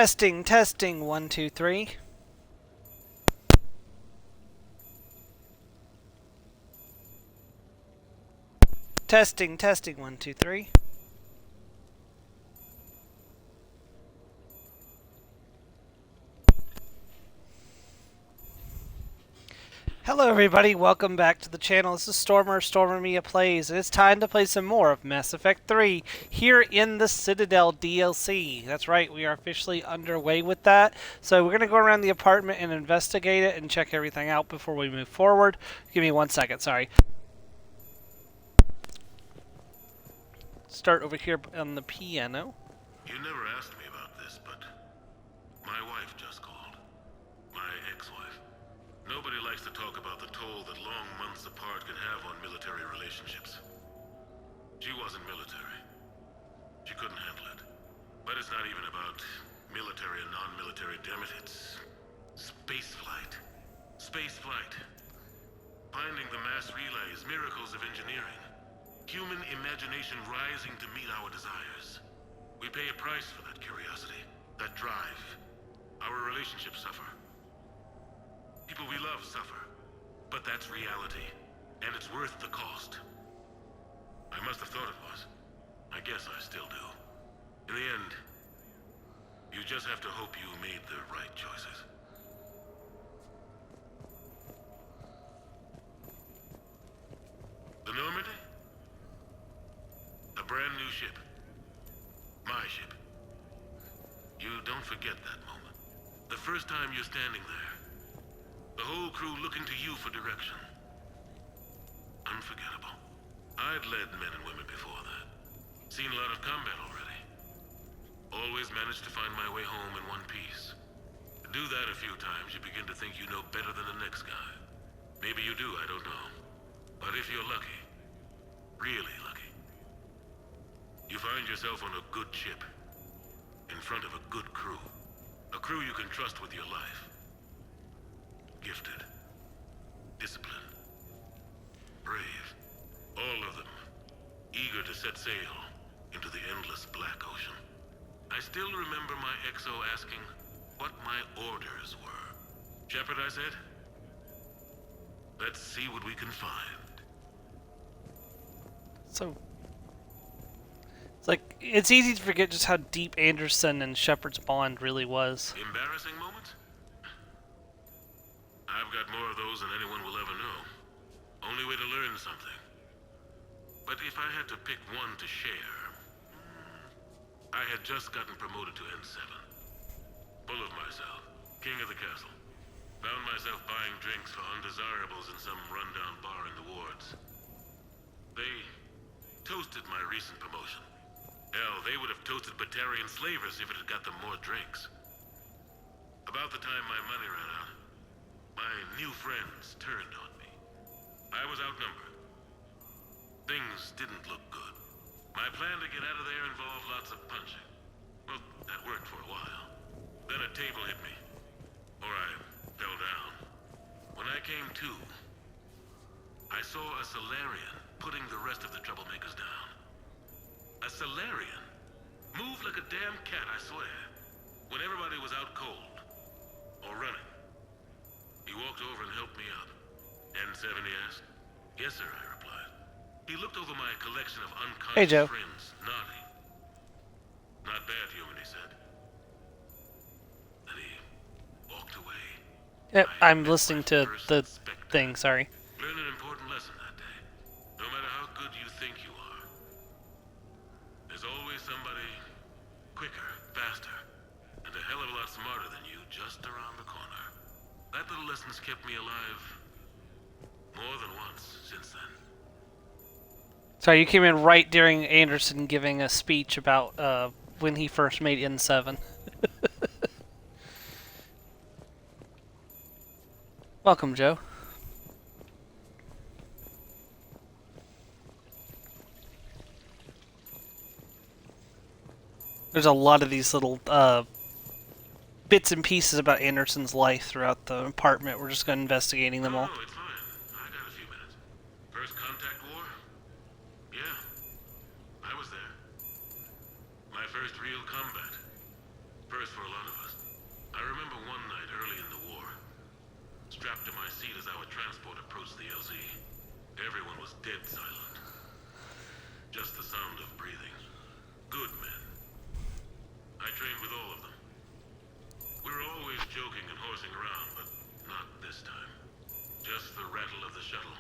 Testing, testing, 1, 2, 3. Testing, testing, 1, 2, 3. Hello everybody, welcome back to the channel. This is Stormer Mia Plays, and it's time to play some more of Mass Effect 3 here in the Citadel DLC. That's right, we are officially underway with that. So we're going to go around the apartment and investigate it and check everything out before we move forward. Give me 1 second, sorry. Start over here on the piano. You never asked me about this, but my wife just called. My ex-wife. Nobody likes to talk about the toll that long months apart can have on military relationships. She wasn't military. She couldn't handle it. But it's not even about military and non-military, damn it. It's spaceflight. Spaceflight. Finding the mass relays, miracles of engineering. Human imagination rising to meet our desires. We pay a price for that curiosity, that drive. Our relationships suffer. People we love suffer. But that's reality, and it's worth the cost. I must have thought it was. I guess I still do. In the end, you just have to hope you made the right choices. The Normandy? A brand new ship. My ship. You don't forget that moment. The first time you're standing there. The whole crew looking to you for direction. Unforgettable. I'd led men and women before that. Seen a lot of combat already. Always managed to find my way home in one piece. Do that a few times, you begin to think you know better than the next guy. Maybe you do, I don't know. But if you're lucky, really lucky, you find yourself on a good ship, in front of a good crew. A crew you can trust with your life. Gifted, disciplined, brave, all of them, eager to set sail into the endless black ocean. I still remember my XO asking what my orders were. Shepard, I said, let's see what we can find. So, it's easy to forget just how deep Anderson and Shepard's bond really was. Embarrassing moments? I've got more of those than anyone will ever know. Only way to learn something. But if I had to pick one to share, I had just gotten promoted to N7. Full of myself, king of the castle. Found myself buying drinks for undesirables in some rundown bar in the wards. They toasted my recent promotion. Hell, they would have toasted Batarian slavers if it had got them more drinks. About the time my money ran out, my new friends turned on me. I was outnumbered. Things didn't look good. My plan to get out of there involved lots of punching. Well, that worked for a while. Then a table hit me. Or I fell down. When I came to, I saw a Solarian putting the rest of the troublemakers down. A Solarian? Moved like a damn cat, I swear. When everybody was out cold. Or running. He walked over and helped me up. N7, he asked. Yes, sir, I replied. He looked over my collection of unconscious friends, nodding. Not bad, human, he said. Then he walked away. Yep, I'm listening to the thing, sorry. Learned an important lesson that day. No matter how good you think you are, there's always somebody quicker, faster, and a hell of a lot smarter than you just around the corner. That little lesson's kept me alive more than once since then. Sorry, you came in right during Anderson giving a speech about when he first made N7. Welcome, Joe. There's a lot of these little bits and pieces about Anderson's life throughout the apartment. We're just going to investigating them all. Oh, it's fine. I got a few minutes. First contact war? Yeah. I was there. My first real combat. First for a lot of strapped to my seat as our transport approached the LZ. Everyone was dead silent. Just the sound of breathing. Good men. I trained with all of them. We were always joking and horsing around, but not this time. Just the rattle of the shuttle.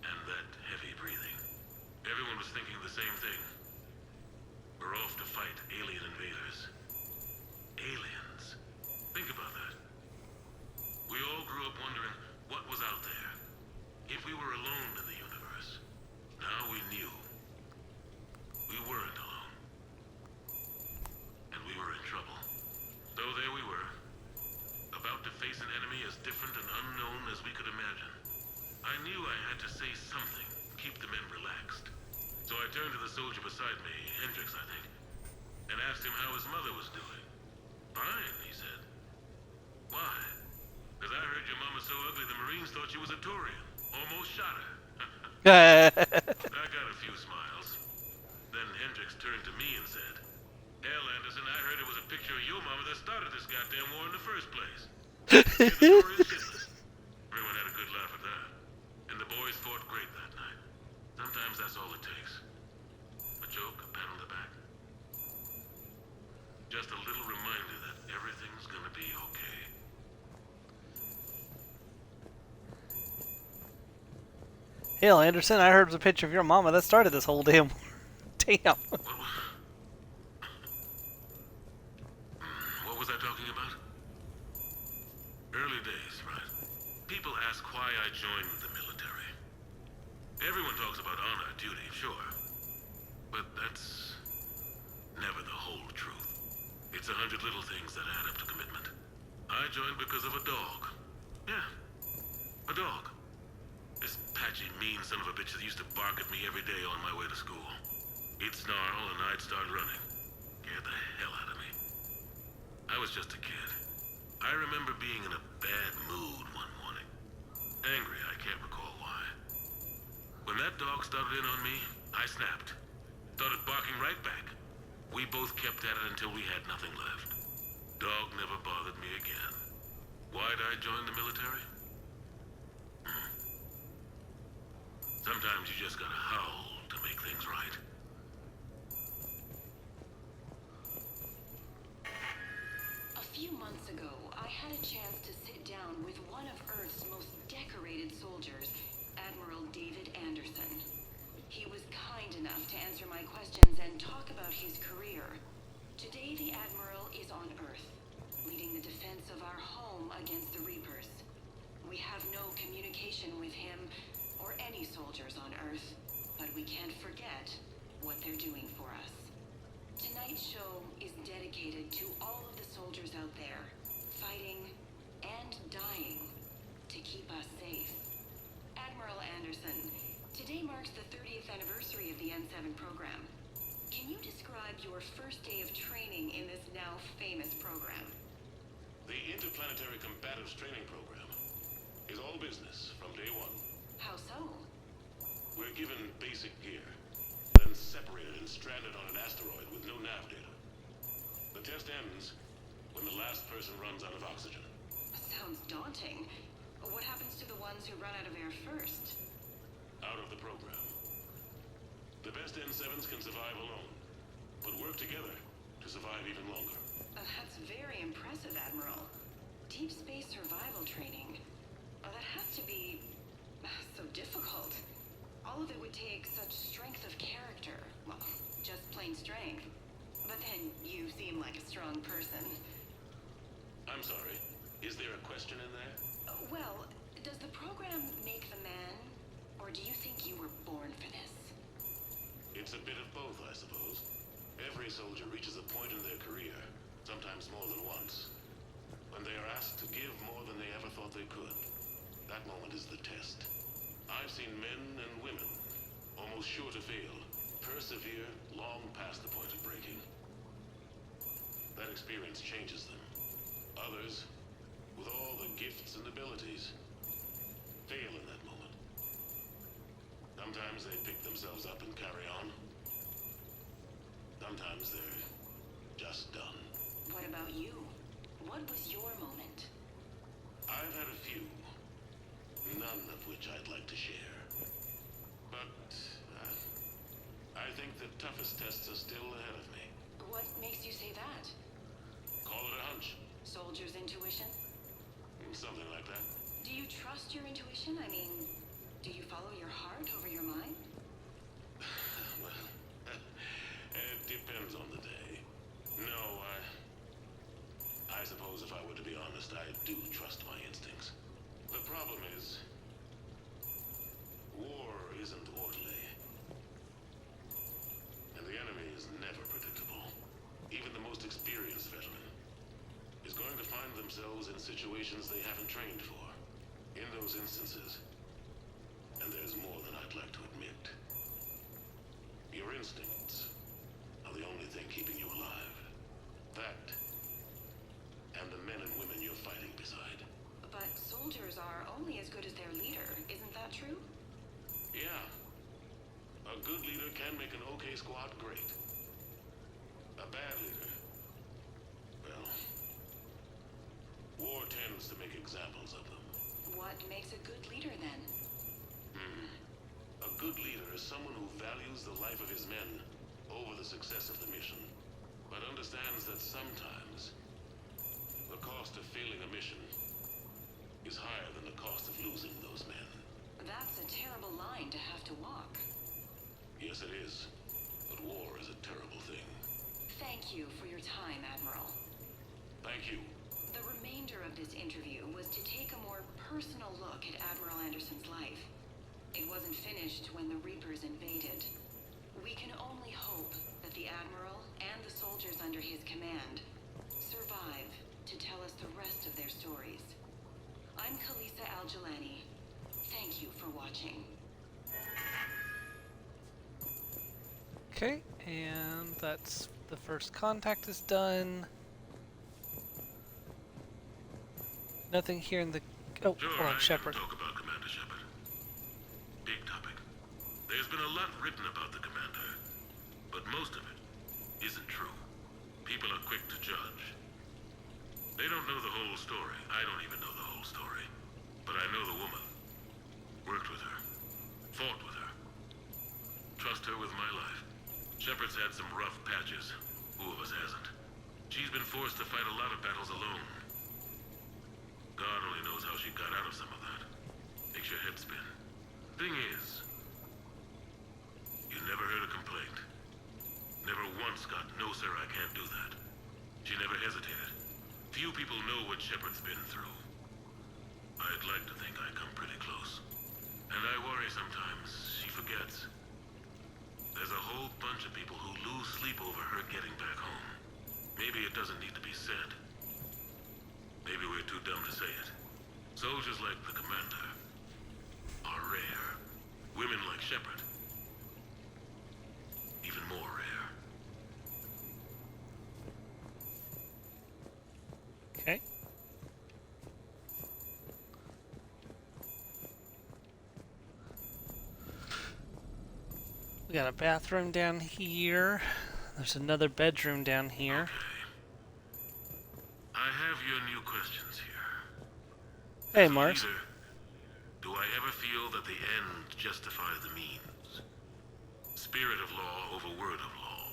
And that heavy breathing. Everyone was thinking the same thing. We're off to fight alien invaders. Aliens. Think about that. We all grew up wondering what was out there. If we were alone in the universe. Now we knew. We weren't alone. And we were in trouble. So there we were. About to face an enemy as different and unknown as we could imagine. I knew I had to say something. Keep the men relaxed. So I turned to the soldier beside me, Hendricks, I think, and asked him how his mother was doing. Fine, he said. Why? Because I heard your mama's so ugly the Marines thought she was a Taurian. Almost shot her. I got a few smiles. Then Hendricks turned to me and said, Hell, Anderson, I heard it was a picture of your mama that started this goddamn war in the first place. The Taurian shitless. Everyone had a good laugh at that. And the boys fought great that night. Sometimes that's all it takes. A joke, a pat on the back. Just a little reminder that everything's gonna be okay. Hell, Anderson, I heard it was a picture of your mama that started this whole damn war. Damn. What was I talking about? Early days, right? People ask why I joined the military. Everyone talks about honor, duty, sure. But that's never the whole truth. It's 100 little things that add up to commitment. I joined because of a dog. Yeah, a dog. This patchy, mean son of a bitch that used to bark at me every day on my way to school. He'd snarl and I'd start running. Scared the hell out of me. I was just a kid. I remember being in a bad mood one morning. Angry, I can't recall why. When that dog started in on me, I snapped. Started barking right back. We both kept at it until we had nothing left. Dog never bothered me again. Why'd I join the military? Sometimes you just gotta howl to make things right. A few months ago, I had a chance to sit down with one of Earth's most decorated soldiers, Admiral David Anderson. He was kind enough to answer my questions and talk about his career. Today, the Admiral is on Earth, leading the defense of our home against the Reapers. We have no communication with him or any soldiers on Earth, but we can't forget what they're doing for us. Tonight's show is dedicated to all of the soldiers out there, fighting and dying to keep us safe. Admiral Anderson, today marks the 30th anniversary of the N7 program. Can you describe your first day of training in this now famous program? The Interplanetary Combatives Training Program is all business from day one. How so? We're given basic gear, then separated and stranded on an asteroid with no nav data. The test ends when the last person runs out of oxygen. Sounds daunting. What happens to the ones who run out of air first? Out of the program. The best N7s can survive alone, but work together to survive even longer. That's very impressive, Admiral. Deep space survival training. That has to be so difficult. All of it would take such strength of character. Well, just plain strength. But then you seem like a strong person. I'm sorry. Is there a question in there? Well, does the program make the man? Or do you think you were born for this? It's a bit of both, I suppose. Every soldier reaches a point in their career, sometimes more than once, when they are asked to give more than they ever thought they could. That moment is the test. I've seen men and women, almost sure to fail, persevere long past the point of breaking. That experience changes them. Others, with all the gifts and abilities, fail in that moment. Sometimes they pick themselves up and carry on. Sometimes they're just done. What about you? What was your moment? I've had a few. none of which I'd like to share. But I think the toughest tests are still ahead of me. What makes you say that? Call it a hunch. Soldier's intuition? Something like that. Do you trust your intuition? I mean, do you follow your heart over your mind? Well, it depends on the day. No, I suppose if I were to be honest, I do trust my instincts. The problem is, war isn't orderly. And the enemy is never predictable. Even the most experienced veteran is going to find themselves in situations they haven't trained for. In those instances, and there's more than I'd like to admit, your instincts are the only thing keeping you alive. That, and the men and women you're fighting beside. But soldiers are only as good as their leader, isn't that true? Yeah. A good leader can make an okay squad great. A bad leader, well, war tends to make examples of them. What makes a good leader then? A good leader is someone who values the life of his men over the success of the mission, but understands that sometimes the cost of failing a mission is higher than the cost of losing those men. That's a terrible line to have to walk. Yes, it is. But war is a terrible thing. Thank you for your time, Admiral. Thank you. The remainder of this interview was to take a more personal look at Admiral Anderson's life. It wasn't finished when the Reapers invaded. We can only hope that the Admiral and the soldiers under his command survive to tell us the rest of their stories. I'm Khaleesa Al-Jilani. Thank you for watching. Okay, and that's the first contact is done. Nothing here in the... Oh, Sure, hold on, I Shepard. can talk about Commander Shepard. Big topic. There's been a lot written about the commander, but most of it isn't true. People are quick to judge. They don't know the whole story. I don't even know the whole story. But I know the woman. Worked with her. Fought with her. Trust her with my life. Shepard's had some rough patches. Who of us hasn't? She's been forced to fight a lot of battles alone. God only knows how she got out of some of that. Makes your head spin. Thing is, you never heard a complaint. Never once got, no sir, I can't do that. She never hesitated. Few people know what Shepard's been through. I'd like to think I come pretty close. And I worry sometimes she forgets. There's a whole bunch of people who lose sleep over her getting back home. Maybe it doesn't need to be said. Maybe we're too dumb to say it. Soldiers like the commander are rare. Women like Shepard, even more rare. Okay. We got a bathroom down here. There's another bedroom down here. Okay. I have your new questions here. Hey, As a Mars. leader, do I ever feel that the end justifies the means? Spirit of law over word of law.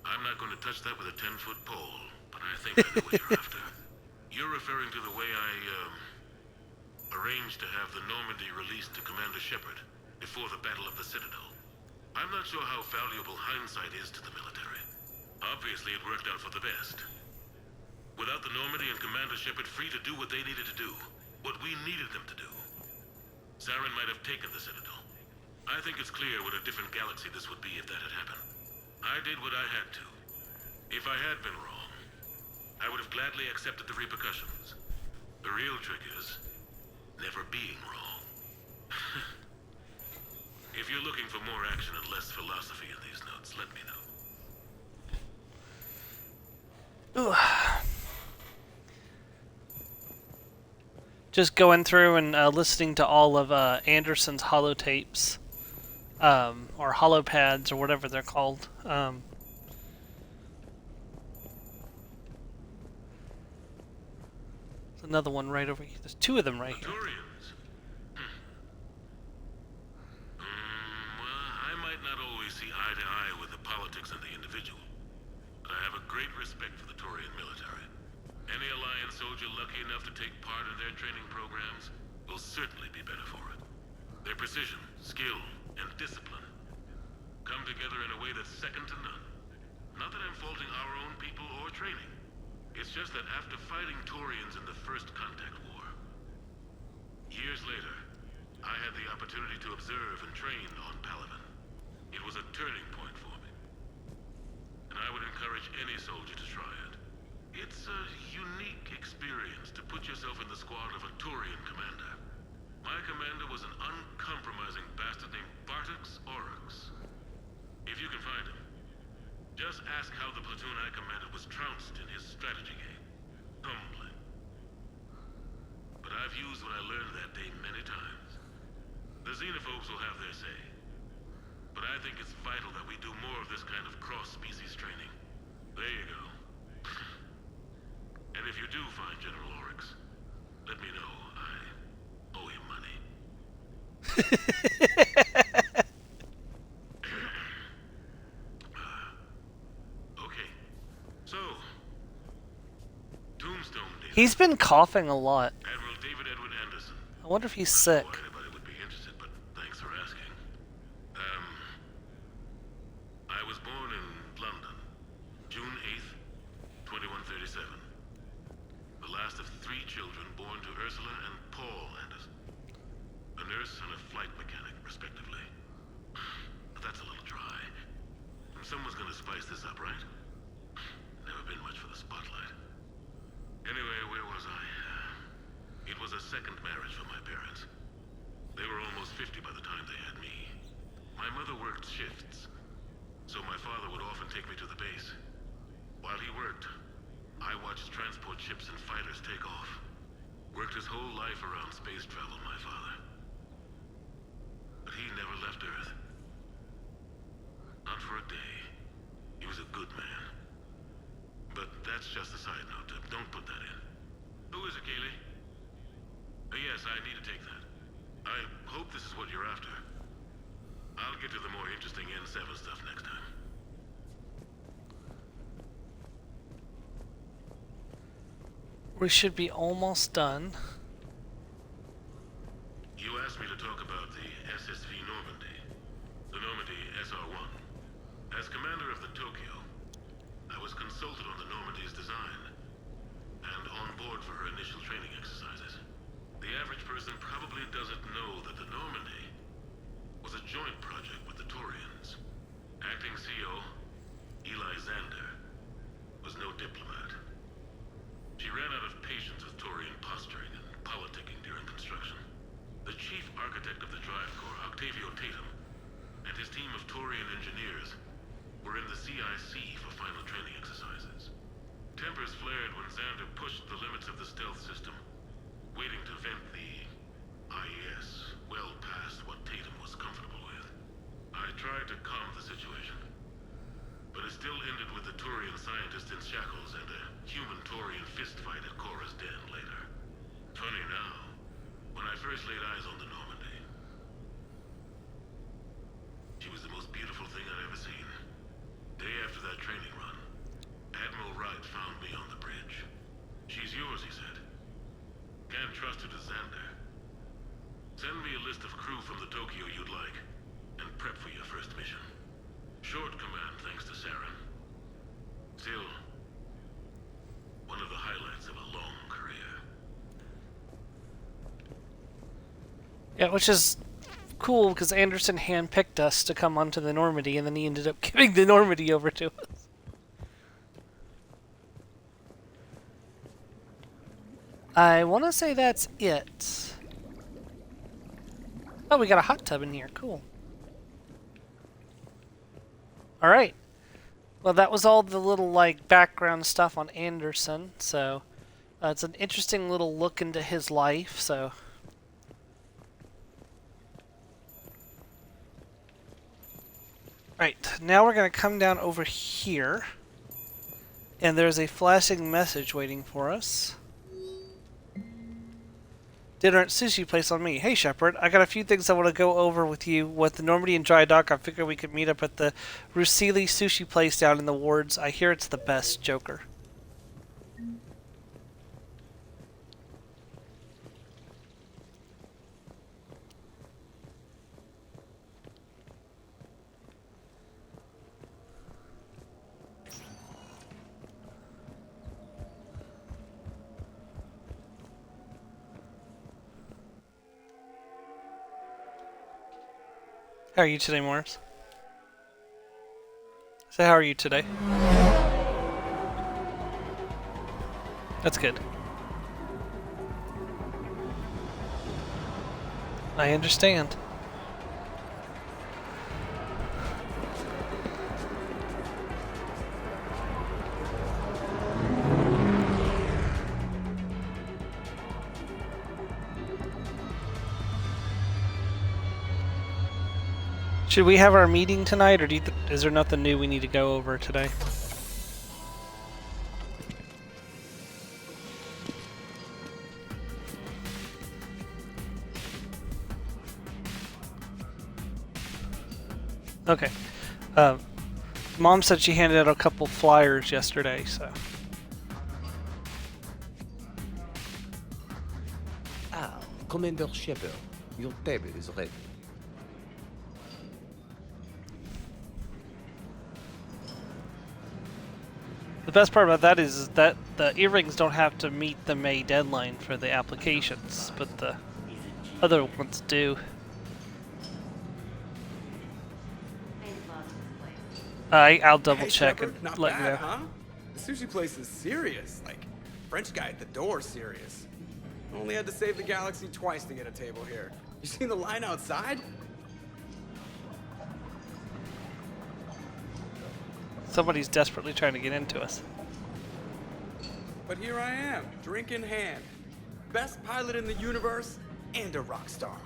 I'm not going to touch that with a 10-foot pole, but I think I know what you're after. You're referring to the way I, arranged to have the Normandy released to Commander Shepard before the Battle of the Citadel. I'm not sure how valuable hindsight is to the military. Obviously, it worked out for the best. Without the Normandy and Commander Shepard free to do what they needed to do, what we needed them to do, Saren might have taken the Citadel. I think it's clear what a different galaxy this would be if that had happened. I did what I had to. If I had been wrong, I would have gladly accepted the repercussions. The real trick is never being wrong. If you're looking for more action and less philosophy in these notes, let me know. Ooh. Just going through and listening to all of Anderson's holotapes, or holopads, or whatever they're called. There's another one right over here. There's two of them right here. Turians. soldier lucky enough to take part in their training programs will certainly be better for it. Their precision, skill, and discipline come together in a way that's second to none. Not that I'm faulting our own people or training. It's just that after fighting Taurians in the First Contact War, years later, I had the opportunity to observe and train on Palaven. It was a turning point for me. And I would encourage any soldier to try it. It's a unique experience to put yourself in the squad of a Taurian commander. My commander was an uncompromising bastard named Bartix Oryx. If you can find him, just ask how the platoon I commanded was trounced in his strategy game. Humbling. But I've used what I learned that day many times. The xenophobes will have their say. But I think it's vital that we do more of this kind of cross-species training. There you go. And if you do find General Oryx, let me know. I owe him money. Okay. So, Tombstone David. He's been coughing a lot. Admiral David Edwin Anderson. I wonder if he's sick. Why anybody would be interested, but thanks for asking. I was born in London, June 8th, 2137. The last of 3 children born to Ursula and Paul Anderson. A nurse and a flight mechanic, respectively. But that's a little dry. Someone's gonna spice this up, right? Never been much for the spotlight. Anyway, where was I? It was a second marriage for my parents. They were almost 50 by the time they had me. My mother worked shifts, so my father would often take me to the base. While he worked, I watched transport ships and fighters take off. Worked his whole life around space travel, my father. But he never left Earth. Not for a day. He was a good man. But that's just a side note. Don't put that in. Who is it, Kaylee? Yes, I need to take that. I hope this is what you're after. I'll get to the more interesting N7 stuff next time. We should be almost done. You asked me to talk about the SSV Normandy. The Normandy SR-1. As commander of the Tokyo, I was consulted on the Normandy's design and on board for her initial training exercises. The average person probably doesn't know that the Normandy was a joint project with the Taurians. Acting CO, Eli Xander, was no diplomat. She ran out of patience with Taurian posturing and politicking during construction. The chief architect of the Drive Corps, Octavio Tatum, and his team of Taurian engineers were in the CIC for final training exercises. Tempers flared when Xander pushed the limits of the stealth system, waiting to vent the IES well past what Tatum was comfortable with. I tried to calm the situation, but it still ended with the Taurian scientist in shackles and a human-Taurian fistfight at Korra's den later. Funny now, when I first laid eyes on the Normandy, she was the most beautiful thing I'd ever seen. Day after that training run, Admiral Wright found me on the bridge. She's yours, he said. Can't trust her to Xander. Send me a list of crew from the Tokyo you'd like, and prep for your first mission. Short command thanks to Saren. Still, one of the highlights of a long career. Yeah, which is cool because Anderson handpicked us to come onto the Normandy, and then he ended up giving the Normandy over to us. I want to say that's it. Oh, we got a hot tub in here. Cool. Alright. Well, that was all the little, like, background stuff on Anderson, so it's an interesting little look into his life, so... Right, now we're going to come down over here, and there's a flashing message waiting for us. Dinner at sushi place on me. Hey Shepard, I got a few things I want to go over with you with the Normandy and Dry Dock. I figured we could meet up at the Rusili sushi place down in the wards. I hear it's the best, Joker. How are you today, Morris? So how are you today? That's good. I understand. Should we have our meeting tonight, or is there nothing new we need to go over today? Okay. Mom said she handed out a couple flyers yesterday, so. Ah, Commander Shepard, your table is ready. The best part about that is that the earrings don't have to meet the May deadline for the applications, but the other ones do. I'll double check Shepard, and not let you bad, know. huh? The sushi place is serious. Like, French guy at the door serious. Only had to save the galaxy twice to get a table here. You seen the line outside? Somebody's desperately trying to get into us. But here I am, drink in hand. Best pilot in the universe and a rock star.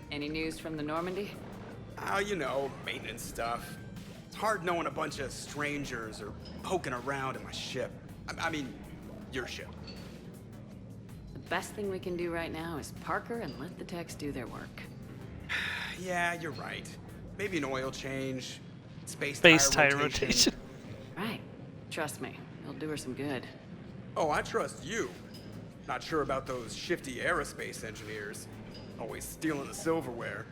Any news from the Normandy? You know, maintenance stuff. It's hard knowing a bunch of strangers or poking around in my ship. I mean, your ship. The best thing we can do right now is park her and let the techs do their work. Yeah, you're right. Maybe an oil change, space Tire rotation. Right. Trust me, it'll do her some good. Oh, I trust you. Not sure about those shifty aerospace engineers. Always stealing the silverware.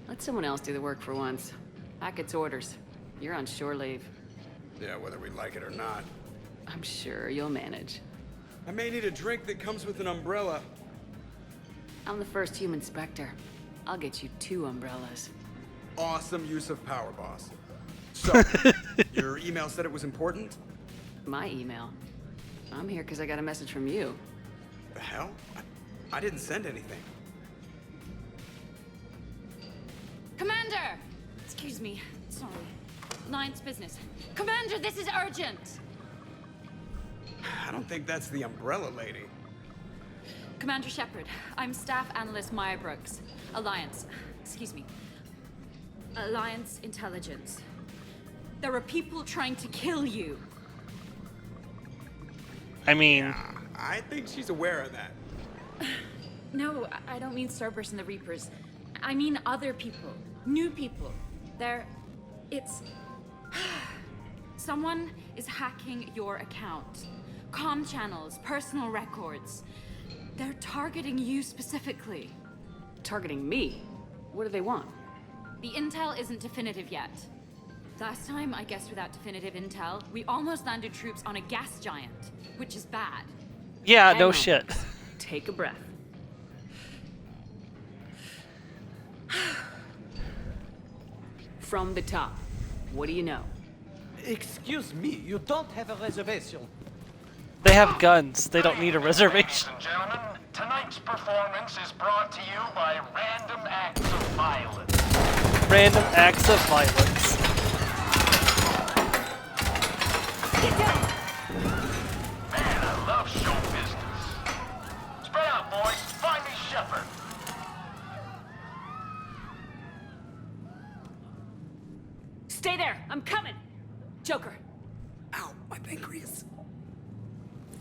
Let someone else do the work for once. Hackett's orders. You're on shore leave. Yeah, whether we like it or not. I'm sure you'll manage. I may need a drink that comes with an umbrella. I'm the first human Spectre. I'll get you 2 umbrellas. Awesome use of power, boss. So, your email said it was important? My email. I'm here because I got a message from you. The hell? I didn't send anything. Commander! Excuse me. Sorry. Alliance business. Commander, this is urgent! I don't think that's the umbrella lady. Commander Shepard, I'm Staff Analyst Maya Brooks. Alliance. Excuse me. Alliance Intelligence. There are people trying to kill you. I mean, I think she's aware of that. No, I don't mean Cerberus and the Reapers. I mean other people. New people. It's... Someone is hacking your account. Comm channels, personal records. They're targeting you specifically. Targeting me? What do they want? The intel isn't definitive yet. Last time, I guess without definitive intel, we almost landed troops on a gas giant, which is bad. yeah, Hang no on. shit. Take a breath. From the top, what do you know? Excuse me, you don't have a reservation. They have guns. They don't need a reservation. Ladies and gentlemen, tonight's performance is brought to you by Random Acts of Violence. Random acts of violence. Man, I love show business. Spread out, boys. Find me Shepard. Stay there! I'm coming! Joker. Ow, my pancreas.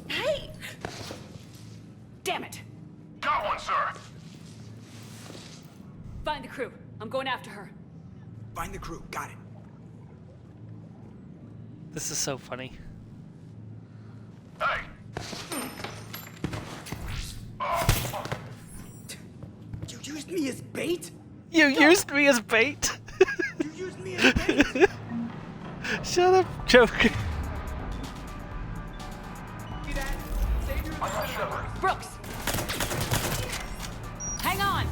Hey! Damn it! Got one, sir. Find the crew. I'm going after her. Find the crew, got it. This is so funny. Hey. You used me as bait? You used me as bait. You used me as bait? Shut up, Joker. Brooks! Hang on!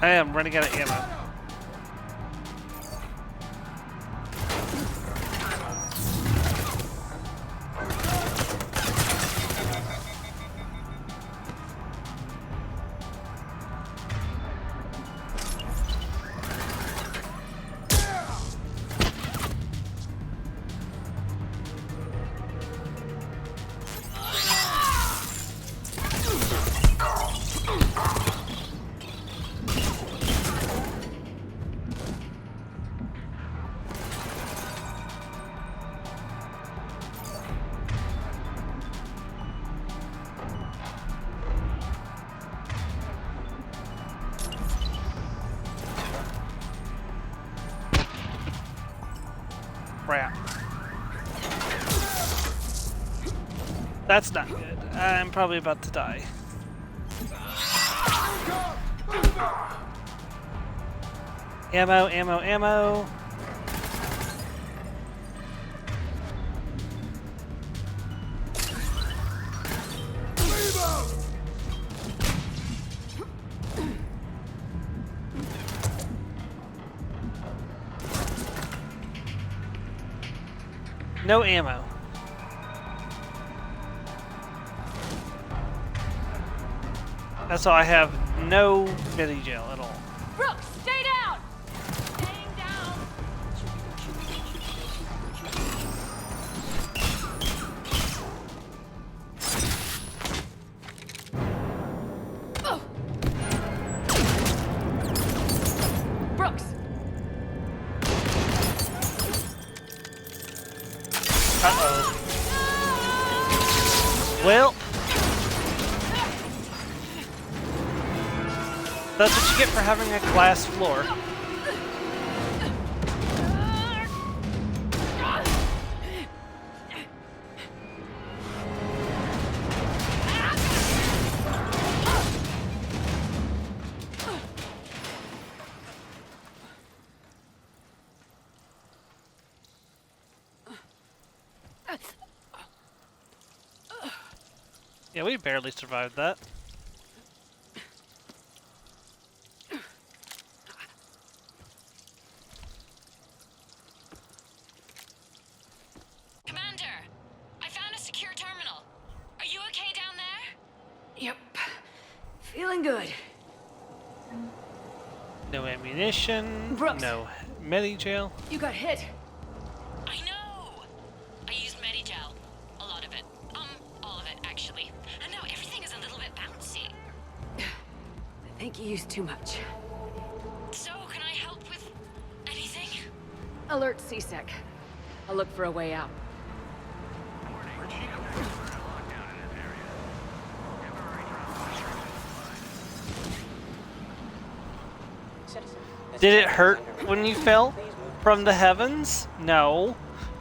I am running out of ammo. Crap. That's not good. I'm probably about to die. Ammo, ammo, ammo. No ammo. That's all I have. No midi gel at all. Brooks, stay down! Staying down! Oh. Brooks! Uh-oh. Well, that's what you get for having a glass floor. Yeah, we barely survived that. Commander, I found a secure terminal. Are you okay down there? Yep. Feeling good. No ammunition. Brooks. No medi gel. You got hit. I know. I used Medigel. A lot of it. All of it, actually. And now everything is a little bit bouncy. I think you used too much. So, can I help with anything? Alert CSEC. I'll look for a way out. Did it hurt when you fell from the heavens? No.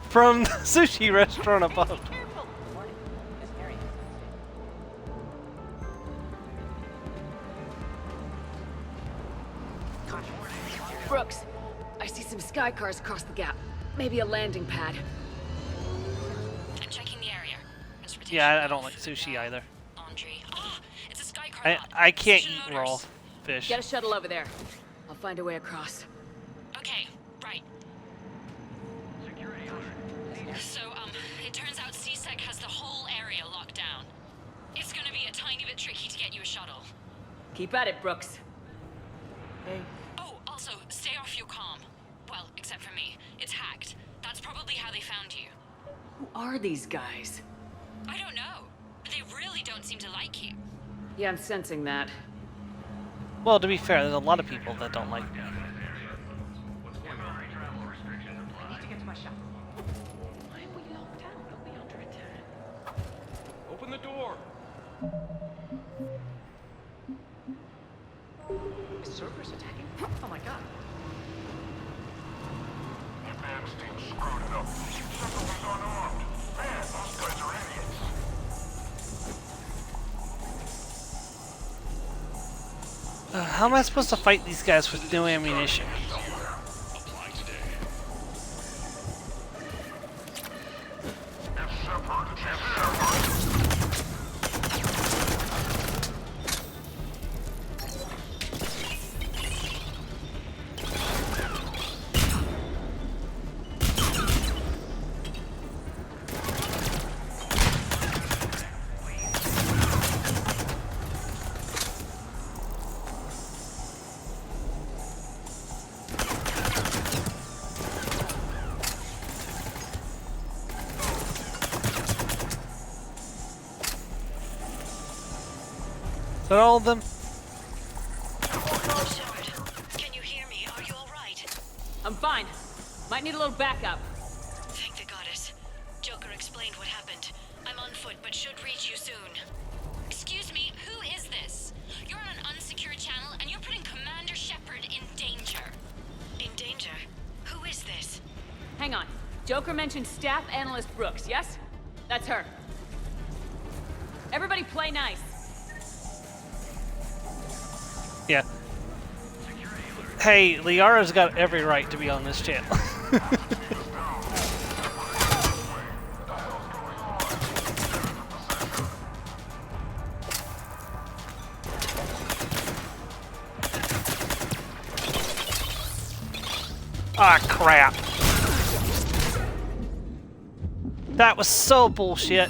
From the sushi restaurant above. Brooks, I see some sky cars across the gap. Maybe a landing pad. I'm checking the area. Yeah, I don't like sushi either. Laundry. Ah, it's a sky car lot. I can't eat Precision raw Motors. fish. Get a shuttle over there. I'll find a way across. Okay, right. So, it turns out CSEC has the whole area locked down. It's gonna be a tiny bit tricky to get you a shuttle. Keep at it, Brooks. Hey. Oh, also, stay off your comm. Well, except for me. It's hacked. That's probably how they found you. Who are these guys? I don't know. They really don't seem to like you. Yeah, I'm sensing that. Well, to be fair, there's a lot of people that don't like me. Open the door. Is Cerberus attacking? Oh my god. Advance team screwed it up. Shepard was unarmed. Man, those guys are idiots. How am I supposed to fight these guys with no ammunition? Apply today. Shepard. that all of them? Shepard, can you hear me? Are you alright? I'm fine. Might need a little backup. Thank the goddess. Joker explained what happened. I'm on foot, but should reach you soon. Excuse me, who is this? You're on an unsecured channel and you're putting Commander Shepard in danger. In danger? Who is this? Hang on. Joker mentioned Staff Analyst Brooks, yes? That's her. Everybody play nice. Yeah. Hey, Liara's got every right to be on this channel. Ah, crap. That was so bullshit.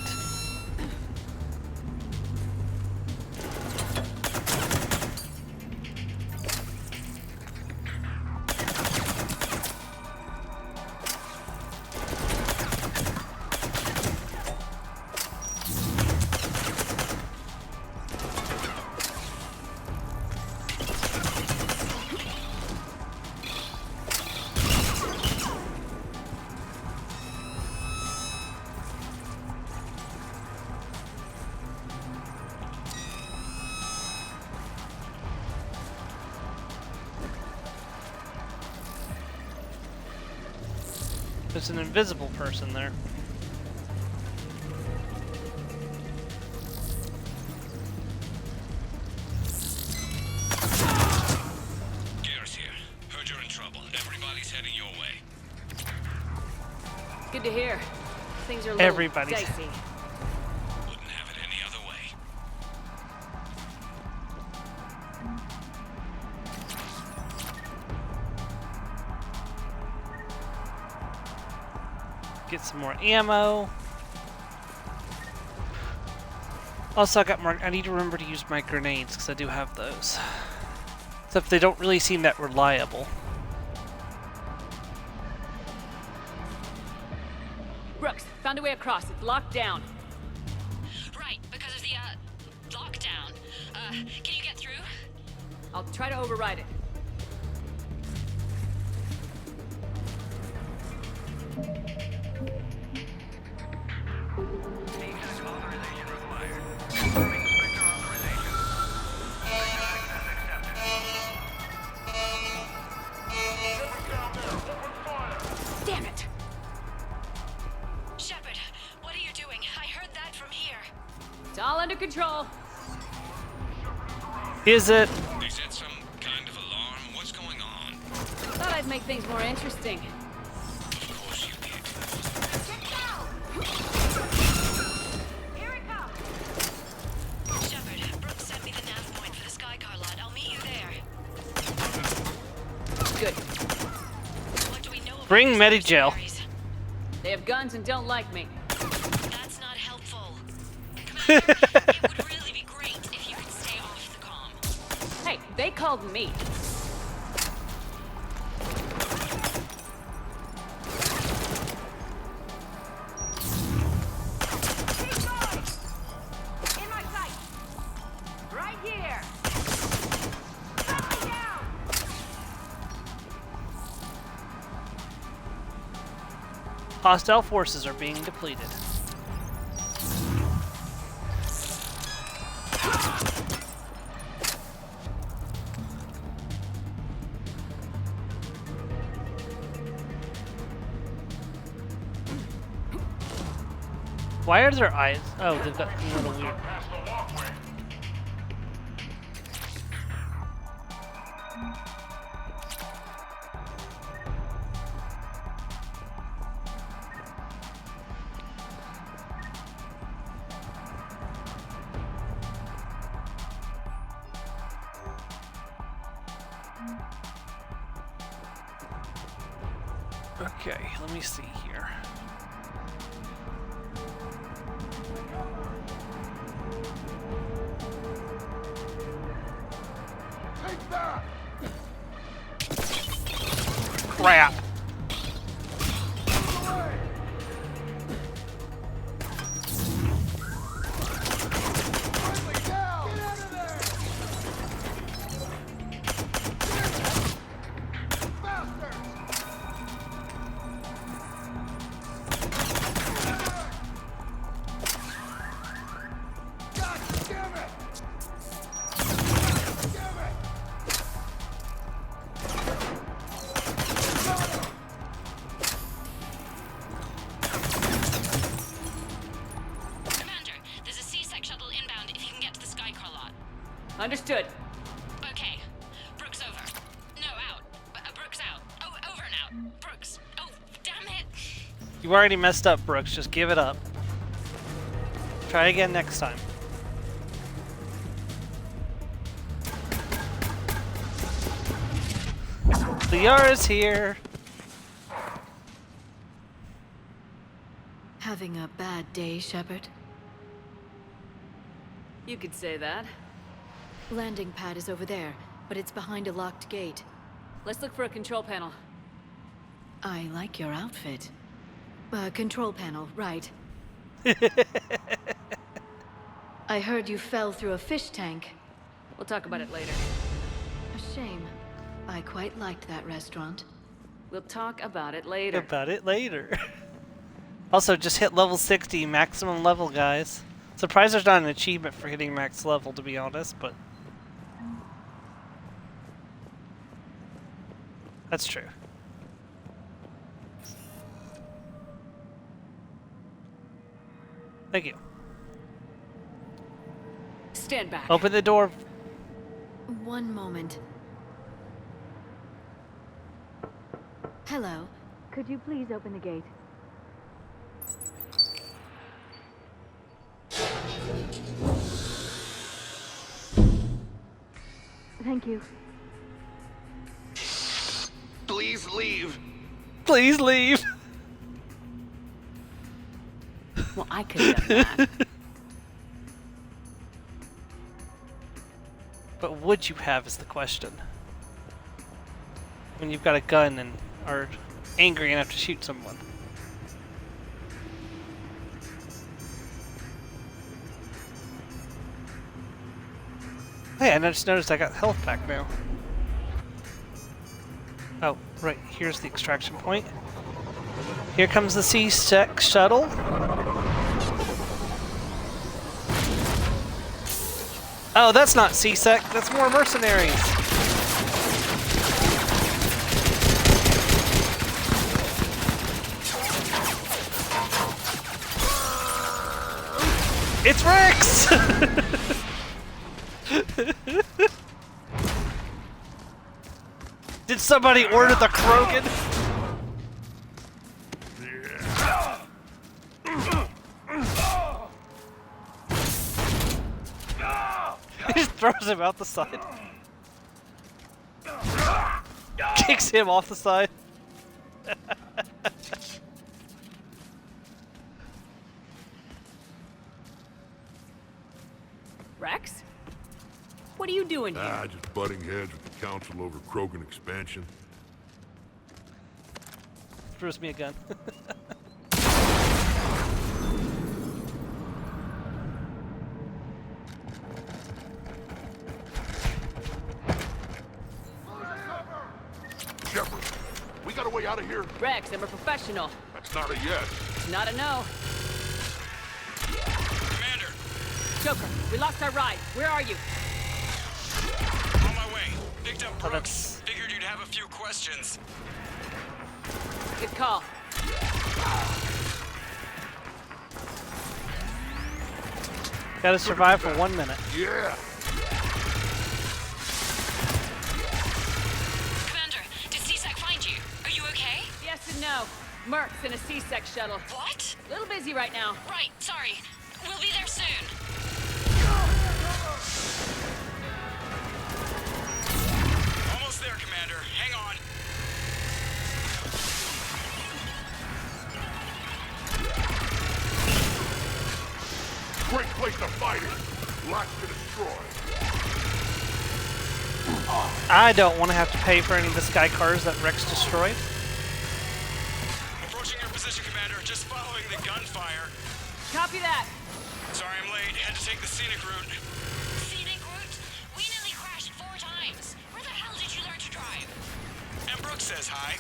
There's an invisible person there. Garrett's here. Heard you're in trouble. Everybody's heading your way. Good to hear. Things are a little Everybody's- dicey. Wouldn't have it any other way. Get some more ammo. Also, I got more. I need to remember to use my grenades because I do have those. Except they don't really seem that reliable. Brooks, found a way across. It's locked down. Right, because of the, lockdown. Can you get through? I'll try to override it. Authorization required. Confirming Inspector authorization. Inspector access accepted. Shepard down there. Open fire. Damn it! Shepard, what are you doing? I heard that from here. It's all under control. Is it? Is that some kind of alarm? What's going on? Thought I'd make things more interesting. Of course you did. Here it comes! Shepard, Brooks sent me the nav point for the Skycar lot. I'll meet you there. Good. What do we know about Bring these Medigel. mercenaries? They have guns and don't like me. That's not helpful. Commander, it would really be great if you could stay off the comm. Hey, they called me. In my sight! Right here! Down! Hostile forces are being depleted. Why are their eyes? Oh, they've got a little weird. Past the walkway. Okay, let me see here. Take that. Crap. Friendly down. Get out of there. Understood. Okay. Brooks over. No, out. Brooks out. Oh, over and out. Brooks. Oh, damn it. You already messed up, Brooks. Just give it up. Try again next time. Liara's here. Having a bad day, Shepard? You could say that. Landing pad is over there, but it's behind a locked gate. Let's look for a control panel. I like your outfit. Control panel, right. I heard you fell through a fish tank. We'll talk about it later. A shame. I quite liked that restaurant. We'll talk about it later. About it later. Also, just hit level 60, maximum level, guys. Surprised there's not an achievement for hitting max level, to be honest, but... That's true. Thank you. Stand back. Open the door. One moment. Hello. Could you please open the gate? Thank you. Please leave. Please leave. Well, I could have done that. But would you have is the question. When you've got a gun and are angry enough to shoot someone. Hey, I just noticed I got health back now. Oh, right, here's the extraction point. Here comes the C-Sec shuttle. Oh, that's not C-Sec, that's more mercenaries. It's Rex! Did somebody order the Krogan? He just throws him out the side. Kicks him off the side. Rex? What are you doing here? Just butting heads with the council over Krogan expansion. Throws me a gun. Shepard, we got a way out of here? Rex, I'm a professional. That's not a yes. Not a no. Commander, Joker, we lost our ride. Where are you? on my way. Picked up Oh, Brooks. Figured you'd have a few questions. Good call. Gotta survive for 1 minute. Yeah. Commander, did C-Sec find you? Are you okay? Yes and no. Merc's in a C-Sec shuttle. What? Little busy right now. Right, sorry. We'll be there soon. Almost there, Commander. Hang on. Great place to fight it. Lots to destroy. I don't want to have to pay for any of the sky cars that Rex destroyed. Approaching your position, Commander. Just following the gunfire. Copy that. Sorry I'm late. Had to take the scenic route. Scenic route? We nearly crashed 4 times. Where the hell did you learn to drive? And Brooks says hi.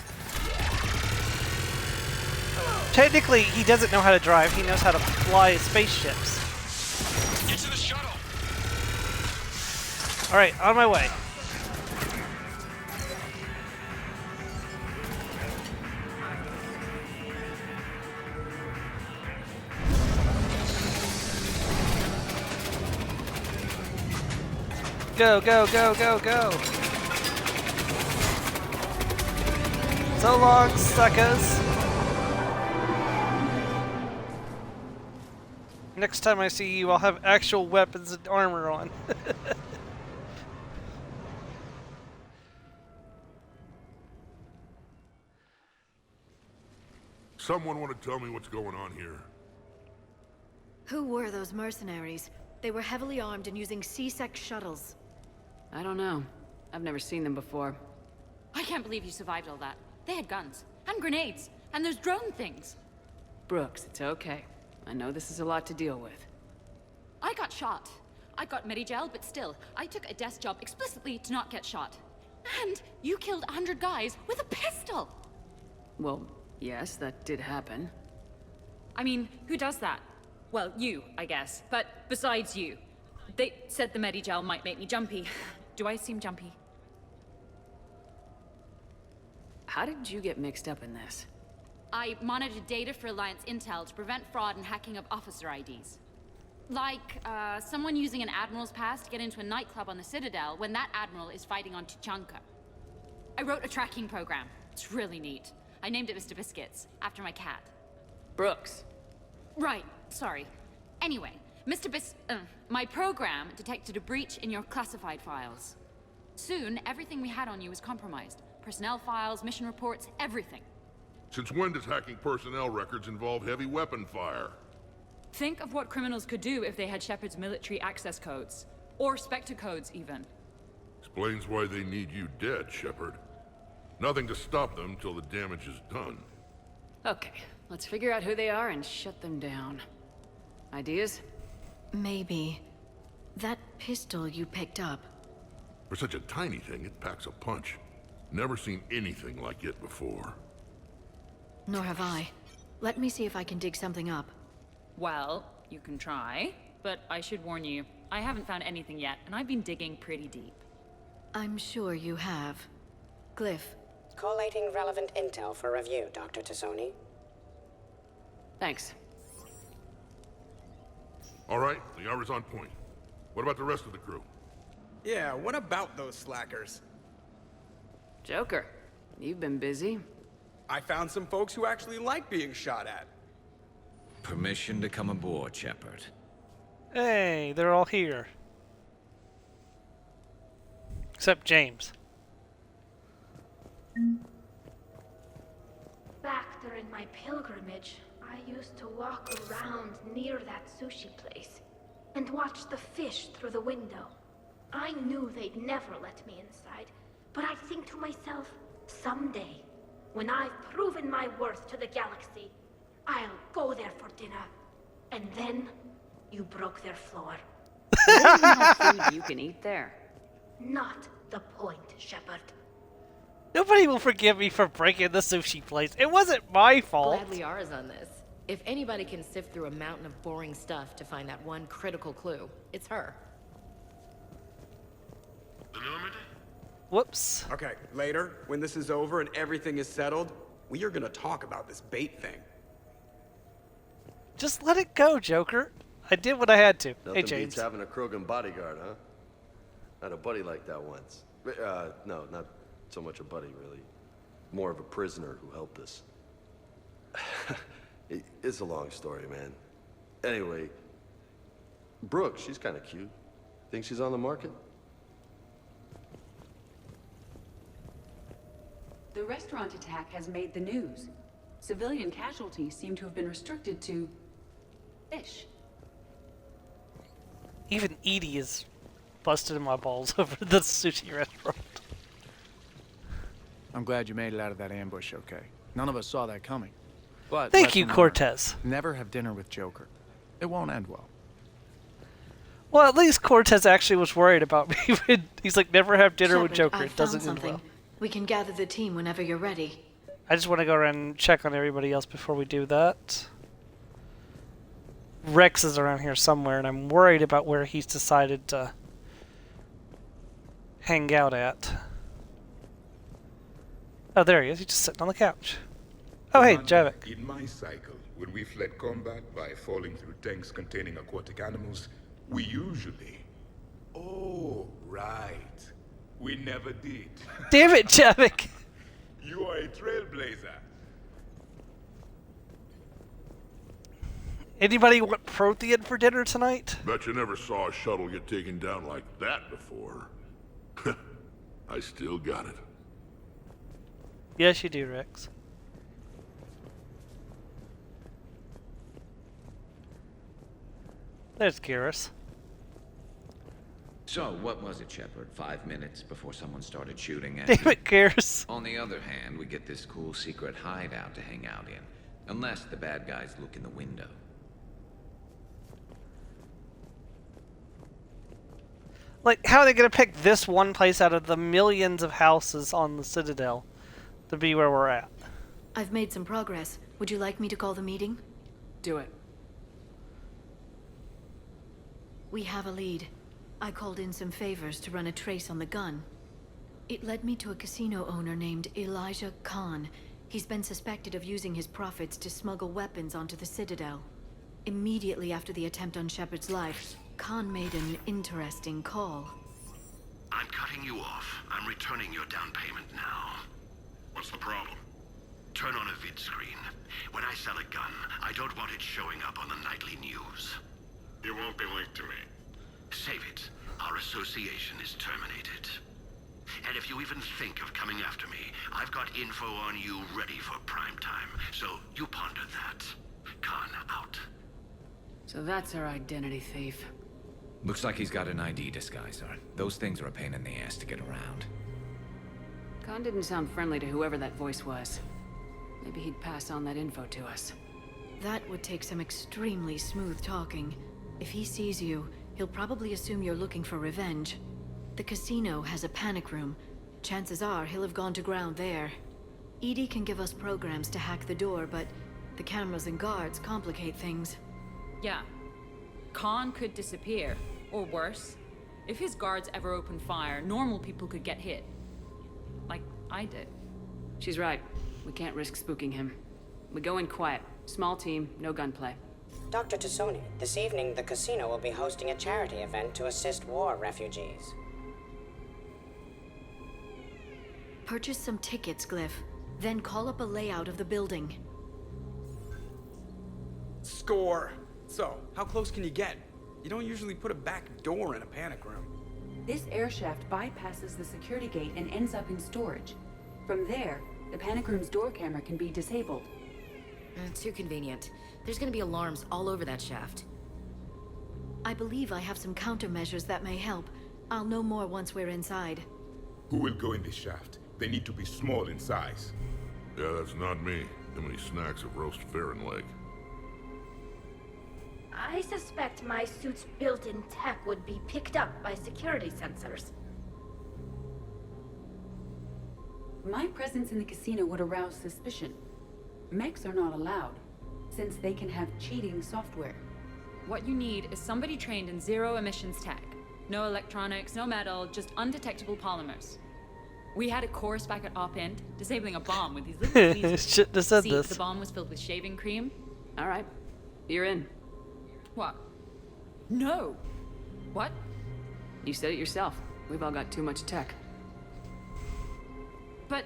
Technically, he doesn't know how to drive. He knows how to fly spaceships. Get to the shuttle. All right, on my way. go, go, go, go, go. So long, suckers. Next time I see you, I'll have actual weapons and armor on. Someone want to tell me what's going on here? Who were those mercenaries? They were heavily armed and using C-Sec shuttles. I don't know. I've never seen them before. I can't believe you survived all that. They had guns, and grenades, and those drone things. Brooks, it's okay. I know this is a lot to deal with. I got shot. I got Medigel, but still, I took a desk job explicitly to not get shot. And you killed 100 guys with a pistol! Well, yes, that did happen. I mean, who does that? Well, you, I guess. But besides you. They said the Medigel might make me jumpy. Do I seem jumpy? How did you get mixed up in this? I monitored data for Alliance intel to prevent fraud and hacking of officer IDs. Like, someone using an Admiral's pass to get into a nightclub on the Citadel when that Admiral is fighting on Tuchanka. I wrote a tracking program. It's really neat. I named it Mr. Biscuits, after my cat. Brooks. Right, sorry. Anyway, my program detected a breach in your classified files. Soon, everything we had on you was compromised. Personnel files, mission reports, everything. Since when does hacking personnel records involve heavy weapon fire? Think of what criminals could do if they had Shepard's military access codes. Or Spectre codes, even. Explains why they need you dead, Shepard. Nothing to stop them till the damage is done. Okay, let's figure out who they are and shut them down. Ideas? Maybe. That pistol you picked up. For such a tiny thing, it packs a punch. Never seen anything like it before. Nor have I. Let me see if I can dig something up. Well, you can try, but I should warn you, I haven't found anything yet, and I've been digging pretty deep. I'm sure you have. Glyph. Collating relevant intel for review, Dr. Tassoni. Thanks. All right, the hour's on point. What about the rest of the crew? Yeah, what about those slackers? Joker, you've been busy. I found some folks who actually like being shot at. Permission to come aboard, Shepard. Hey, they're all here. Except James. Back during my pilgrimage, I used to walk around near that sushi place and watch the fish through the window. I knew they'd never let me inside, but I'd think to myself, someday, when I've proven my worth to the galaxy, I'll go there for dinner. And then, you broke their floor. You don't even have food you can eat there. Not the point, Shepard. Nobody will forgive me for breaking the sushi place. It wasn't my fault. Glad Liara's on this. If anybody can sift through a mountain of boring stuff to find that one critical clue, it's her. The Normandy? Whoops. Okay, later, when this is over and everything is settled, we are gonna talk about this bait thing. Just let it go, Joker. I did what I had to. Nothing Hey, James. beats having a Krogan bodyguard, huh? I had a buddy like that once. No, not so much a buddy, really. More of a prisoner who helped us. It's a long story, man. Anyway, Brooke, she's kind of cute. Think she's on the market? The restaurant attack has made the news. Civilian casualties seem to have been restricted to fish. Even Edie is busted in my balls over the sushi restaurant. I'm glad you made it out of that ambush okay. None of us saw that coming. But Thank you, lesson Cortez. learned. Never have dinner with Joker. It won't end well. Well, at least Cortez actually was worried about me. He's like, never have dinner with Shepard, Joker. I It doesn't found end something. well. We can gather the team whenever you're ready. I just want to go around and check on everybody else before we do that. Rex is around here somewhere, and I'm worried about where he's decided to hang out at. Oh, there he is. He's just sitting on the couch. Oh, hey, Javik. In my cycle, when we fled combat by falling through tanks containing aquatic animals, we usually Oh, right. We never did. Damn it, Javik! You are a trailblazer. Anybody want Prothean for dinner tonight? Bet you never saw a shuttle get taken down like that before. I still got it. Yes, you do, Rex. There's Garrus. So, what was it, Shepard? 5 minutes before someone started shooting at Damn it, Garrus. On the other hand, we get this cool secret hideout to hang out in. Unless the bad guys look in the window. Like, how are they going to pick this one place out of the millions of houses on the Citadel to be where we're at? I've made some progress. Would you like me to call the meeting? Do it. We have a lead. I called in some favors to run a trace on the gun. It led me to a casino owner named Elijah Khan. He's been suspected of using his profits to smuggle weapons onto the Citadel. Immediately after the attempt on Shepard's life, Khan made an interesting call. I'm cutting you off. I'm returning your down payment now. What's the problem? Turn on a vid screen. When I sell a gun, I don't want it showing up on the nightly news. You won't be linked to me. Save it. Our association is terminated. And if you even think of coming after me, I've got info on you ready for prime time. So you ponder that. Khan out. So that's our identity thief. Looks like he's got an ID disguiser. Those things are a pain in the ass to get around. Khan didn't sound friendly to whoever that voice was. Maybe he'd pass on that info to us. That would take some extremely smooth talking. If he sees you, he'll probably assume you're looking for revenge. The casino has a panic room. Chances are he'll have gone to ground there. EDI can give us programs to hack the door, but the cameras and guards complicate things. Yeah. Khan could disappear. Or worse. If his guards ever open fire, normal people could get hit. Like I did. She's right. We can't risk spooking him. We go in quiet. Small team, no gunplay. Dr. Tassoni, this evening the casino will be hosting a charity event to assist war refugees. Purchase some tickets, Glyph. Then call up a layout of the building. Score! So, how close can you get? You don't usually put a back door in a panic room. This air shaft bypasses the security gate and ends up in storage. From there, the panic room's door camera can be disabled. Too convenient. There's gonna be alarms all over that shaft. I believe I have some countermeasures that may help. I'll know more once we're inside. Who will go in this shaft? They need to be small in size. Yeah, that's not me. Too many snacks of roast Farron leg. I suspect my suit's built-in tech would be picked up by security sensors. My presence in the casino would arouse suspicion. Mechs are not allowed, since they can have cheating software. What you need is somebody trained in zero emissions tech. No electronics, no metal, just undetectable polymers. We had a course back at Op End, disabling a bomb with these little tweezers. Shouldn't have said See, this. the bomb was filled with shaving cream. All right, you're in. What? No. What? You said it yourself. We've all got too much tech. But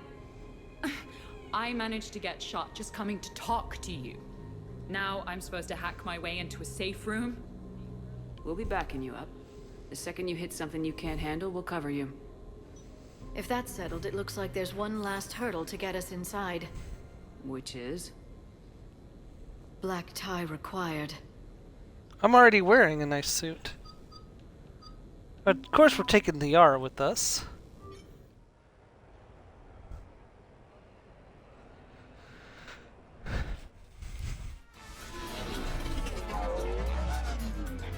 I managed to get shot just coming to talk to you. Now I'm supposed to hack my way into a safe room? We'll be backing you up. The second you hit something you can't handle, we'll cover you. If that's settled, it looks like there's one last hurdle to get us inside. Which is? Black tie required. I'm already wearing a nice suit. Of course we're taking the Yara with us.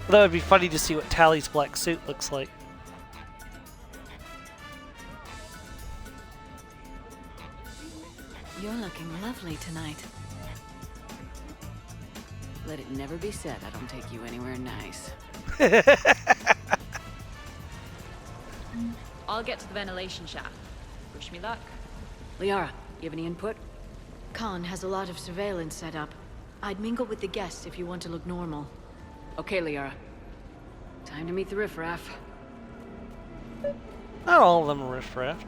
That would be funny to see what Tally's black suit looks like. You're looking lovely tonight. Let it never be said I don't take you anywhere nice. I'll get to the ventilation shaft. Wish me luck. Liara, you have any input? Khan has a lot of surveillance set up. I'd mingle with the guests if you want to look normal. Okay, Liara. Time to meet the riffraff. Not all of them are riffraff.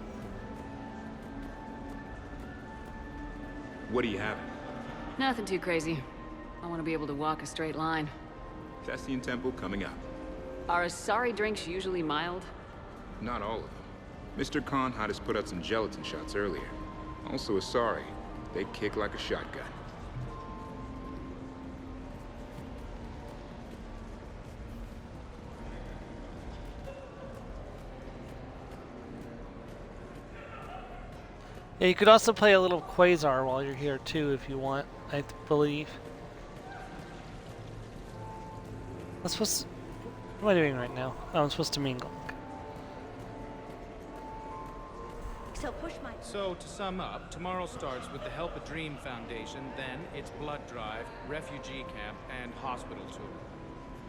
What do you have? Nothing too crazy. I want to be able to walk a straight line. Thessian Temple coming up. Are Asari drinks usually mild? Not all of them. Mr. Khan had us put out some gelatin shots earlier. Also Asari. They kick like a shotgun. Yeah, you could also play a little Quasar while you're here too, if you want. I believe. I'm supposed to, what am I doing right now? Oh, I'm supposed to mingle. So, to sum up, tomorrow starts with the Help a Dream Foundation, then it's blood drive, refugee camp, and hospital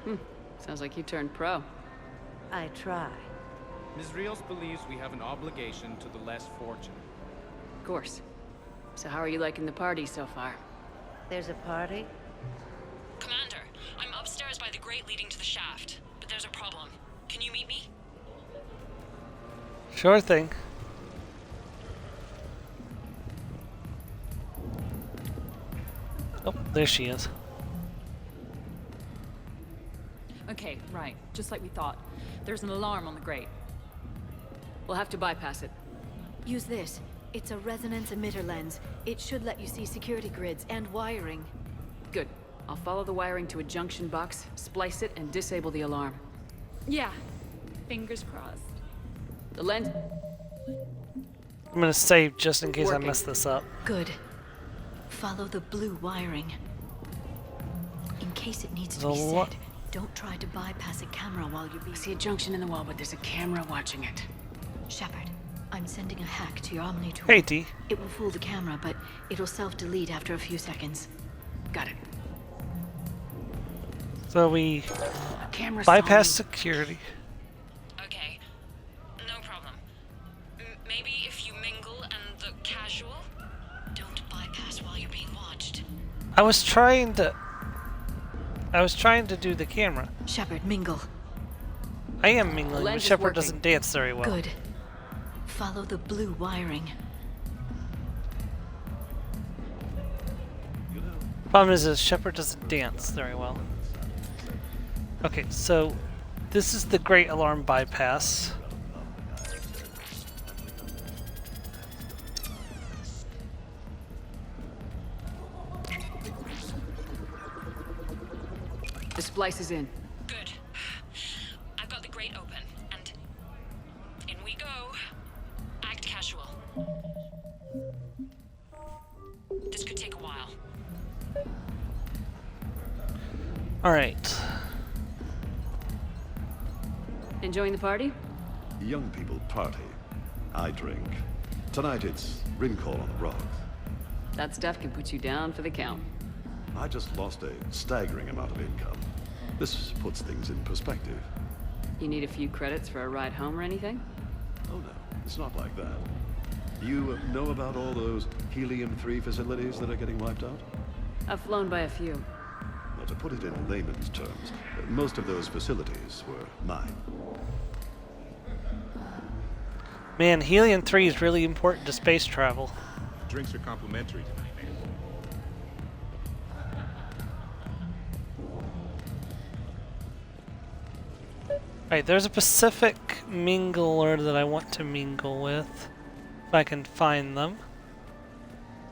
tour. Sounds like you turned pro. I try. Ms. Rios believes we have an obligation to the less fortunate. Of course. So how are you liking the party so far? There's a party? Commander, I'm upstairs by the grate leading to the shaft, but there's a problem. Can you meet me? Sure thing. Oh, there she is. Okay, right. Just like we thought. There's an alarm on the grate. We'll have to bypass it. Use this. It's a resonance emitter lens. It should let you see security grids and wiring. Good. I'll follow the wiring to a junction box, splice it, and disable the alarm. Yeah. Fingers crossed. The lens... I'm gonna save just in case I mess this up. Good. Follow the blue wiring. In case it needs to be set, don't try to bypass a camera while you're being... I see a junction in the wall, but there's a camera watching it. Shepard, I'm sending a hack to your Omni tool. Hey, D. It will fool the camera, but it'll self-delete after a few seconds. Got it. So we bypass security. Okay, no problem. Maybe if you mingle and the casual? Don't bypass while you're being watched. I was trying to do the camera. Shepard, mingle. I am mingling, but Shepard doesn't dance very well. Good. Follow the blue wiring. Problem is Shepard doesn't dance very well. Okay, so this is the Great Alarm bypass. The splice is in. Good. I've got the grate open, and in we go. Act casual. This could take a while. Alright. Enjoying the party? Young people party. I drink. Tonight it's ring call on the rocks. That stuff can put you down for the count. I just lost a staggering amount of income. This puts things in perspective. You need a few credits for a ride home or anything? Oh no, it's not like that. You know about all those Helium-3 facilities that are getting wiped out? I've flown by a few. Well, to put it in layman's terms, most of those facilities were mine. Man, Helium-3 is really important to space travel. Drinks are complimentary tonight, man. Alright, there's a Pacific mingler that I want to mingle with. If I can find them.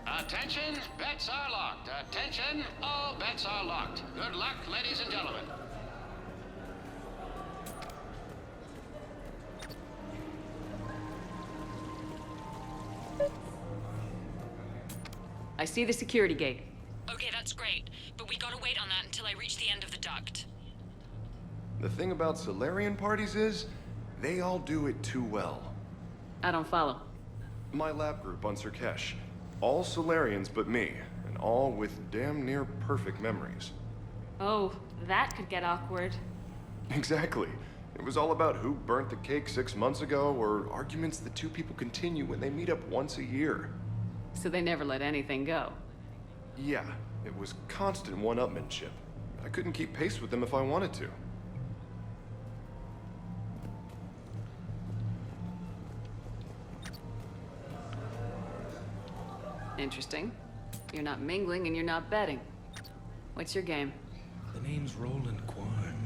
Attention, bets are locked. Attention, all bets are locked. Good luck, ladies and gentlemen. I see the security gate. Okay, that's great, but we gotta wait on that until I reach the end of the duct. The thing about Solarian parties is, they all do it too well. I don't follow. My lab group on Sirkesh, all Solarians but me, and all with damn near perfect memories. Oh, that could get awkward. Exactly. It was all about who burnt the cake 6 months ago, or arguments that two people continue when they meet up once a year. So they never let anything go. Yeah, it was constant one-upmanship. I couldn't keep pace with them if I wanted to. Interesting. You're not mingling and you're not betting. What's your game? The name's Roland Quarn.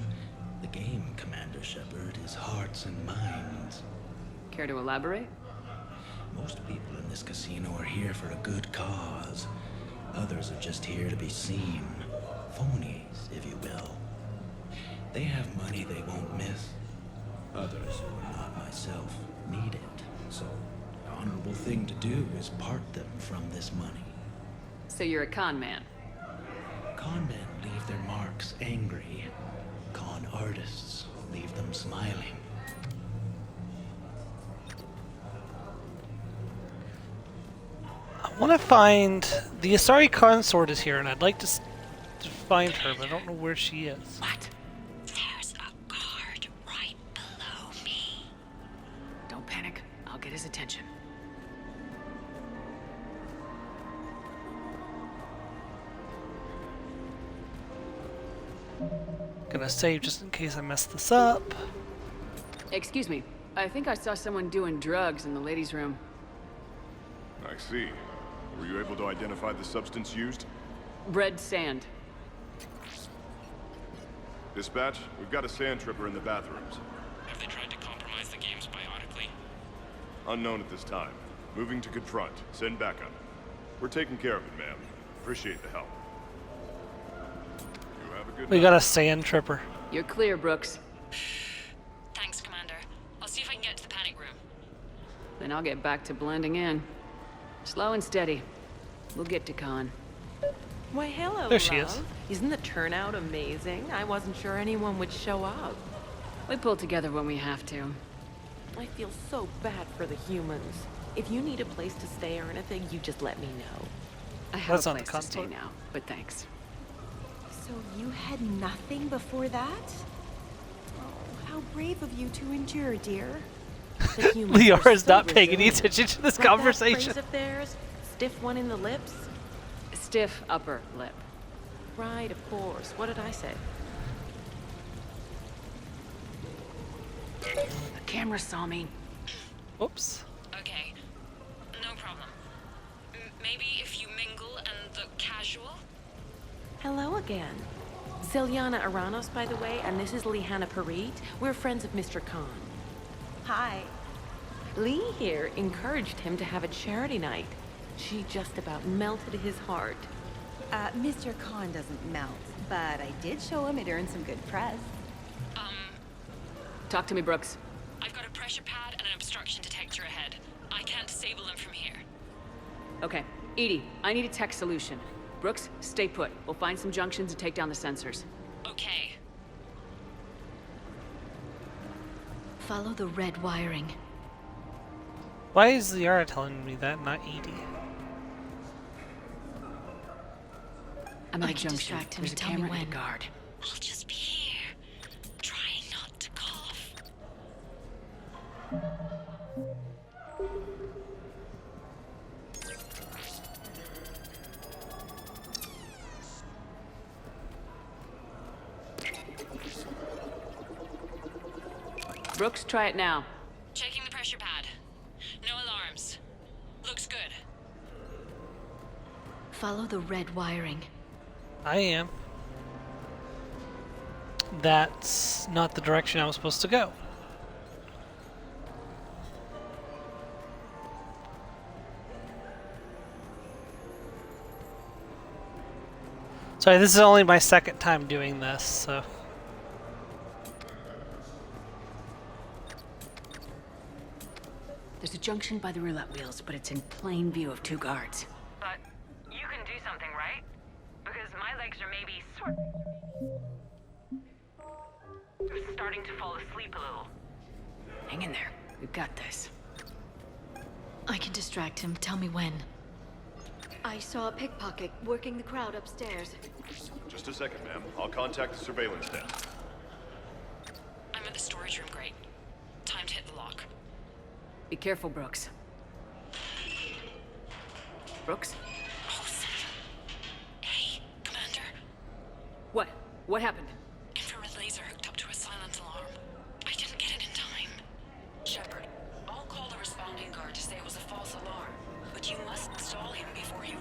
The game, Commander Shepard, is hearts and minds. Care to elaborate? Most people in this casino are here for a good cause. Others are just here to be seen. Phonies, if you will. They have money they won't miss. Others, who are not myself, need it. So, the honorable thing to do is part them from this money. So you're a con man? Con men leave their marks angry. Con artists leave them smiling. I want to find the Asari consort is here, and I'd like to find her, but I don't know where she is. What? There's a guard right below me. Don't panic. I'll get his attention. Gonna save just in case I mess this up. Excuse me. I think I saw someone doing drugs in the ladies' room. I see. Were you able to identify the substance used? Red sand. Dispatch, we've got a sand tripper in the bathrooms. Have they tried to compromise the games biotically? Unknown at this time. Moving to confront. Send backup. We're taking care of it, ma'am. Appreciate the help. You have a good We night. got a sand tripper. You're clear, Brooks. Thanks, Commander. I'll see if I can get to the panic room. Then I'll get back to blending in. Slow and steady. We'll get to Con. Why, hello, There she love. is. Isn't the turnout amazing? I wasn't sure anyone would show up. We pull together when we have to. I feel so bad for the humans. If you need a place to stay or anything, you just let me know. I have That's a on the place to stay console. now, but thanks. So you had nothing before that? Oh, how brave of you to endure, dear. The humans Liara are is so not paying any resilient. attention to this Like that conversation. phrase of theirs, stiff one in the lips? Stiff upper lip. Right, of course. What did I say? The camera saw me. Oops. Okay. No problem. Maybe if you mingle and look casual? Hello again. Ziliana Aranos, by the way, and this is Lihanna Parit. We're friends of Mr. Khan. Hi. Lee here encouraged him to have a charity night. She just about melted his heart. Mr. Khan doesn't melt, but I did show him it earned some good press. Talk to me, Brooks. I've got a pressure pad and an obstruction detector ahead. I can't disable them from here. Okay. Edie, I need a tech solution. Brooks, stay put. We'll find some junctions and take down the sensors. Okay. Follow the red wiring. Why is Liara telling me that, not Edie? I'm I at a can junction. distract him. There's a Tell me camera and a when. guard. I'll just be here. Trying not to cough. Brooks, try it now. Checking the pressure pad. No alarms. Looks good. Follow the red wiring. I am. That's not the direction I was supposed to go. Sorry, this is only my second time doing this, so... There's a junction by the roulette wheels, but it's in plain view of two guards. But you can do something, right? Because my legs are maybe starting to fall asleep a little. Hang in there. We've got this. I can distract him. Tell me when. I saw a pickpocket working the crowd upstairs. Just a second, ma'am. I'll contact the surveillance desk. I'm at the storage room, great. Time to hit the lock. Be careful, Brooks. Brooks? Oh, hey, Commander. What? What happened? Infrared laser hooked up to a silent alarm. I didn't get it in time. Shepard, I'll call the responding guard to say it was a false alarm. But you must stall him before he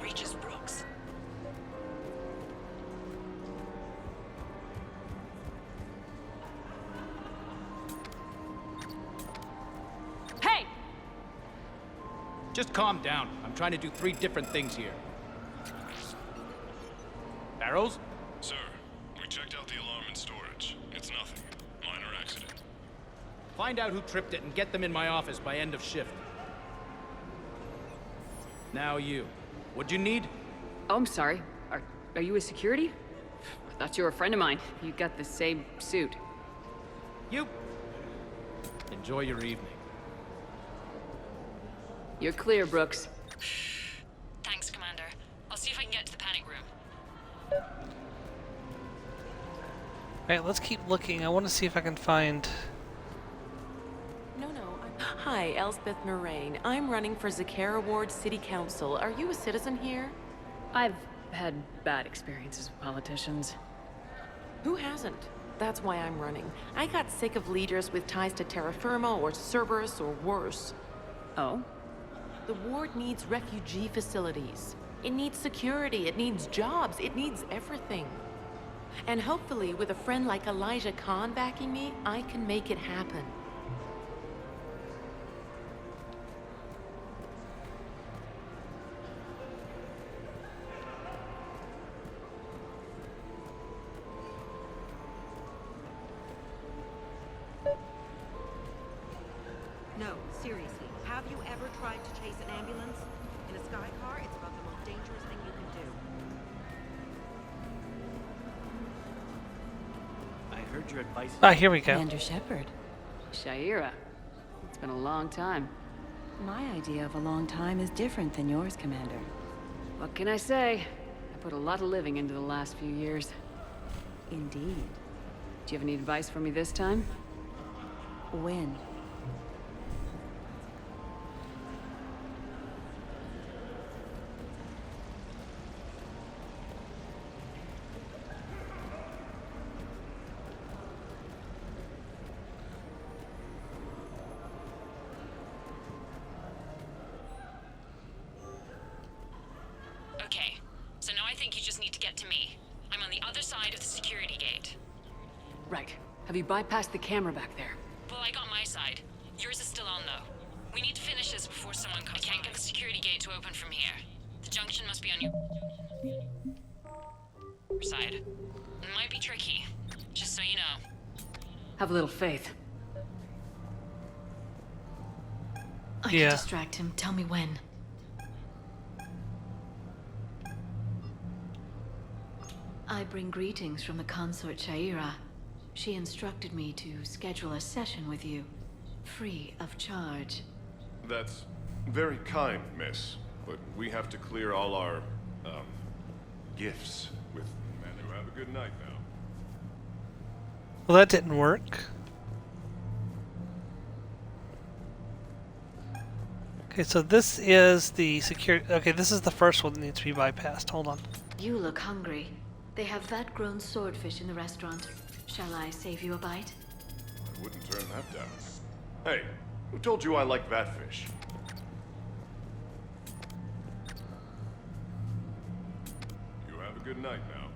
Just calm down. I'm trying to do 3 different things here. Barrows? Sir, we checked out the alarm in storage. It's nothing. Minor accident. Find out who tripped it and get them in my office by end of shift. Now you. What'd you need? Oh, I'm sorry. Are you a security? I thought you were a friend of mine. You got the same suit. You. Enjoy your evening. You're clear, Brooks. Thanks, Commander. I'll see if I can get to the panic room. Alright, let's keep looking. I want to see if I can find... No. Hi, Elspeth Moraine. I'm running for Zakara Ward City Council. Are you a citizen here? I've had bad experiences with politicians. Who hasn't? That's why I'm running. I got sick of leaders with ties to Terra Firma or Cerberus or worse. Oh? The ward needs refugee facilities. It needs security, it needs jobs, it needs everything. And hopefully, with a friend like Elijah Khan backing me, I can make it happen. No, seriously. Have you ever tried to chase an ambulance? In a sky car, it's about the most dangerous thing you can do. I heard your advice. Ah, here we go. Commander Shepard. Shaira. It's been a long time. My idea of a long time is different than yours, Commander. What can I say? I put a lot of living into the last few years. Indeed. Do you have any advice for me this time? When? Okay, so now I think you just need to get to me. I'm on the other side of the security gate. Right. Have you bypassed the camera back there? Well, I got my side. Yours is still on, though. We need to finish this before someone comes. I can't get the security gate to open from here. The junction must be on your side. It might be tricky, just so you know. Have a little faith. I can distract him. Tell me when. I bring greetings from the consort Shaira. She instructed me to schedule a session with you, free of charge. That's very kind, miss. But we have to clear all our, gifts with... Man, you have a good night now. Well, that didn't work. Okay, so this is the security... Okay, this is the first one that needs to be bypassed. Hold on. You look hungry. They have vat-grown swordfish in the restaurant. Shall I save you a bite? I wouldn't turn that down. Hey, who told you I like that fish? You have a good night now.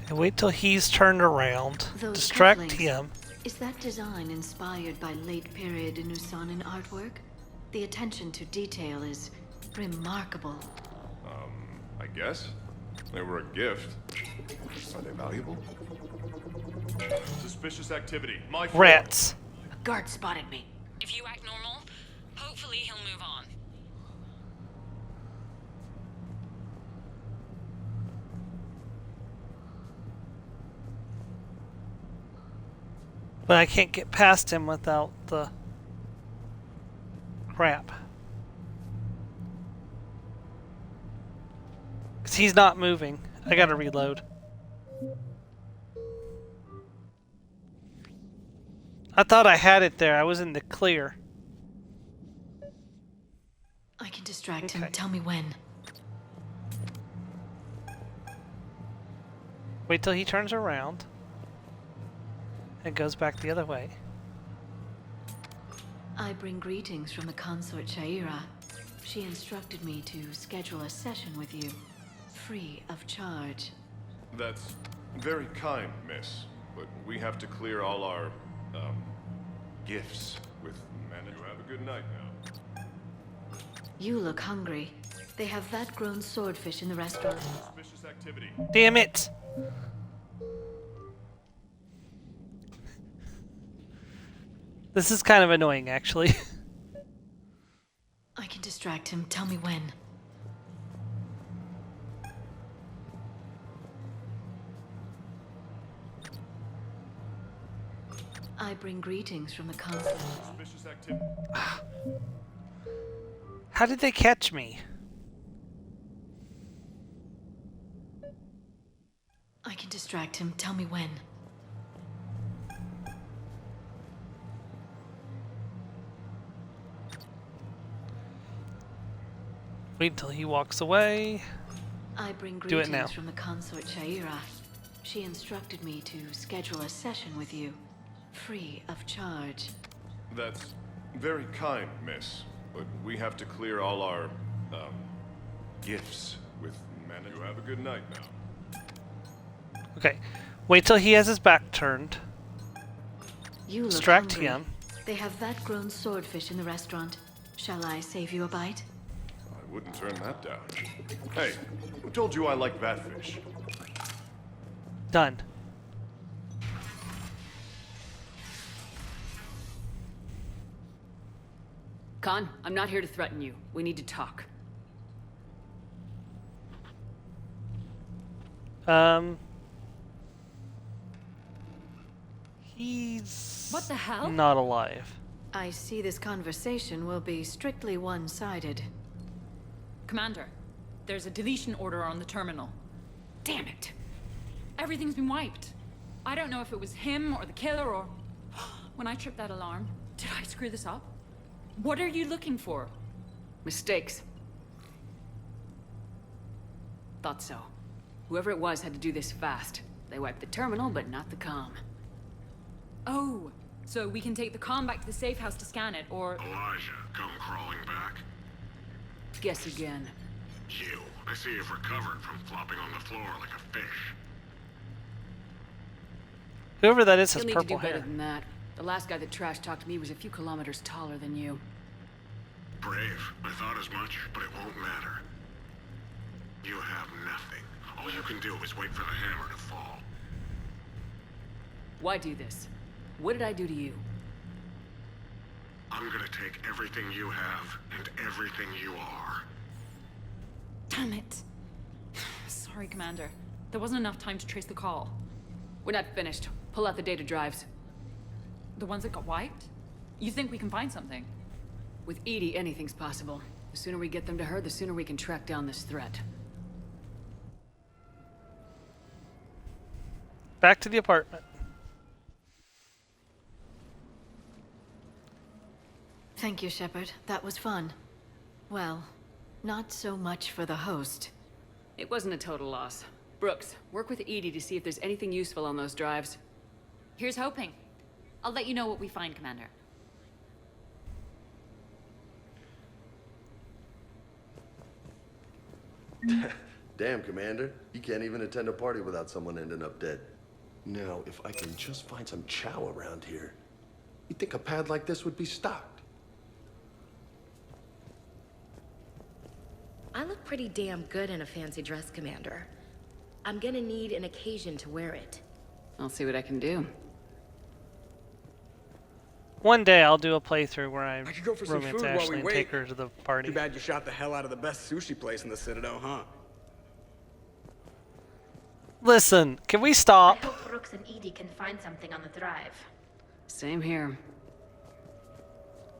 And wait till he's turned around. Those Distract cufflinks, him. Is that design inspired by late-period Nusanan artwork? The attention to detail is remarkable. I guess. They were a gift. Are they valuable? Suspicious activity. My fault. Rats. A guard spotted me. If you act normal, hopefully he'll move on. But I can't get past him without the crap. Because he's not moving. I gotta reload. I thought I had it there. I was in the clear. I can distract him. Tell me when. Wait till he turns around. And goes back the other way. I bring greetings from the consort Shaira. She instructed me to schedule a session with you, free of charge. That's very kind, miss. But we have to clear all our, gifts with... Man, you have a good night now. You look hungry. They have vat-grown swordfish in the restaurant. Suspicious activity. Damn it! This is kind of annoying, actually. I can distract him. Tell me when. I bring greetings from the consulate. Suspicious activity. How did they catch me? I can distract him. Tell me when. Wait until he walks away. I bring Do it now. greetings from the consort Shaira. She instructed me to schedule a session with you, free of charge. That's very kind, miss. But we have to clear all our, gifts with management. You have a good night now. Okay. Wait till he has his back turned. You look Distract hungry. him. They have vat-grown swordfish in the restaurant. Shall I save you a bite? I wouldn't turn that down. Hey, who told you I like batfish? Done. Khan, I'm not here to threaten you. We need to talk. He's What the hell? not alive. I see this conversation will be strictly one-sided. Commander, there's a deletion order on the terminal. Damn it. Everything's been wiped. I don't know if it was him or the killer or... When I tripped that alarm, did I screw this up? What are you looking for? Mistakes. Thought so. Whoever it was had to do this fast. They wiped the terminal, but not the comm. Oh, so we can take the comm back to the safe house to scan it, or... Elijah, come crawling back. Guess again. You. I see you've recovered from flopping on the floor like a fish. Whoever that is has You'll need to purple do better hair. than that. The last guy that trash-talked me was a few kilometers taller than you. Brave. I thought as much, but it won't matter. You have nothing. All you can do is wait for the hammer to fall. Why do this? What did I do to you? I'm gonna take everything you have and everything you are. Damn it. Sorry, Commander. There wasn't enough time to trace the call. We're not finished. Pull out the data drives. The ones that got wiped? You think we can find something? With Edie, anything's possible. The sooner we get them to her, the sooner we can track down this threat. Back to the apartment. Thank you, Shepard. That was fun. Well, not so much for the host. It wasn't a total loss. Brooks, work with Edie to see if there's anything useful on those drives. Here's hoping. I'll let you know what we find, Commander. Damn, Commander. You can't even attend a party without someone ending up dead. Now, if I can just find some chow around here, you'd think a pad like this would be stocked. I look pretty damn good in a fancy dress, Commander. I'm gonna need an occasion to wear it. I'll see what I can do. One day I'll do a playthrough where I could go for some romance food while Ashley we and wait. take her to the party. Too bad you shot the hell out of the best sushi place in the Citadel, huh? Listen, can we stop? I hope Brooks and Edie can find something on the drive. Same here.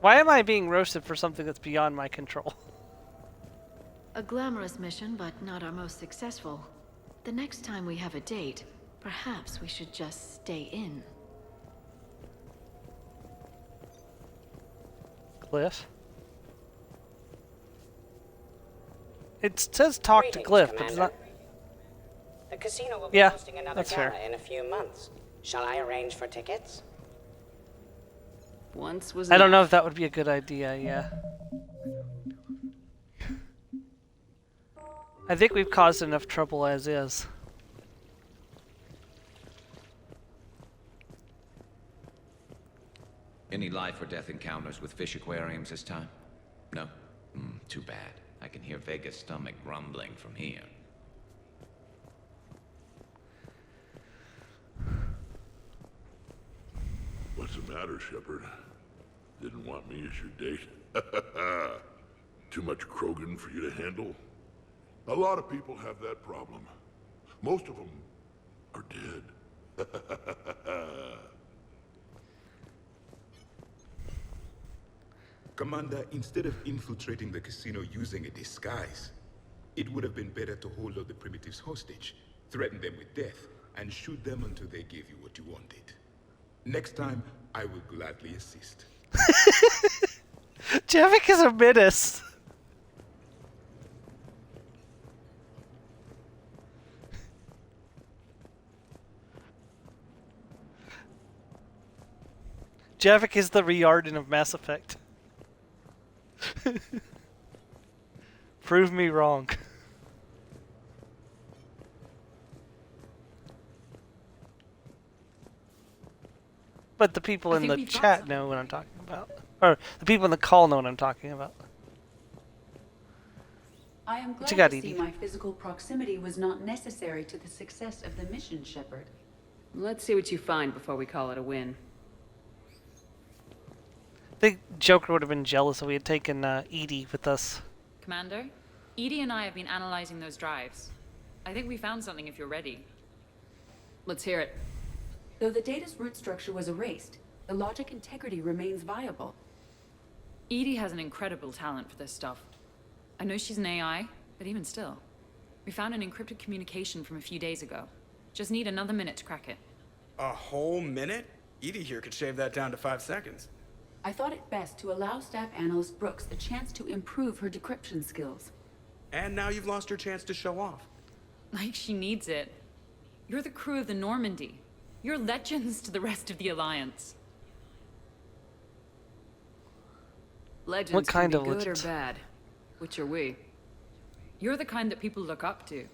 Why am I being roasted for something that's beyond my control? A glamorous mission, but not our most successful. The next time we have a date, perhaps we should just stay in. Glyph? It says talk to Glyph, but it's not... The casino will be Yeah, hosting another that's gala fair. in a few months. Shall I arrange for tickets? Once was I don't know enough. if that would be a good idea, yeah. I think we've caused enough trouble as is. Any life or death encounters with fish aquariums this time? No? Too bad. I can hear Vega's stomach grumbling from here. What's the matter, Shepard? Didn't want me as your date? Too much Krogan for you to handle? A lot of people have that problem. Most of them are dead. Commander, instead of infiltrating the casino using a disguise, it would have been better to hold all the primitives hostage, threaten them with death, and shoot them until they gave you what you wanted. Next time, I will gladly assist. Javik is a menace. Javik is the Riordan of Mass Effect. Prove me wrong. But the people in the chat know what I'm talking about. Or the people in the call know what I'm talking about. I am What you glad got, to see Edie? my physical proximity was not necessary to the success of the mission, Shepard. Let's see what you find before we call it a win. I think Joker would have been jealous if we had taken Edie with us. Commander, Edie and I have been analyzing those drives. I think we found something if you're ready. Let's hear it. Though the data's root structure was erased, the logic integrity remains viable. Edie has an incredible talent for this stuff. I know she's an AI, but even still. We found an encrypted communication from a few days ago. Just need another minute to crack it. A whole minute? Edie here could shave that down to 5 seconds. I thought it best to allow Staff Analyst Brooks a chance to improve her decryption skills. And now you've lost your chance to show off. Like she needs it. You're the crew of the Normandy. You're legends to the rest of the Alliance. Legends What kind can of be good legends? or bad. Which are we? You're the kind that people look up to.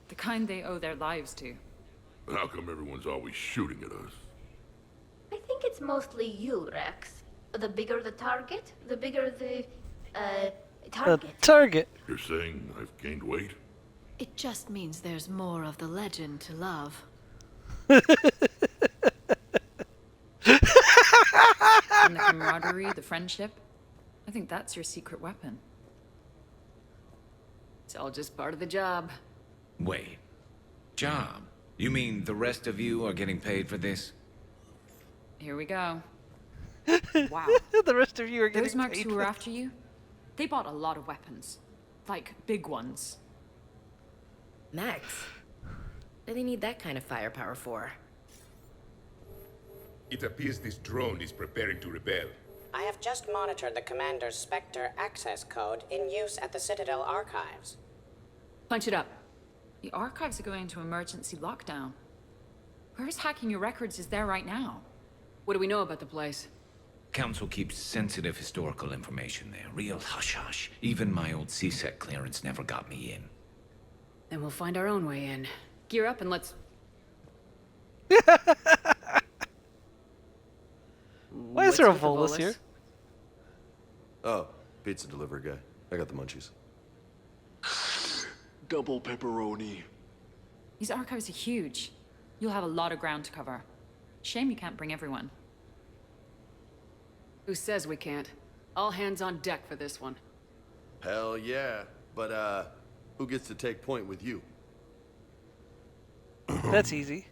The kind they owe their lives to. How come everyone's always shooting at us? I think it's mostly you, Rex. The bigger the target, the bigger the, target. Target. You're saying I've gained weight? It just means there's more of the legend to love. And the camaraderie, the friendship. I think that's your secret weapon. It's all just part of the job. Wait. Job? You mean the rest of you are getting paid for this? Here we go. Wow. The rest of you are getting Those marks paid who for were this. after you, they bought a lot of weapons. Like, big ones. Max, what do they need that kind of firepower for? It appears this drone is preparing to rebel. I have just monitored the Commander's Spectre access code in use at the Citadel archives. Punch it up. The archives are going into emergency lockdown. Whoever's hacking your records is there right now. What do we know about the place? Council keeps sensitive historical information there. Real hush-hush. Even my old CSEC clearance never got me in. Then we'll find our own way in. Gear up and let's... Why is there a Volus here? Oh, pizza delivery guy. I got the munchies. Double pepperoni. These archives are huge. You'll have a lot of ground to cover. Shame you can't bring everyone. Who says we can't? All hands on deck for this one. Hell yeah. But, who gets to take point with you? That's easy.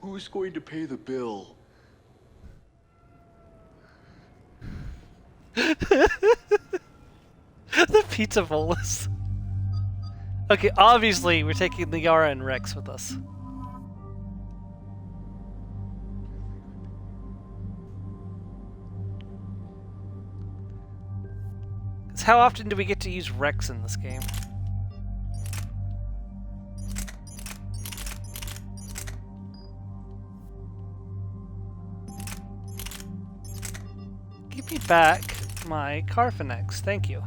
Who's going to pay the bill? The pizza Volus. Okay, obviously we're taking Liara and Rex with us. 'Cause how often do we get to use Rex in this game? Give me back my Carphanex, thank you.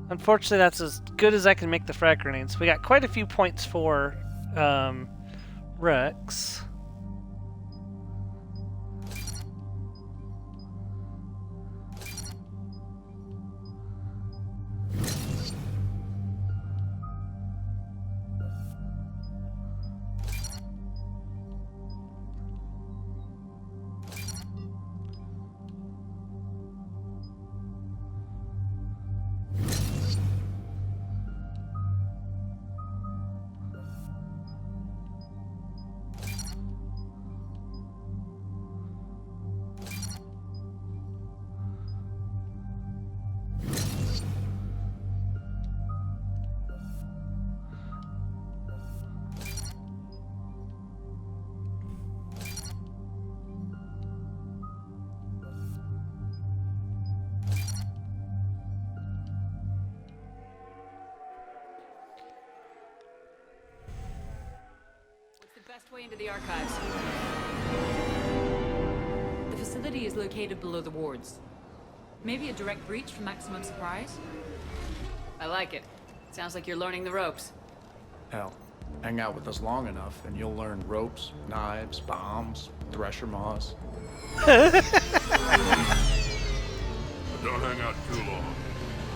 Unfortunately, that's as good as I can make the frag grenades. We got quite a few points for Rex. Best way into the archives. The facility is located below the wards. Maybe a direct breach for maximum surprise? I like it. Sounds like you're learning the ropes. Hell, hang out with us long enough and you'll learn ropes, knives, bombs, thresher maws. But don't hang out too long.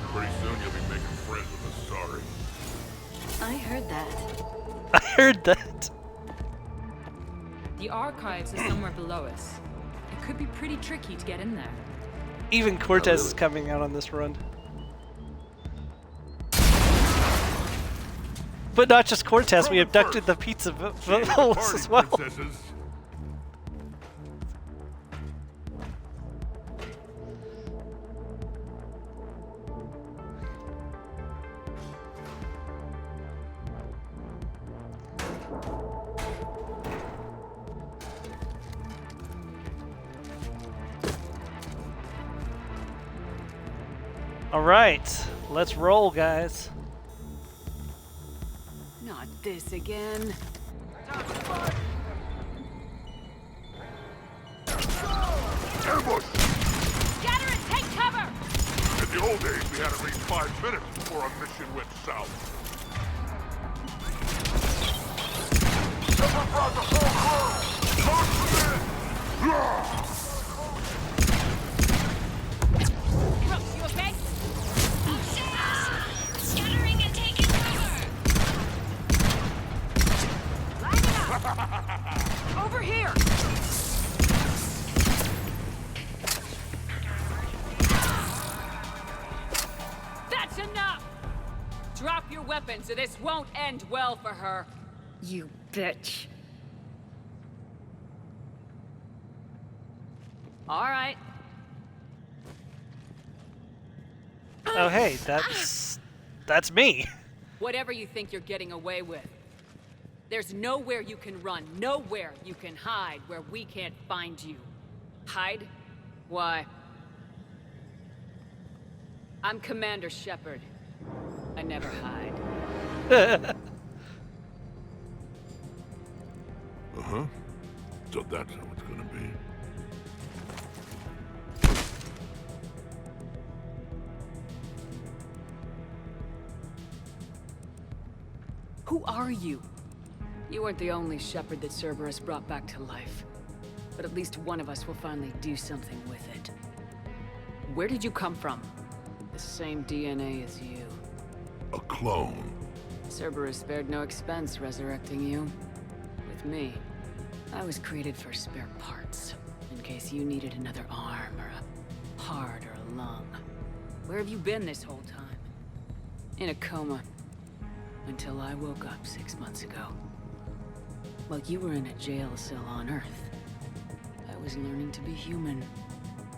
Pretty soon you'll be making friends with the sorry. I heard that. I heard that. The archives are somewhere below us. It could be pretty tricky to get in there. Even Cortez is coming out on this run. But not just Cortez, we abducted the pizza vessels as well. Princesses. Alright, let's roll, guys. Not this again. Ambush! Scatter and take cover! In the old days, we had at least 5 minutes before our mission went south. Shepard brought the full crew! Close them in! Brooks, you okay? Scattering and taking cover! Lining up! Over here! That's enough! Drop your weapons or this won't end well for her. You bitch. All right. Oh hey, that's me. Whatever you think you're getting away with. There's nowhere you can run, nowhere you can hide where we can't find you. Hide? Why? I'm Commander Shepard. I never hide. Uh-huh. So that's how it's gonna be. Who are you? You weren't the only Shepard that Cerberus brought back to life. But at least one of us will finally do something with it. Where did you come from? The same DNA as you. A clone. Cerberus spared no expense resurrecting you. With me, I was created for spare parts. In case you needed another arm, or a heart, or a lung. Where have you been this whole time? In a coma. Until I woke up 6 months ago. While you were in a jail cell on Earth, I was learning to be human.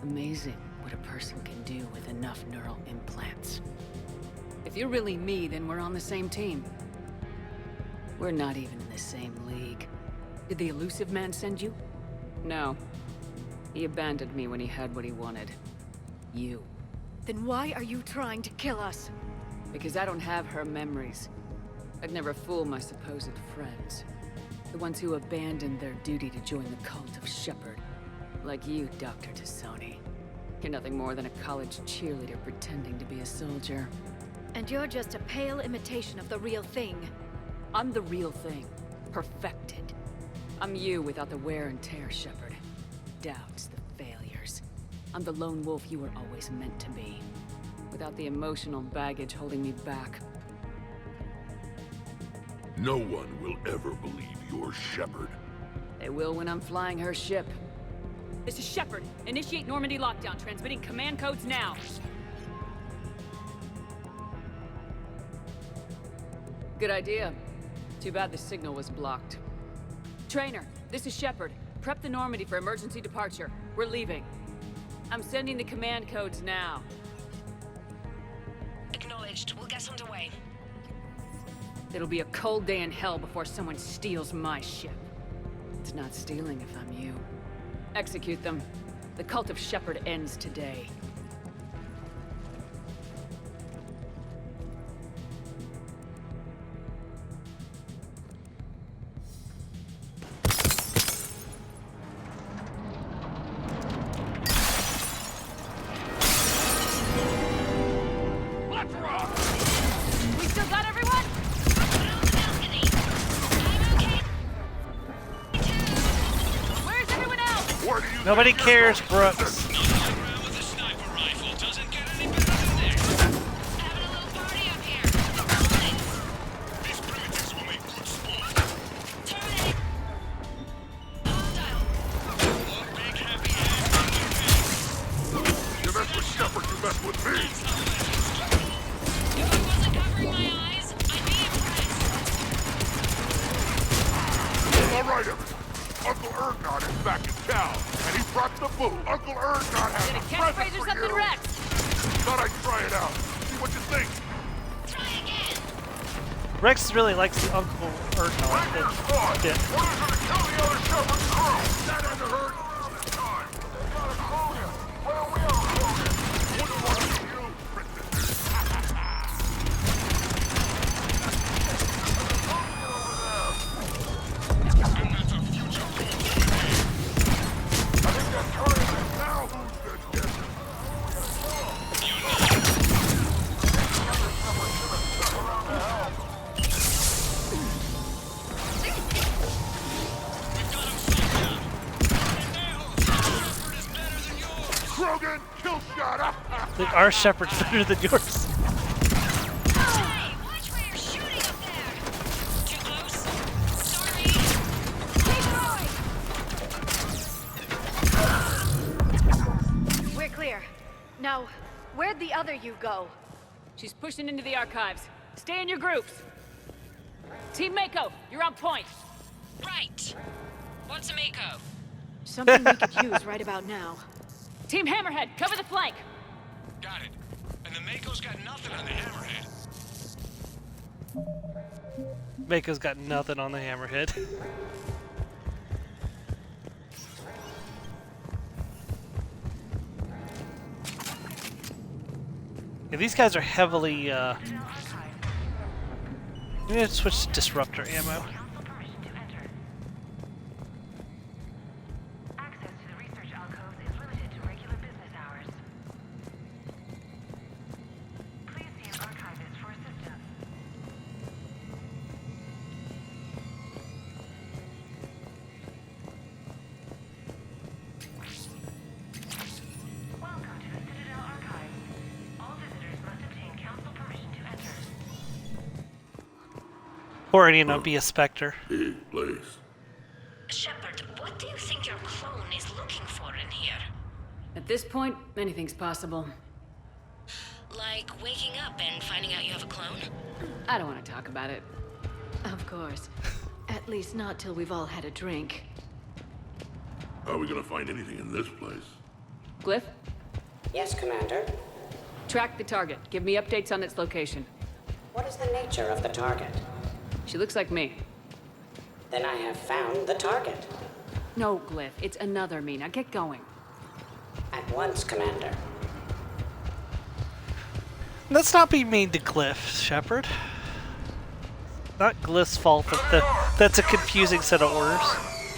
Amazing what a person can do with enough neural implants. If you're really me, then we're on the same team. We're not even in the same league. Did the elusive man send you? No. He abandoned me when he had what he wanted. You. Then why are you trying to kill us? Because I don't have her memories. I'd never fool my supposed friends. The ones who abandoned their duty to join the cult of Shepard. Like you, Dr. Tassoni. You're nothing more than a college cheerleader pretending to be a soldier. And you're just a pale imitation of the real thing. I'm the real thing. Perfected. I'm you without the wear and tear, Shepard. Doubts, the failures. I'm the lone wolf you were always meant to be. Without the emotional baggage holding me back. No one will ever believe you're Shepard. They will when I'm flying her ship. This is Shepard. Initiate Normandy lockdown. Transmitting command codes now. Good idea. Too bad the signal was blocked. Trainer, this is Shepard. Prep the Normandy for emergency departure. We're leaving. I'm sending the command codes now. Acknowledged. We'll get underway. It'll be a cold day in hell before someone steals my ship. It's not stealing if I'm you. Execute them. The cult of Shepard ends today. We still got everyone? Where's everyone else? Nobody cares, Brooks. You mess with Shepard, you mess with me. All right, everyone. Uncle Ernod is back in town, and he brought the food. Uncle Ernod has a present Catchphrase or for something, you. Rex? Thought I'd try it out. See what you think. Rex really likes the Uncle Ernod bit. What is it to kill the other Shepard crew? That hasn't hurt this time. They gotta clone him. Well, we are cloning. Wouldn't want to see you, princess. I think they're turning it now. Who's this? Krogan, kill shot. Think our Shepard's better than yours. We're clear. Now, where'd the other you go? She's pushing into the archives. Stay in your groups. Team Mako, you're on point. Right. What's a Mako? Something we could use right about now. Team Hammerhead, cover the flank. Got it. And the Mako's got nothing on the Hammerhead. Mako's got nothing on the Hammerhead. Yeah, these guys are heavily, I'm gonna switch to disruptor ammo. Or, you know, be a Spectre. Big place. Shepard, what do you think your clone is looking for in here? At this point, anything's possible. Like waking up and finding out you have a clone? I don't want to talk about it. Of course. At least not till we've all had a drink. Are we gonna find anything in this place? Glyph, Yes, Commander. track the target. Give me updates on its location. What is the nature of the target? She looks like me. Then I have found the target. No, Glyph, it's another me. Now get going. At once, Commander. Let's not be mean to Glyph, Shepard. Not Glyph's fault that that's a confusing set of orders.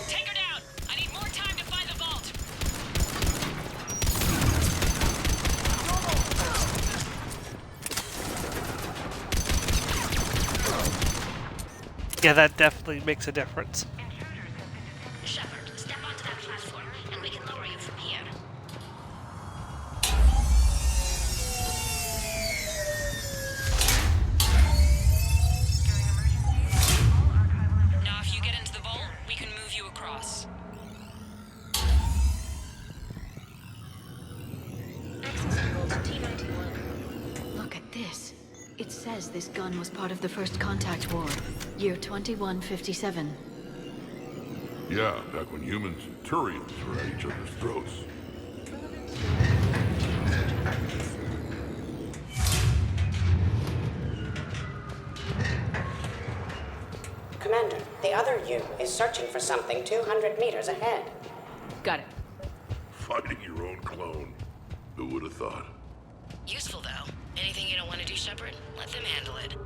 Take her down! I need more time to find the vault! Yeah, that definitely makes a difference. Shepard, step onto that platform, and we can lower you from here. Now, if you get into the vault, we can move you across. Look at this. It says this gun was part of the First Contact War, year 2157. Yeah, back when humans and Turians were at each other's throats. Commander, the other you is searching for something 200 meters ahead. Got it. Fighting your own clone. Who would have thought? Useful, though. Anything you don't want to do, Shepard, let them handle it.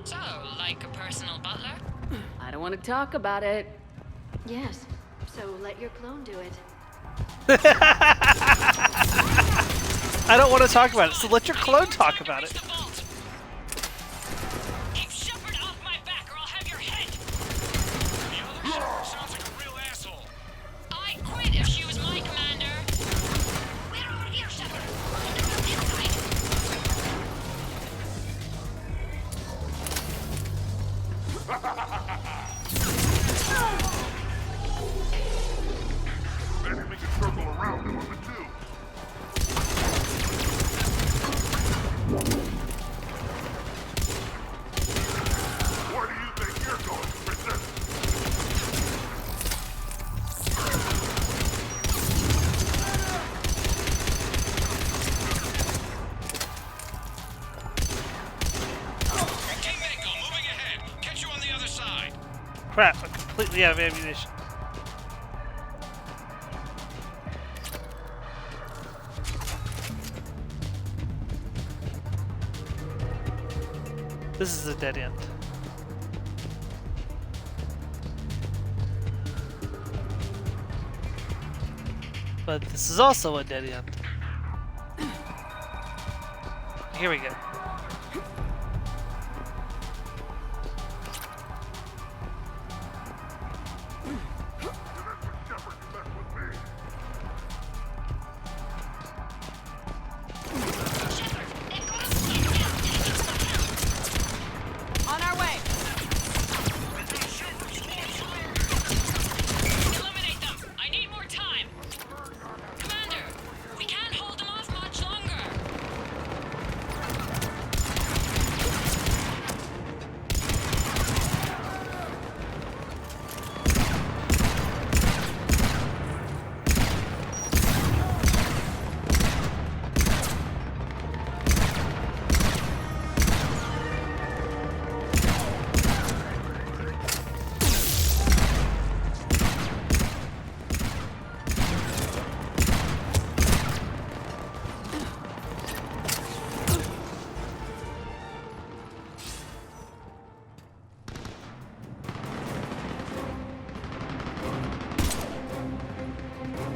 So, like a personal butler? I don't want to talk about it. Yes, so let your clone do it. I don't want to talk about it, so let your clone talk about it. Keep Shepard off my back, or I'll have your head! The other Shepard sounds like a real asshole. I'd quit if she was my commander. We're over here, Shepard. On the inside. Maybe we can circle around them on the two. Where do you think you're going, Princess? Team Mako, moving ahead. Catch you on the other side. Crap, I'm completely out of ammunition. This is a dead end. But this is also a dead end. Here we go. On our way! Eliminate them! I need more time! Commander, we can't hold them off much longer!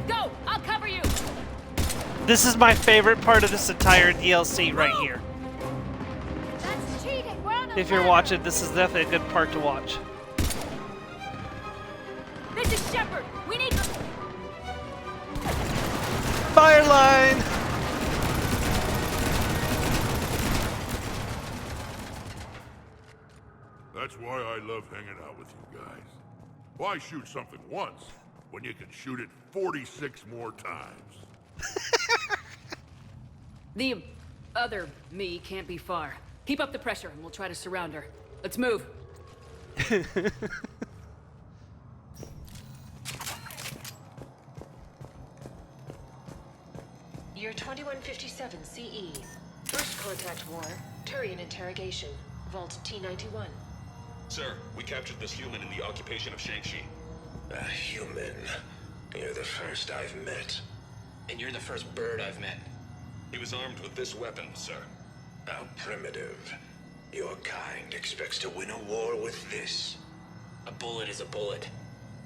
Go! I'll cover you! This is my favorite part of this entire DLC right here. That's cheating! We're on If you're watching, this is definitely a good part to watch. This is Shepard! We need... Fire line! That's why I love hanging out with you guys. Why shoot something once when you can shoot it 46 more times? The other me can't be far. Keep up the pressure and we'll try to surround her. Let's move. Year 2157 CE. First Contact War. Turian interrogation. Vault T-91. Sir, we captured this human in the occupation of Shang-Chi. A human? You're the first I've met. And you're the first bird I've met. He was armed with this weapon, sir. How primitive. Your kind expects to win a war with this. A bullet is a bullet.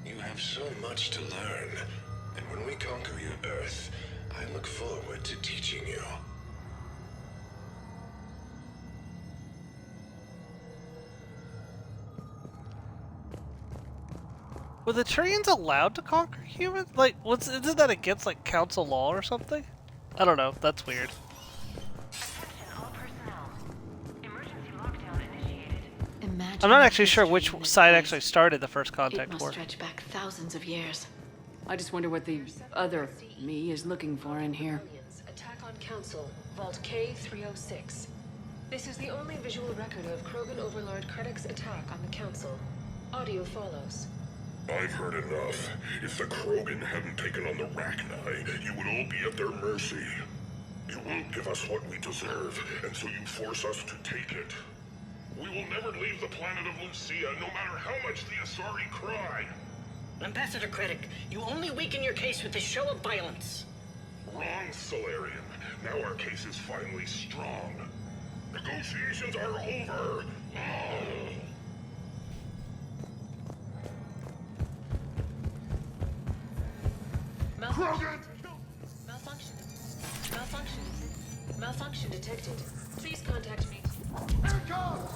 You have so much to learn. And when we conquer your Earth, I look forward to teaching you. Were the Turians allowed to conquer humans? Like, isn't that against like council law or something? I don't know. That's weird. Imagine I'm not actually sure history which in this side place. actually started the first It contact must war. stretch back thousands of years. I just wonder what the other me is looking for in here. Attack on Council, Vault K-306. This is the only visual record of Krogan Overlord Krennic's attack on the Council. Audio follows. I've heard enough. If the Krogan hadn't taken on the Rachni, you would all be at their mercy. You won't give us what we deserve, and so you force us to take it. We will never leave the planet of Lucia, no matter how much the Asari cry. Ambassador Krennic, you only weaken your case with this show of violence. Wrong, Solarian. Now our case is finally strong. Negotiations are over. Krogan! Malfunction. Malfunction. Malfunction detected. Please contact me. Here it comes!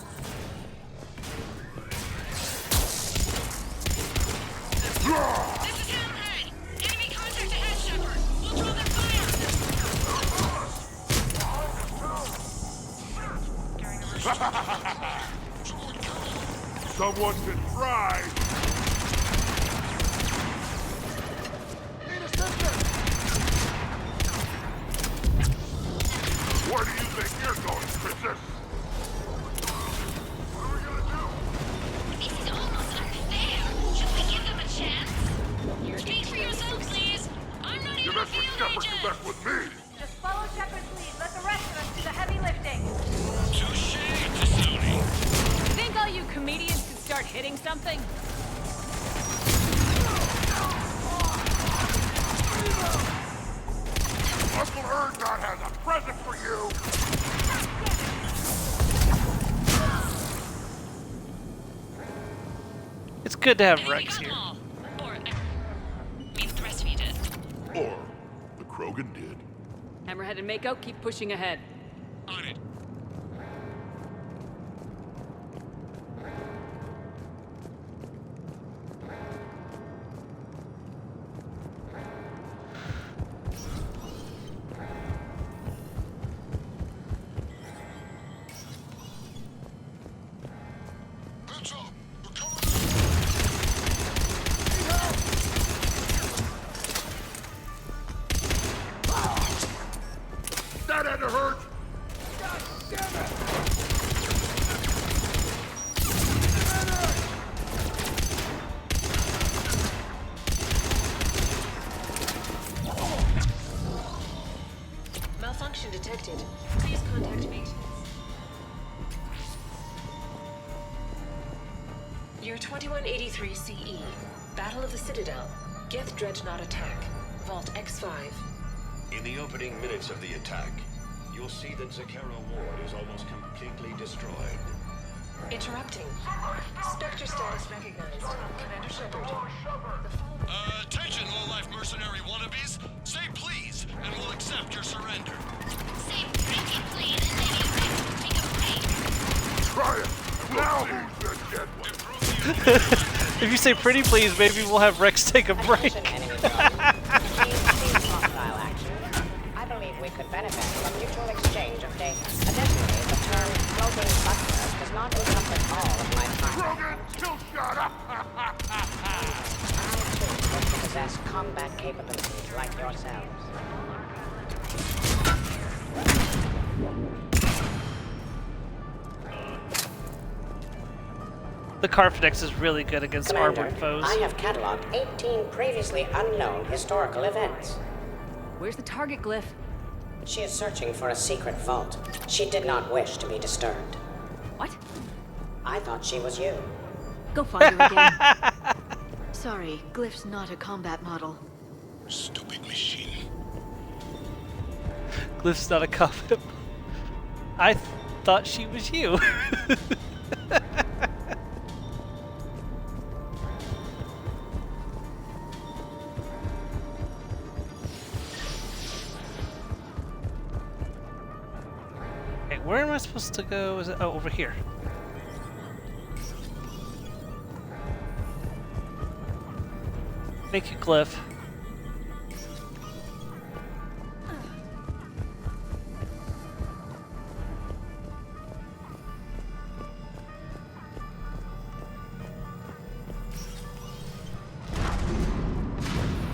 This is Hammerhead! Enemy contact ahead, Shepard! We'll draw their fire! Someone can try! Need assistance! Where do you think you're going, Princess? What are we gonna do? This is almost unfair! Should we give them a chance? Speak for yourself, please! I'm not You even a mess with field Shepard, agent! you mess with me! Just follow Shepard's lead. Let the rest of us do the heavy lifting. Touche, Tassoni. Think all you comedians can start hitting something? Uncle Erngard has a present for you! It's good to have Rex here. Or, means the rest of you did. Or, the Krogan did. Hammerhead and Mako, keep pushing ahead. On it. That had to hurt! Malfunction detected. Please contact maintenance. Year 2183 CE. Battle of the Citadel. Geth Dreadnought attack. Vault X5. In the opening minutes of the attack, you'll see that Zakera Ward is almost completely destroyed. Interrupting. Spectre status recognized. Commander Shepard. Attention, low-life mercenary wannabes. Say please, and we'll accept your surrender. Say pretty please, and then you take a break. Try it! Now who's the dead one? If you say pretty please, maybe we'll have Rex take a break. I believe we could benefit from a mutual exchange of data. Additionally, the term floating butlers does not encompass all of my Krogan, still shot up! I too hope to possess combat capabilities like yourselves. The Carphanex is really good against Commander, armored foes. I have cataloged 18 previously unknown historical events. Where's the target glyph? She is searching for a secret vault. She did not wish to be disturbed. What? I thought she was you. Go find her again. Sorry, Glyph's not a combat model. Stupid machine. Glyph's not a combat. I thought she was you. Where am I supposed to go? Is it over here? Thank you, Cliff.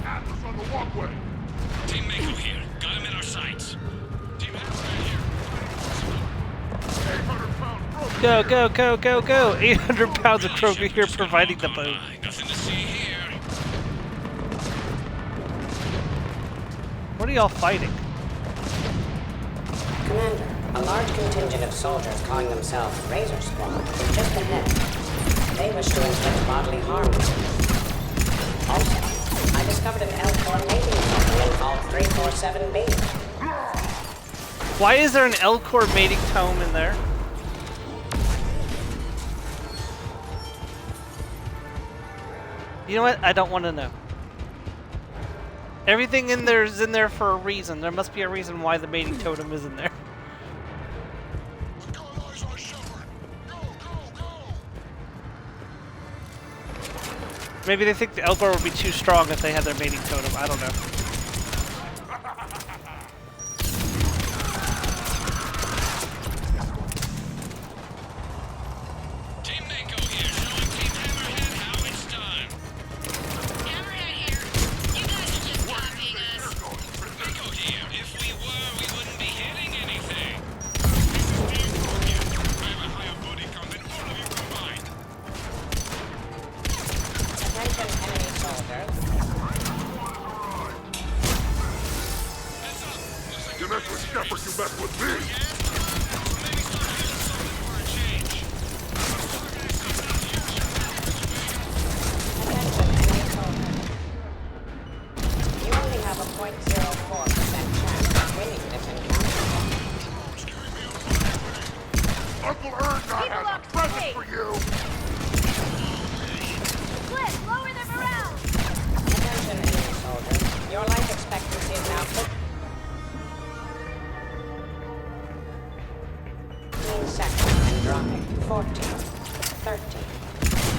Atlas on the walkway. Team Mako here. Got him in our sights. Team Hammerhead here. 800-pound Krogan. Go, go, go, go, go! 800 pounds of Krogan here providing the boat. Nothing to see here. What are y'all fighting? Commander, a large contingent of soldiers calling themselves Razor Squad is just ahead. They wish to inflict bodily harm on you. Also, I discovered an L4 mating tome in Vault 347B. Why is there an L-Core mating tome in there? You know what? I don't want to know. Everything in there is in there for a reason. There must be a reason why the mating totem is in there. Maybe they think the Elgor would be too strong if they had their mating totem. I don't know. Team Mako here, showing Team Hammerhead how it's done. Hammerhead here. You guys are just copying us. Mako here. If we were, we wouldn't be hitting anything. I have a higher body count than all of you combined. Attention enemy soldiers. You mess with Shepard, you mess with me. You only have a 0.04% chance of winning this encounter. Uncle Erna has a present for you. Split! Lower the morale! Attention enemy soldiers. Your life expectancy is now 15 seconds and dropping. 14, 13,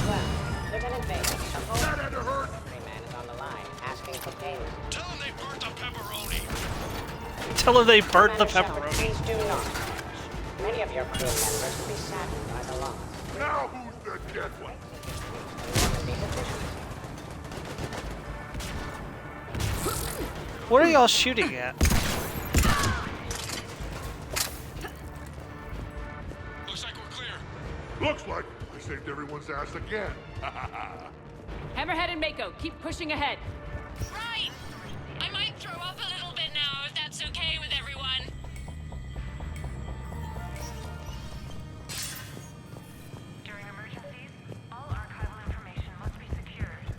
12. Lieutenant Baker, the whole man is on the line, asking for payment. Tell them they burnt the pepperoni. Tell them they burnt the Commander Shepard, pepperoni. please do not. Many of your crew members will be saddened by the loss. Now who's the dead one? What are y'all shooting at? Looks like we're clear. Looks like I saved everyone's ass again. Hammerhead and Mako, keep pushing ahead. Right! I might throw up a little bit now, if that's okay with everyone. During emergencies, all archival information must be secured.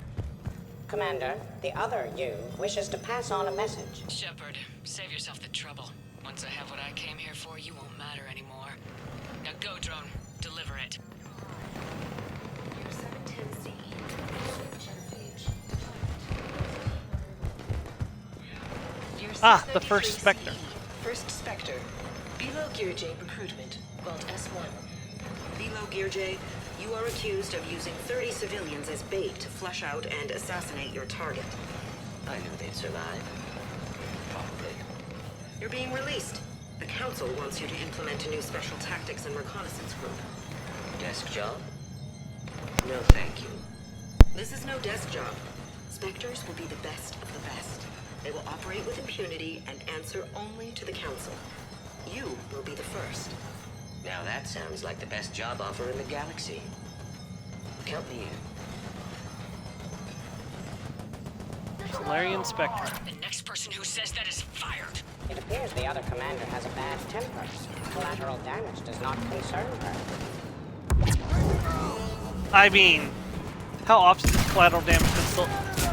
Commander, the other you wishes to pass on a message. Shepard, save yourself the trouble. Once I have what I came here for, you won't matter anymore. Now go, drone. Deliver it. Year 710C. Ah, the first Spectre. First Spectre. Below Gear J recruitment. Vault S1. Below Gear J, you are accused of using 30 civilians as bait to flush out and assassinate your target. I knew they'd survive. Probably. You're being released. The Council wants you to implement a new special tactics and reconnaissance group. Desk job? No, thank you. This is no desk job. Spectres will be the best of the best. They will operate with impunity and answer only to the Council. You will be the first. Now that sounds like the best job offer in the galaxy. Count me in. Solarian Spectre. The next person who says that is fired. It appears the other commander has a bad temper. Collateral damage does not concern her. I mean, how often does collateral damage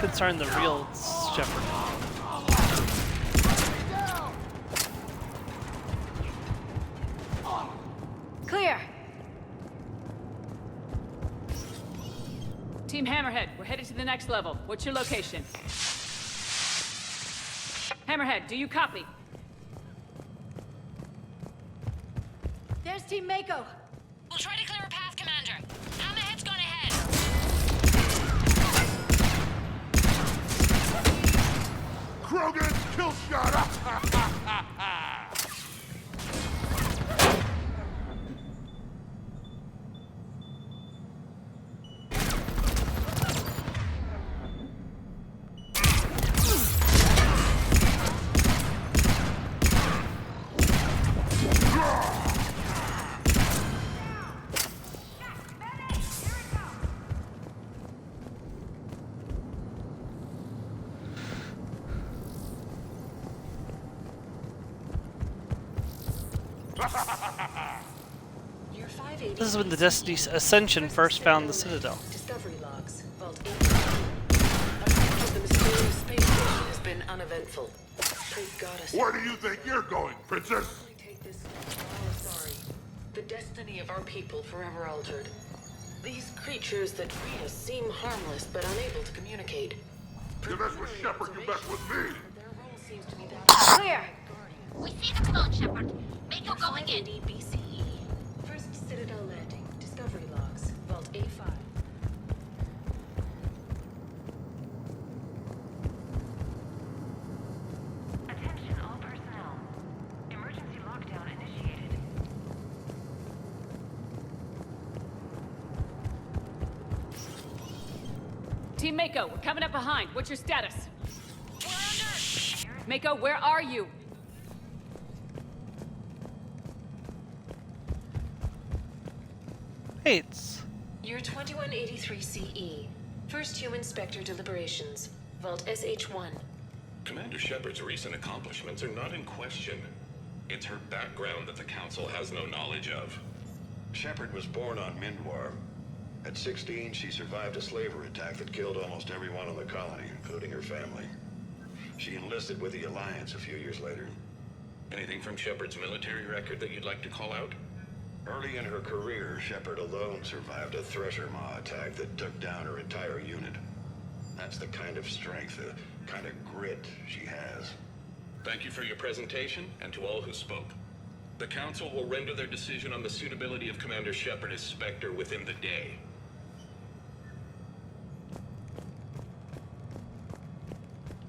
concern the real Shepard? Clear! Team Hammerhead, we're headed to the next level. What's your location? Hammerhead, do you copy? There's Team Mako. We'll try to clear a path, Commander. Hammerhead's gone ahead. Your 580 This is when the Destiny Ascension first found the Citadel. Discovery logs. Vault 8. Attack of the mysterious space station has been uneventful. Please God us. Where do you think you're going, Princess? Take this. Oh, sorry. The destiny of our people forever altered. These creatures that greet us seem harmless but unable to communicate. You mess with Shepard, you mess with me. Their role seems to be that Clear. We see them stone, Shepard. Mako going in. 580 BCE. First Citadel landing. Discovery logs. Vault A5. Attention all personnel. Emergency lockdown initiated. Team Mako, we're coming up behind. What's your status? We're under! Mako, where are you? Hey, it's... Year 2183 CE. First human Spectre deliberations. Vault SH1. Commander Shepard's recent accomplishments are not in question. It's her background that the Council has no knowledge of. Shepard was born on Mindwar. At 16, she survived a slavery attack that killed almost everyone in the colony, including her family. She enlisted with the Alliance a few years later. Anything from Shepard's military record that you'd like to call out? Early in her career, Shepard alone survived a Thresher Maw attack that took down her entire unit. That's the kind of strength, the kind of grit she has. Thank you for your presentation, and to all who spoke. The Council will render their decision on the suitability of Commander Shepard as Spectre within the day.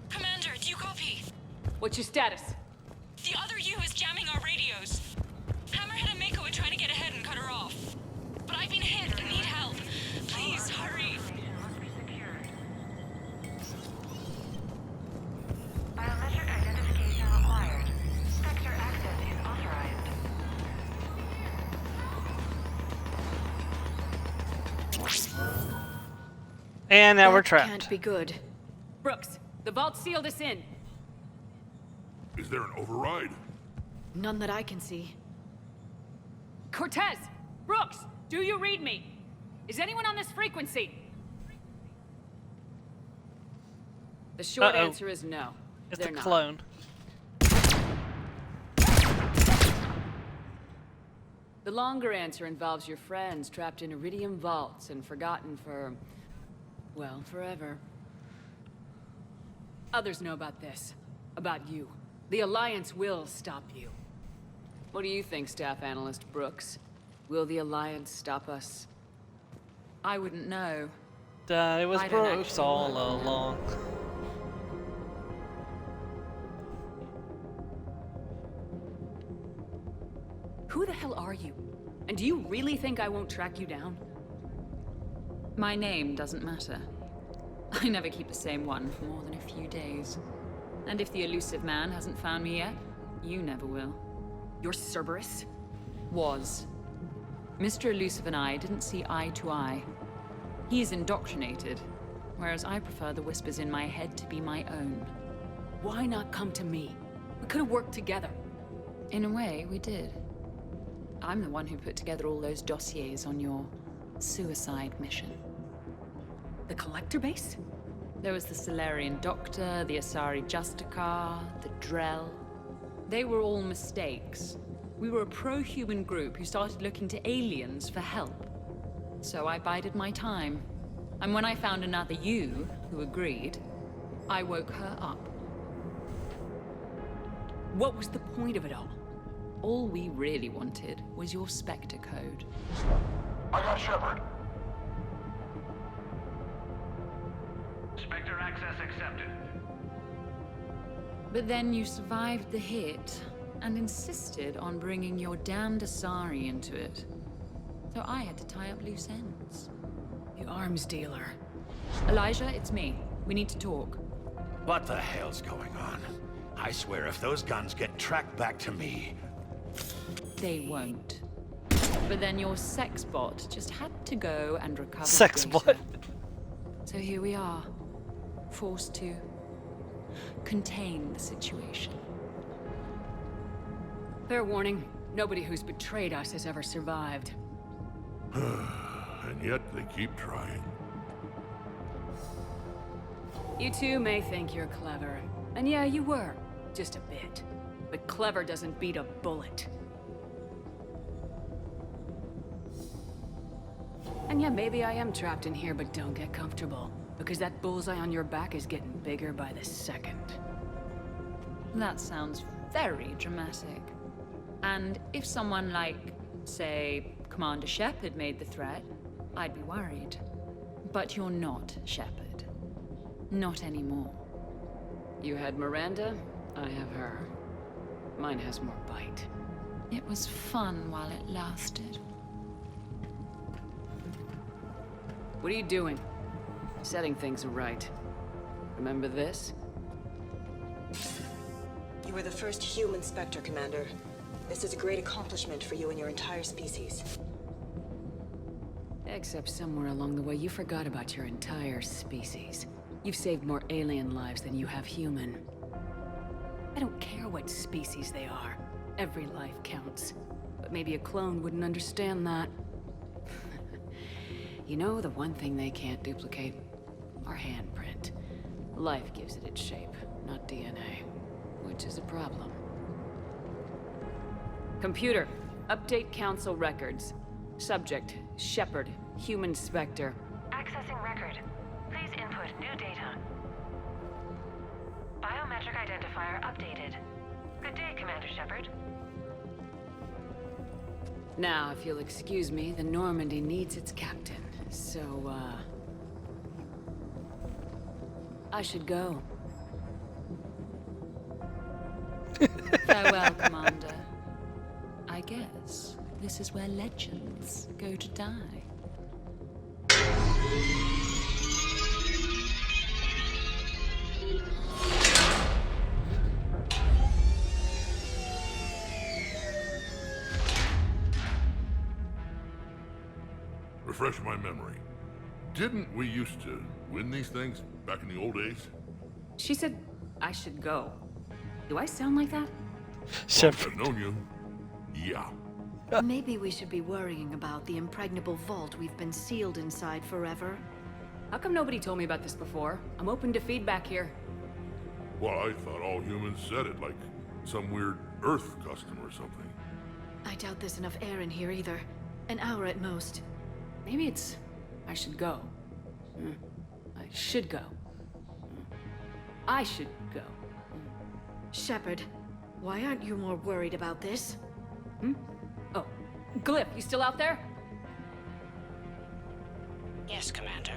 Commander, do you copy? What's your status? The other U is jamming our radios. Hammerhead and Mako are trying to get ahead and cut her off. But I've been hit and need help. Please, hurry. Biometric identification required. Spectre access is authorized. And now we're That trapped. Can't be good. Brooks, the vault sealed us in. Is there an override? None that I can see. Cortez! Brooks! Do you read me? Is anyone on this frequency? The short Uh-oh. answer is no. It's They're the not. clone. The longer answer involves your friends trapped in iridium vaults and forgotten for, well, forever. Others know about this. About you. The Alliance will stop you. What do you think, Staff Analyst Brooks? Will the Alliance stop us? I wouldn't know. It was I don't Brooks actually all know. along. Who the hell are you? And do you really think I won't track you down? My name doesn't matter. I never keep the same one for more than a few days. And if the elusive man hasn't found me yet, you never will. You're Cerberus? Was. Mr. Elusive and I didn't see eye to eye. He's indoctrinated, whereas I prefer the whispers in my head to be my own. Why not come to me? We could have worked together. In a way, we did. I'm the one who put together all those dossiers on your suicide mission. The Collector base? There was the Solarian Doctor, the Asari Justicar, the Drell. They were all mistakes. We were a pro-human group who started looking to aliens for help. So I bided my time. And when I found another you who agreed, I woke her up. What was the point of it all? All we really wanted was your Spectre code. I got Shepard. Spectre access accepted. But then you survived the hit and insisted on bringing your damned Asari into it. So I had to tie up loose ends. The arms dealer. Elijah, it's me. We need to talk. What the hell's going on? I swear if those guns get tracked back to me... They won't. But then your sex bot just had to go and recover Sex data. bot. So here we are. Forced to contain the situation. Fair warning. Nobody who's betrayed us has ever survived. And yet they keep trying. You two may think you're clever. And yeah, you were. Just a bit. But clever doesn't beat a bullet. And yeah, maybe I am trapped in here, but don't get comfortable. Because that bullseye on your back is getting bigger by the second. That sounds very dramatic. And if someone like, say, Commander Shepard made the threat, I'd be worried. But you're not Shepard. Not anymore. You had Miranda, I have her. Mine has more bite. It was fun while it lasted. What are you doing? Setting things right. Remember this? You were the first human Spectre, Commander. This is a great accomplishment for you and your entire species. Except somewhere along the way, you forgot about your entire species. You've saved more alien lives than you have human. I don't care what species they are. Every life counts. But maybe a clone wouldn't understand that. You know, the one thing they can't duplicate? Our handprint. Life gives it its shape, not DNA. Which is a problem. Computer, update Council records. Subject, Shepard, human Spectre. Accessing record. Please input new data. Biometric identifier updated. Good day, Commander Shepard. Now, if you'll excuse me, the Normandy needs its captain. So, I should go. Farewell, Commander. I guess this is where legends go to die. Refresh my memory. Didn't we used to win these things back in the old days? She said I should go. Do I sound like that? Shepard. I've known you. Yeah. Maybe we should be worrying about the impregnable vault we've been sealed inside forever. How come nobody told me about this before? I'm open to feedback here. Well, I thought all humans said it, like some weird Earth custom or something. I doubt there's enough air in here either. An hour at most. Maybe it's... I should go. I should go. I should go. Shepard, why aren't you more worried about this? Oh, Glyph, you still out there? Yes, Commander.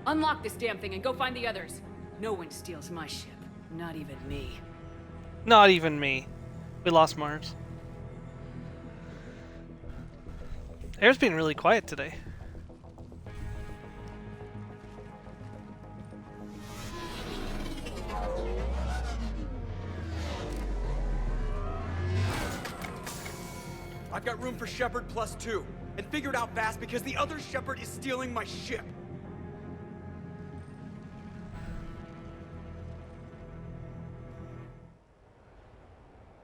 Unlock this damn thing and go find the others. No one steals my ship. Not even me. Not even me. We lost Mars. Air's been really quiet today. I've got room for Shepard +2, and figure it out fast because the other Shepard is stealing my ship.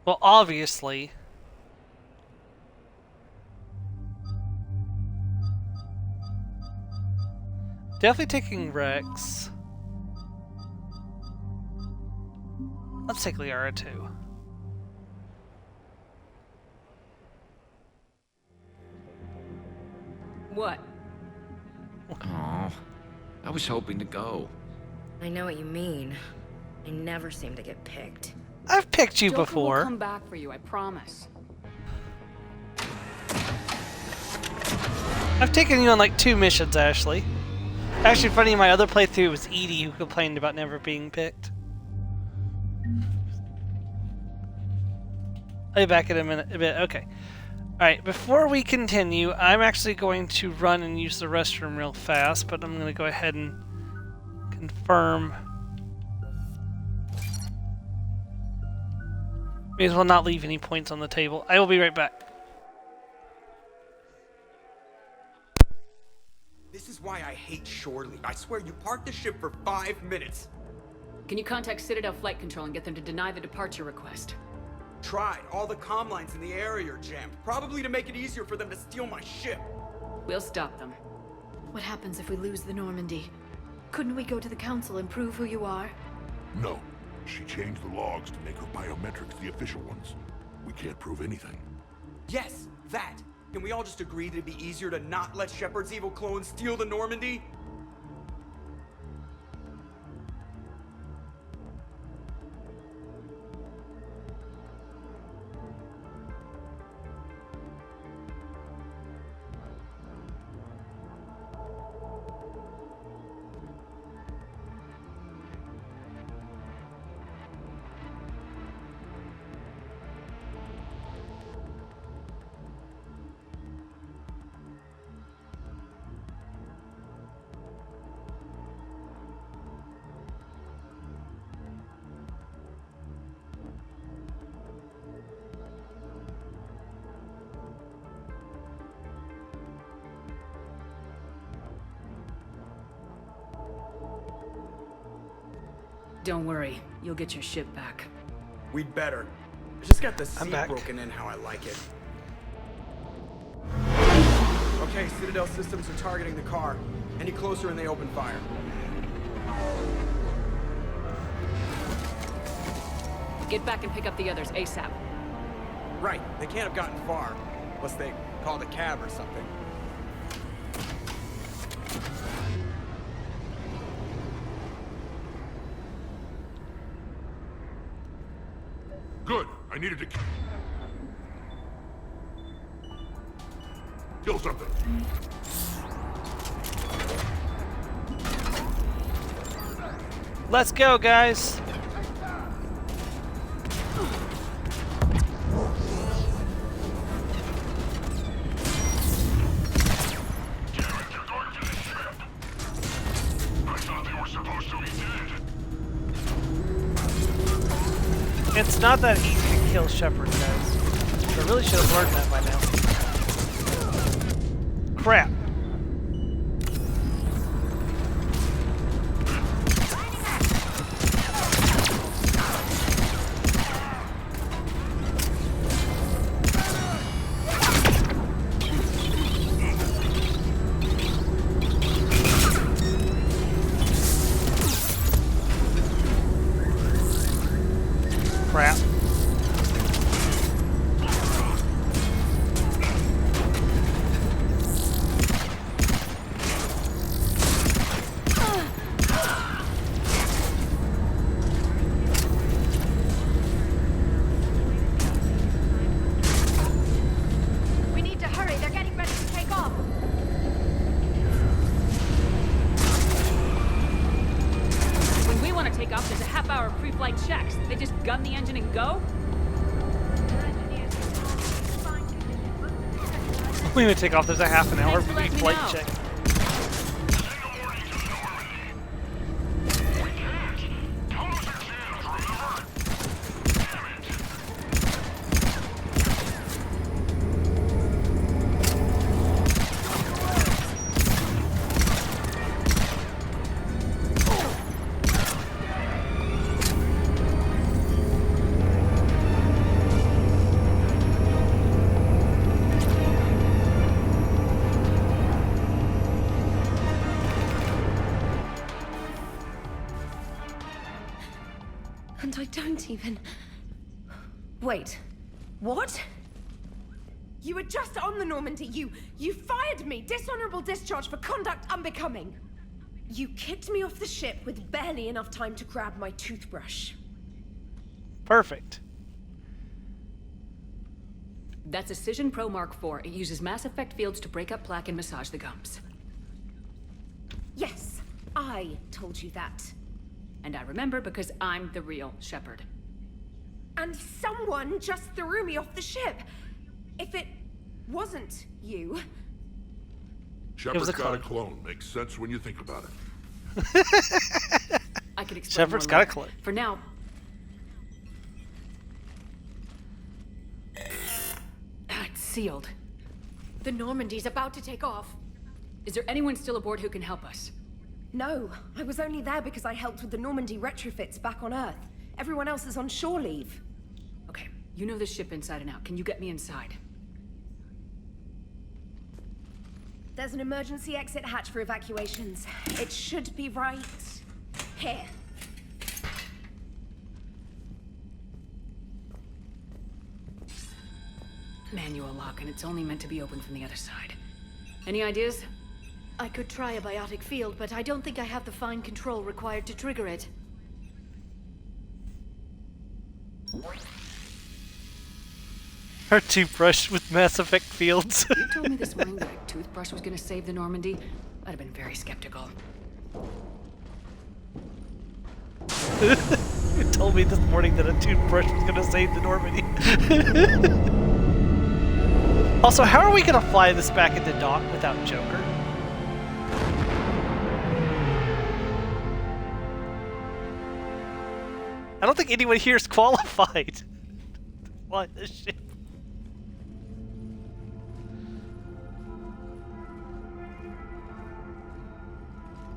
Well, obviously. Definitely taking Rex. Let's take Liara too. What? Oh, I was hoping to go. I know what you mean. I never seem to get picked. I've picked you Joker before. Will come back for you, I promise. I've taken you on like 2 missions, Ashley. Actually, funny, my other playthrough was Edie who complained about never being picked. I'll be back in a bit. Okay. Alright, before we continue, I'm actually going to run and use the restroom real fast, but I'm going to go ahead and confirm. May as well not leave any points on the table. I will be right back. This is why I hate Shorely. I swear you parked the ship for 5 minutes. Can you contact Citadel Flight Control and get them to deny the departure request? Tried. All the comm lines in the area are jammed. Probably to make it easier for them to steal my ship. We'll stop them. What happens if we lose the Normandy? Couldn't we go to the council and prove who you are? No. She changed the logs to make her biometrics the official ones. We can't prove anything. Yes, that. Can we all just agree that it'd be easier to not let Shepard's evil clone steal the Normandy? Don't worry, you'll get your ship back. We'd better. I just got the seat back. broken in how I like it. Okay, Citadel systems are targeting the car. Any closer and they open fire. Get back and pick up the others ASAP. Right, they can't have gotten far. Unless they called a cab or something. Good. I needed to kill something. Let's go, guys. It's not that easy to kill Shepard, guys. I really should have learned that by now. Crap. Crap. We need to hurry. They're getting ready to take off. When we want to take off, there's a half-hour pre-flight checks. They just gun the engine and go? We're gonna take off. There's a half an hour Thanks for letting me flight know. check. And I don't even... Wait. What? You were just on the Normandy. You fired me. Dishonorable discharge for conduct unbecoming. You kicked me off the ship with barely enough time to grab my toothbrush. Perfect. That's a Cision Pro Mark IV. It uses mass effect fields to break up plaque and massage the gums. Yes, I told you that. And I remember because I'm the real Shepard. And someone just threw me off the ship. If it wasn't you... Shepard's got a clone. Makes sense when you think about it. I could explain Shepard's more got a later. clone. For now... It's sealed. The Normandy's about to take off. Is there anyone still aboard who can help us? No, I was only there because I helped with the Normandy retrofits back on Earth. Everyone else is on shore leave. You know this ship inside and out. Can you get me inside? There's an emergency exit hatch for evacuations. It should be right here. Manual lock, and it's only meant to be opened from the other side. Any ideas? I could try a biotic field, but I don't think I have the fine control required to trigger it. Her toothbrush with Mass Effect fields. You told me this morning that a toothbrush was gonna save the Normandy. I'd have been very skeptical. You told me this morning that a toothbrush was gonna save the Normandy. Also, how are we gonna fly this back into dock without Joker? I don't think anyone here is qualified to fly this ship.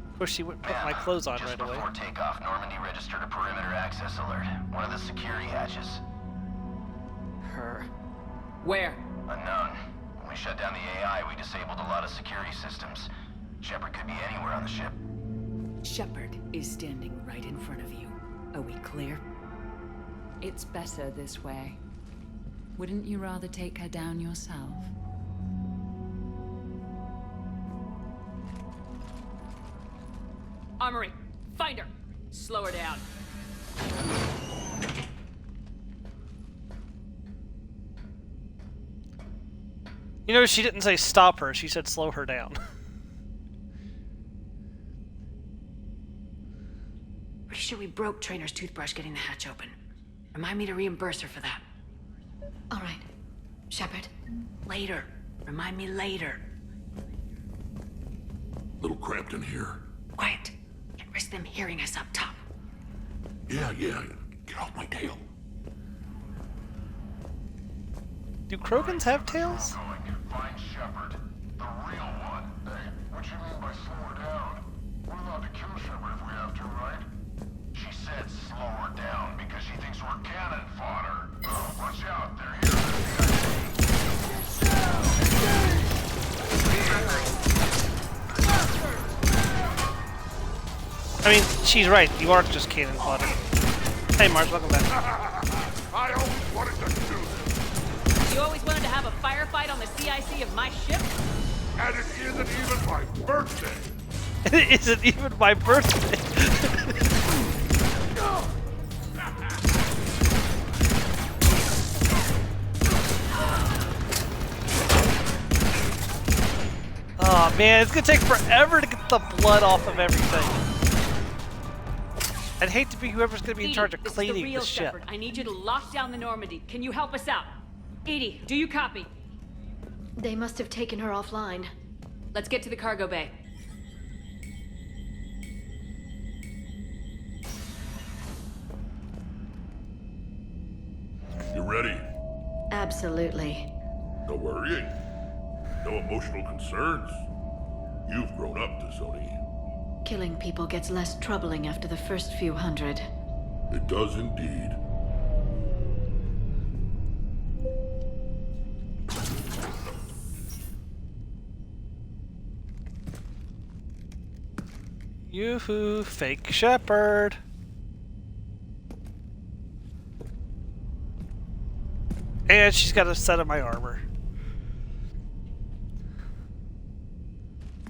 Of course, she wouldn't put my clothes on right away. Before takeoff, Normandy registered a perimeter access alert. One of the security hatches. Her. Where? Unknown. When we shut down the AI, we disabled a lot of security systems. Shepard could be anywhere on the ship. Shepard is standing right in front of you. Are we clear? It's better this way. Wouldn't you rather take her down yourself? Armory, find her! Slow her down. You know, she didn't say stop her, she said slow her down. Pretty sure we broke Trainer's toothbrush getting the hatch open. Remind me to reimburse her for that. All right. Shepard. Later. Remind me later. Little cramped in here. Quiet. Can't risk them hearing us up top. Yeah. Get off my tail. Do Krogans have tails? Find Shepard. The real one. Hey, what you mean by slow her down? We're allowed to kill Shepard if we have to, right? She said slow her down because she thinks we're cannon fodder. Watch out, they're here. I mean, she's right. You are just cannon fodder. Hey, Mars, welcome back. I always wanted to do this. You always wanted to have a firefight on the CIC of my ship? And it isn't even my birthday. It isn't even my birthday. Oh man, it's gonna take forever to get the blood off of everything. I'd hate to be whoever's gonna be in charge of cleaning the ship. Shepard. I need you to lock down the Normandy. Can you help us out? Edie, do you copy? They must have taken her offline. Let's get to the cargo bay. You ready? Absolutely. No worrying. No emotional concerns. You've grown up, Tizoni. Killing people gets less troubling after the first few hundred. It does indeed. Yoo-hoo, fake Shepard. And she's got a set of my armor.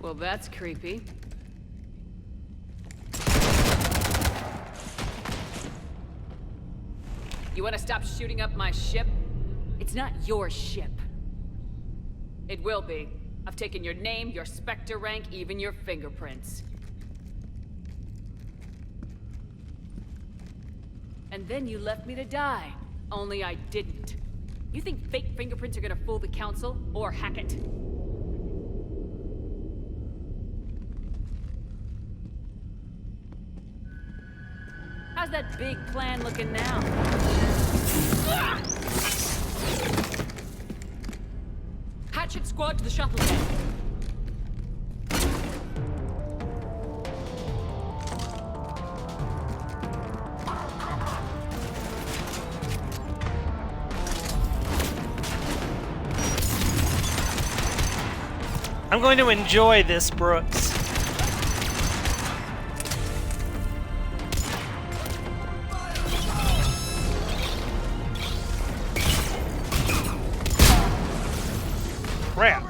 Well, that's creepy. You want to stop shooting up my ship? It's not your ship. It will be. I've taken your name, your Spectre rank, even your fingerprints. And then you left me to die. Only I didn't. You think fake fingerprints are gonna fool the Council? Or hack it? How's that big plan looking now? Hatchet squad to the shuttle bay. I'm going to enjoy this, Brooks. Crap.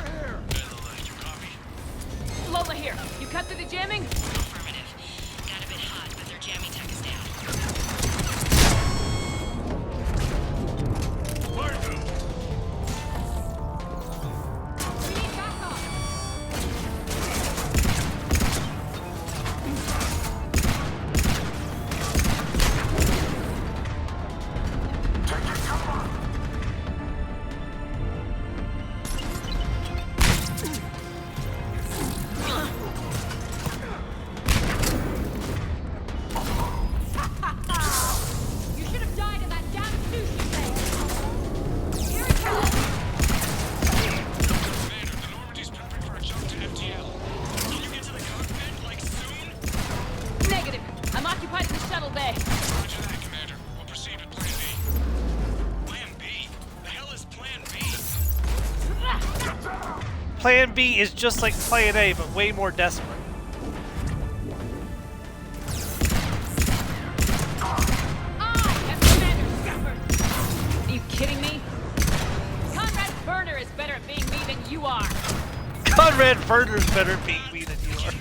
Lola here. You cut through the jamming? Affirmative. Got a bit hot, but their jamming tech is down. You should have died in that damn sushi thing. Here it comes. Commander, the Normandy's prepping for a jump to FTL. Can you get to the cockpit, like, soon? Negative. I'm occupied in the shuttle bay. Roger that, Commander. We'll proceed with Plan B. Plan B? The hell is Plan B? Plan B is just like Plan A, but way more desperate. Are you kidding me? Conrad Werner is better at being me than you are. Conrad Werner's better at being me than you are.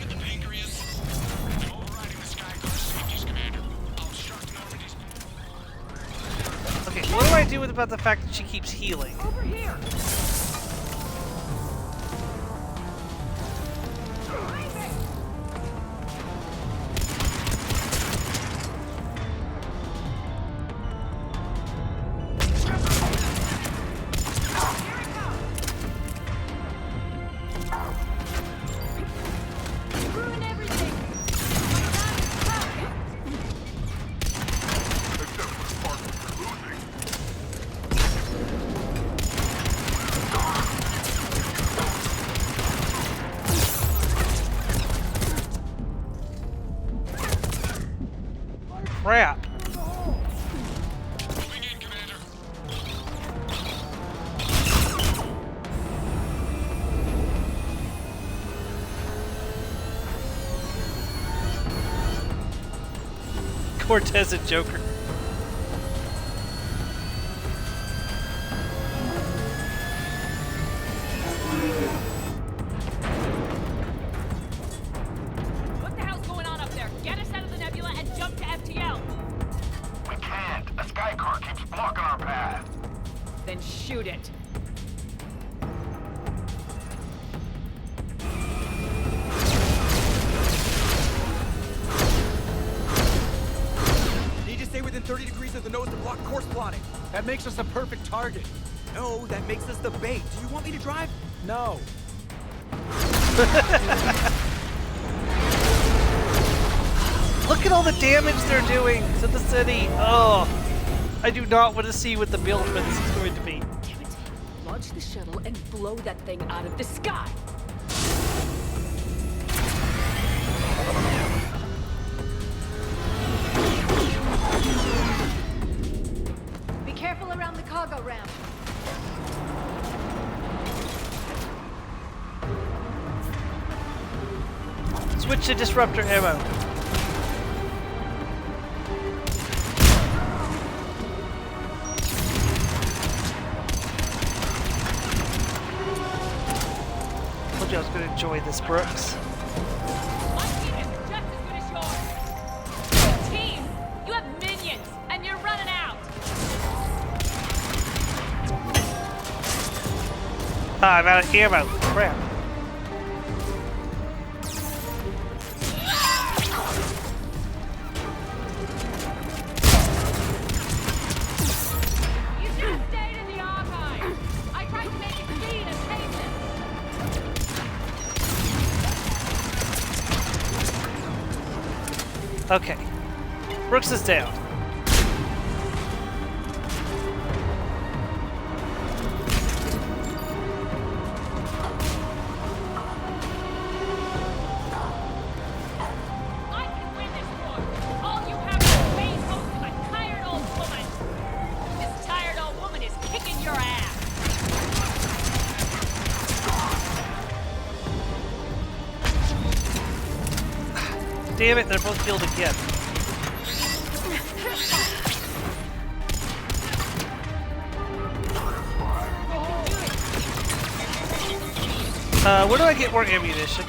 Okay, what do I do about the fact that she keeps healing? Over here. Crap. Cortez and Joker. What the hell's going on up there? Get us out of the nebula and jump to FTL. We can't. A sky car keeps blocking our path. Then shoot it. Need to stay within 30 degrees of the nose to block course plotting. That makes us a perfect target. No, that makes us the bait. Do you want me to drive? No. Look at all the damage they're doing to the city. Oh, I do not want to see what the build for this is going to be. Damn it. Launch the shuttle and blow that thing out of the sky. Be careful around the cargo ramp. Switch to disruptor ammo. Told you I was going to enjoy this, Brooks. My team is just as good as yours. Team, you have minions, and you're running out. Ah, I'm out of ammo. Crap. You should have stayed in the archive. I tried to make it clean and painless. Okay. Brooks is down. I can win this war. All you have is a main host of a tired old woman. This tired old woman is kicking your ass. Damn it, they're both healed again. Where do I get more ammunition?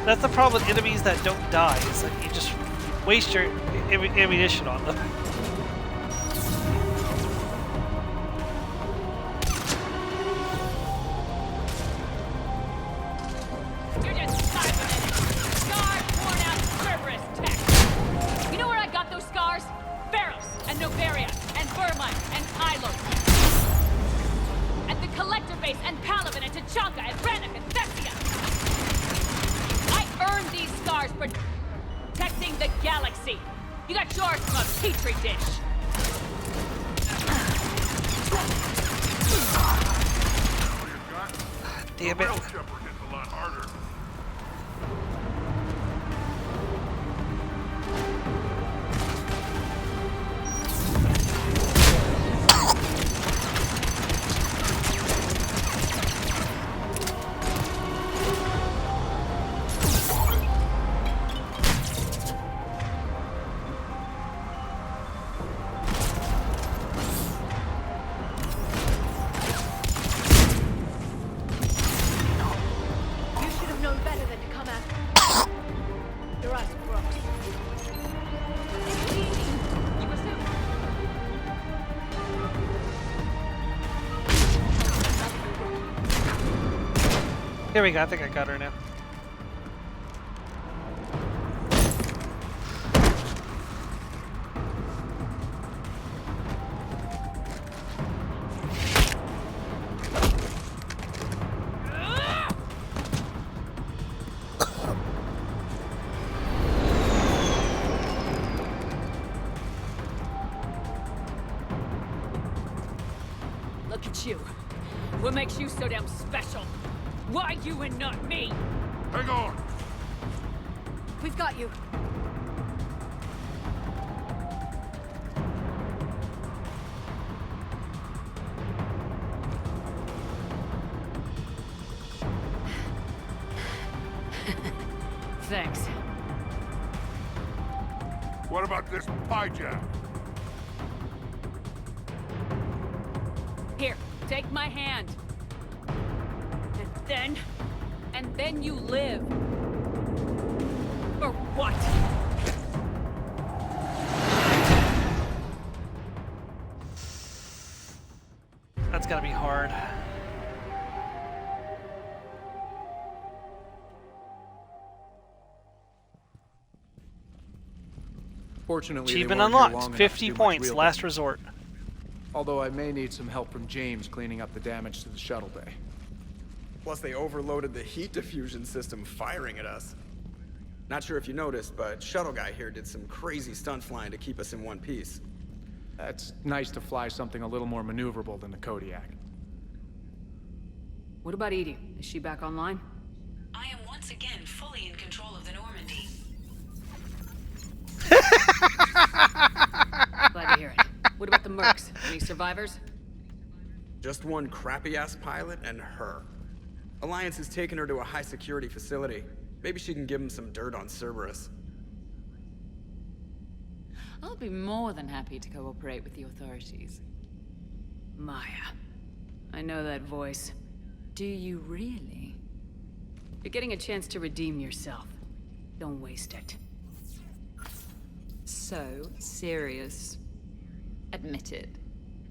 That's the problem with enemies that don't die. It's like you just waste your ammunition on them. You're just scarred, worn out Cerberus tech. You know where I got those scars? Pharos and Novaria and Vermine and Kylo. At the Collector Base and Palaven and Tachanka and Brannock and Thessia. I earned these scars for protecting the galaxy. You got yours from a petri dish. Damn it. Here we go, I think I got her now. Look at you. What makes you so damn special? Why you and not me? Hang on! We've got you. Thanks. What about this pie jam? Here, take my hand. And then you live. For what? That's gotta be hard. Fortunately, Achievement unlocked. 50 points, last resort. Although I may need some help from James cleaning up the damage to the shuttle bay. Plus, they overloaded the heat diffusion system, firing at us. Not sure if you noticed, but Shuttle Guy here did some crazy stunt flying to keep us in one piece. It's nice to fly something a little more maneuverable than the Kodiak. What about Edie? Is she back online? I am once again fully in control of the Normandy. Glad to hear it. What about the mercs? Any survivors? Just one crappy-ass pilot and her. Alliance has taken her to a high-security facility. Maybe she can give him some dirt on Cerberus. I'll be more than happy to cooperate with the authorities. Maya. I know that voice. Do you really? You're getting a chance to redeem yourself. Don't waste it. So serious. Admit it.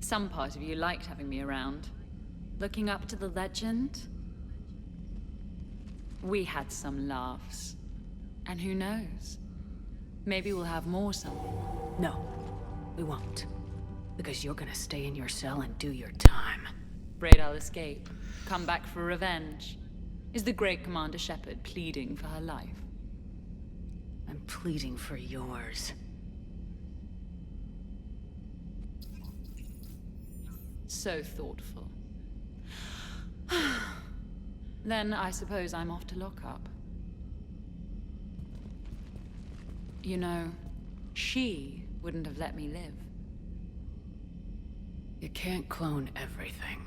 Some part of you liked having me around. Looking up to the legend. We had some laughs. And who knows? Maybe we'll have more someday. No, we won't. Because you're gonna stay in your cell and do your time. Afraid I'll escape. Come back for revenge. Is the great Commander Shepard pleading for her life? I'm pleading for yours. So thoughtful. Then I suppose I'm off to lock up. You know, she wouldn't have let me live. You can't clone everything.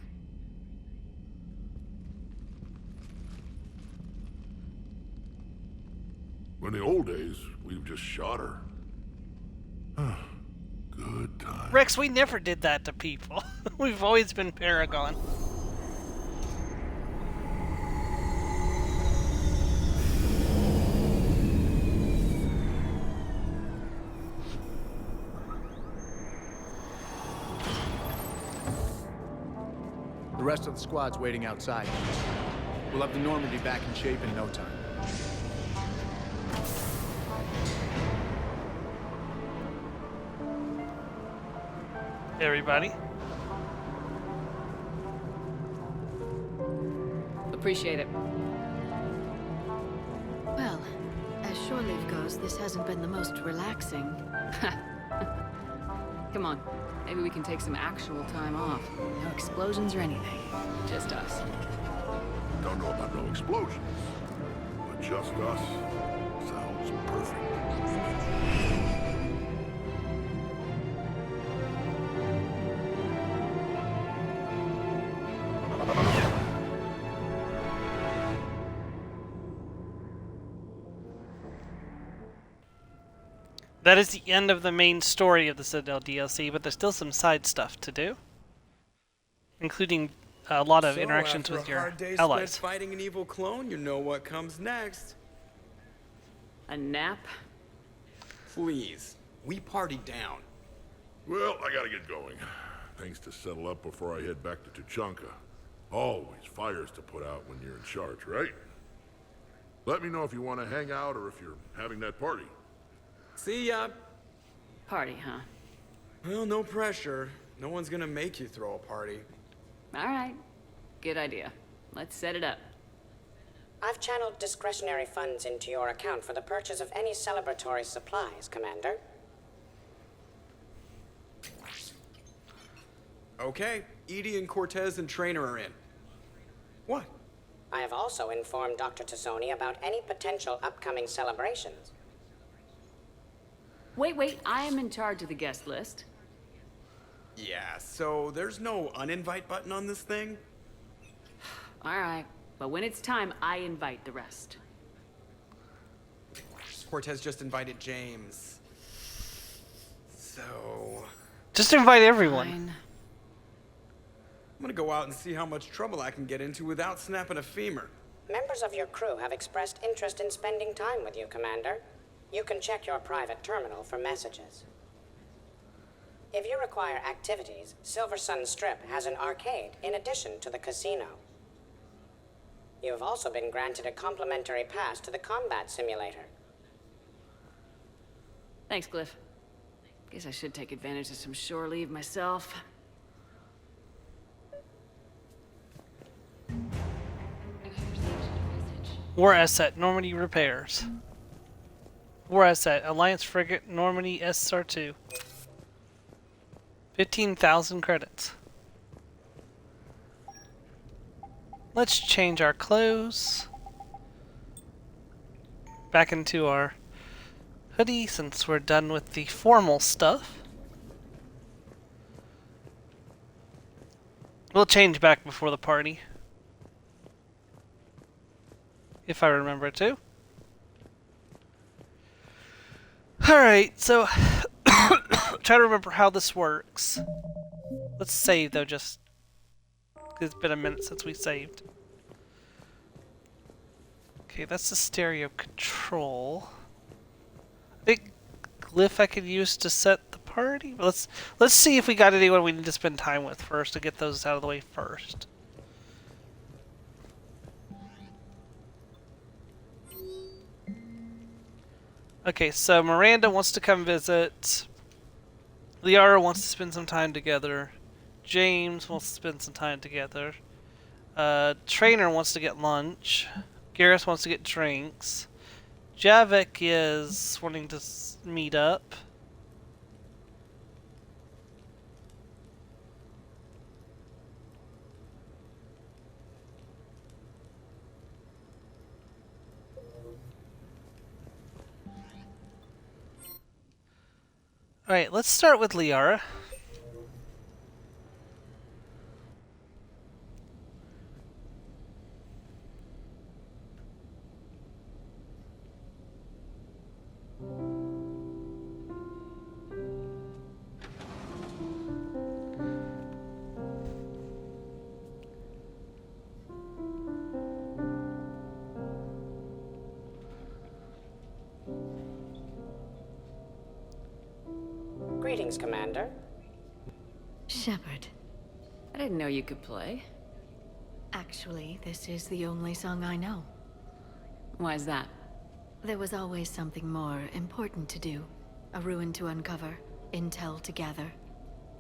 In the old days, we've just shot her. Good time. Rex, we never did that to people. We've always been Paragon. The rest of the squad's waiting outside. We'll have the Normandy back in shape in no time. Hey, everybody. Appreciate it. Well, as shore leave goes, this hasn't been the most relaxing. Come on. Maybe we can take some actual time off. No explosions or anything. Just us. Don't know about no explosions, but just us sounds perfect. That is the end of the main story of the Citadel DLC, but there's still some side stuff to do, including a lot of interactions with your hard day allies. spent fighting an evil clone, you know what comes next. A nap? Please, we party down. Well, I gotta get going. Things to settle up before I head back to Tuchanka. Always fires to put out when you're in charge, right? Let me know if you want to hang out or if you're having that party. See ya. Party, huh? Well, no pressure. No one's gonna make you throw a party. All right. Good idea. Let's set it up. I've channeled discretionary funds into your account for the purchase of any celebratory supplies, Commander. Okay, Edie and Cortez and Trainer are in. What? I have also informed Dr. Tassoni about any potential upcoming celebrations. Wait, I am in charge of the guest list. Yeah, so there's no uninvite button on this thing? All right, but when it's time, I invite the rest. Cortez just invited James. So... Just invite everyone. Fine. I'm gonna go out and see how much trouble I can get into without snapping a femur. Members of your crew have expressed interest in spending time with you, Commander. You can check your private terminal for messages. If you require activities, Silver Sun Strip has an arcade in addition to the casino. You have also been granted a complimentary pass to the combat simulator. Thanks, Cliff. Guess I should take advantage of some shore leave myself. War asset, Normandy repairs. War asset, Alliance frigate, Normandy SR2. 15,000 credits. Let's change our clothes back into our hoodie since we're done with the formal stuff. We'll change back before the party, if I remember to. Alright, so try to remember how this works. Let's save though, just 'cause it's been a minute since we saved. Okay, that's the stereo control. Big glyph I could use to set the party. Let's see if we got anyone we need to spend time with first to get those out of the way first. Okay, so Miranda wants to come visit. Liara wants to spend some time together. James wants to spend some time together. Trainer wants to get lunch. Garrus wants to get drinks. Javik is wanting to meet up. Alright, let's start with Liara. Greetings, Commander. Shepard. I didn't know you could play. Actually, this is the only song I know. Why is that? There was always something more important to do. A ruin to uncover, intel to gather,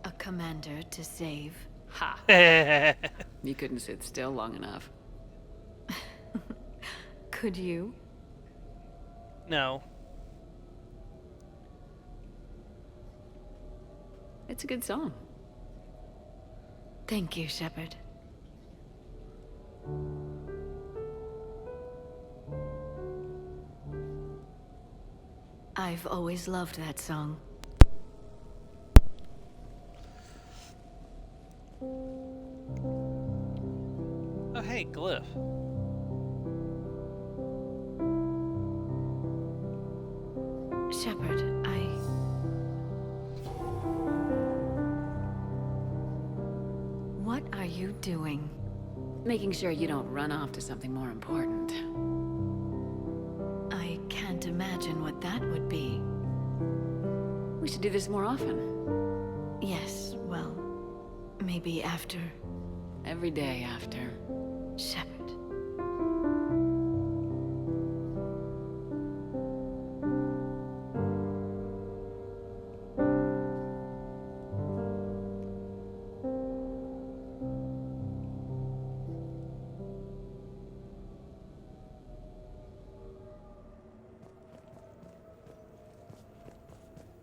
a commander to save. Ha! You couldn't sit still long enough. Could you? No. It's a good song. Thank you, Shepard. I've always loved that song. Oh, hey, Glyph. Shepard, What are you doing? Making sure you don't run off to something more important. I can't imagine what that would be. We should do this more often. Yes, well, maybe after. Every day after. Shepard.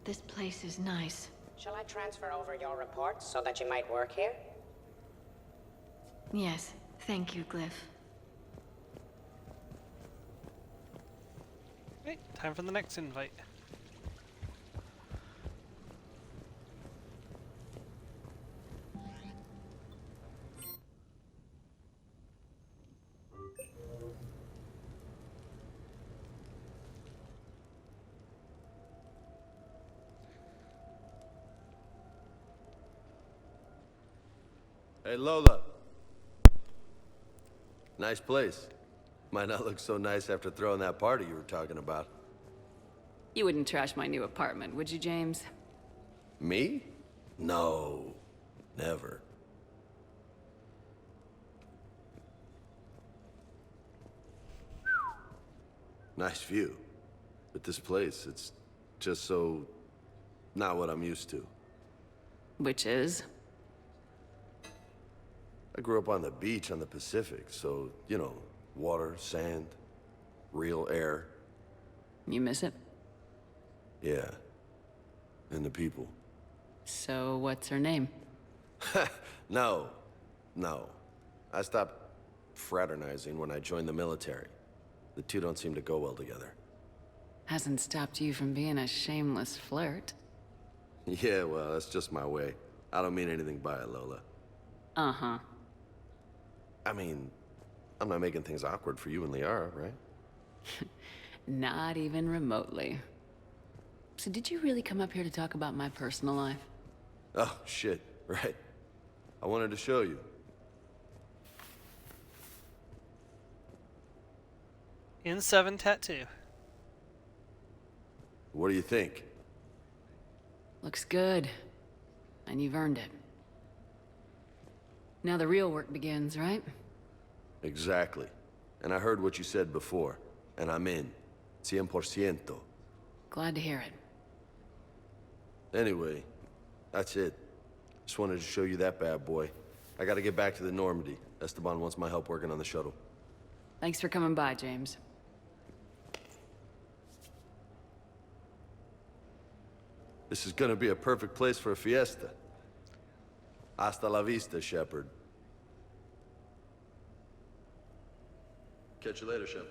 This place is nice. Shall I transfer over your reports so that you might work here? Yes, thank you, Glyph. Okay, time for the next invite. Hey, Lola. Nice place. Might not look so nice after throwing that party you were talking about. You wouldn't trash my new apartment, would you, James? Me? No. Never. Nice view. But this place, it's just so... not what I'm used to. Which is? I grew up on the beach on the Pacific, so, you know, water, sand, real air. You miss it? Yeah. And the people. So, what's her name? No. I stopped fraternizing when I joined the military. The two don't seem to go well together. Hasn't stopped you from being a shameless flirt. Yeah, well, that's just my way. I don't mean anything by it, Lola. Uh-huh. I mean, I'm not making things awkward for you and Liara, right? Not even remotely. So did you really come up here to talk about my personal life? Oh, shit, right. I wanted to show you. N7 tattoo. What do you think? Looks good. And you've earned it. Now the real work begins, right? Exactly. And I heard what you said before, and I'm in. 100%. Glad to hear it. Anyway, that's it. Just wanted to show you that bad boy. I gotta get back to the Normandy. Esteban wants my help working on the shuttle. Thanks for coming by, James. This is gonna be a perfect place for a fiesta. Hasta la vista, Shepard. Catch you later, Shep.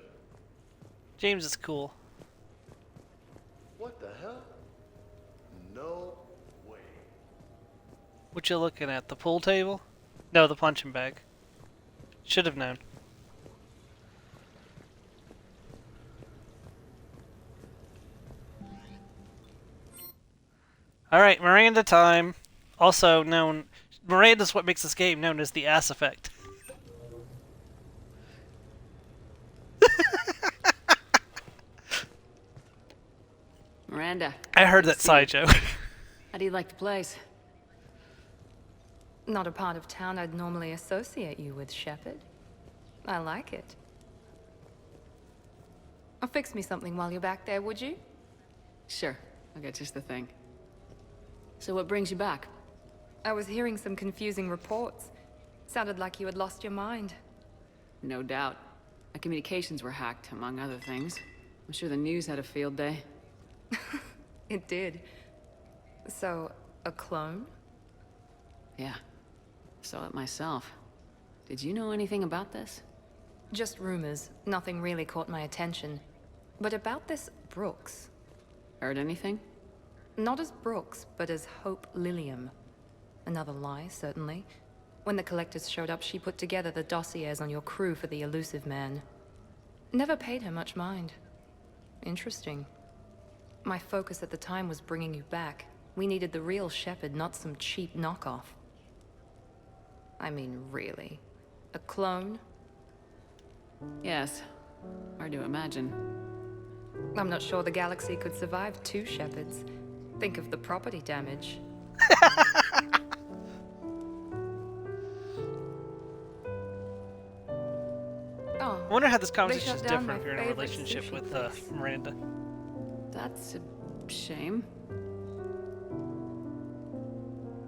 James is cool. What the hell? No way. What you looking at? The pool table? No, the punching bag. Should have known. Alright, Miranda time. Also known... Miranda's what makes this game known as the ass effect. Miranda. I heard that side joke. How do you like the place? Not a part of town I'd normally associate you with, Shepard. I like it. Fix me something while you're back there, would you? Sure, I'll get just the thing. So what brings you back? I was hearing some confusing reports. Sounded like you had lost your mind. No doubt. My communications were hacked, among other things. I'm sure the news had a field day. It did. So, a clone? Yeah. Saw it myself. Did you know anything about this? Just rumors. Nothing really caught my attention. But about this Brooks. Heard anything? Not as Brooks, but as Hope Lilium. Another lie, certainly. When the Collectors showed up, she put together the dossiers on your crew for the elusive man. Never paid her much mind. Interesting. My focus at the time was bringing you back. We needed the real Shepard, not some cheap knockoff. I mean, really. A clone? Yes. Hard to imagine. I'm not sure the galaxy could survive 2 Shepards. Think of the property damage. I wonder how this conversation is different if you're in a relationship with Miranda. That's a shame.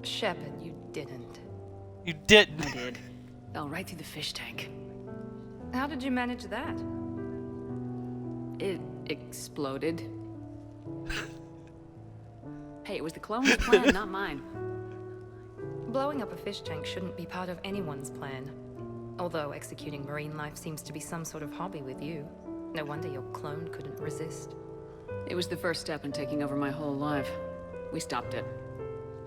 Shepard, you didn't. You didn't. I did. Fell right through the fish tank. How did you manage that? It exploded. Hey, it was the clone's plan, not mine. Blowing up a fish tank shouldn't be part of anyone's plan. Although executing marine life seems to be some sort of hobby with you. No wonder your clone couldn't resist. It was the first step in taking over my whole life. We stopped it.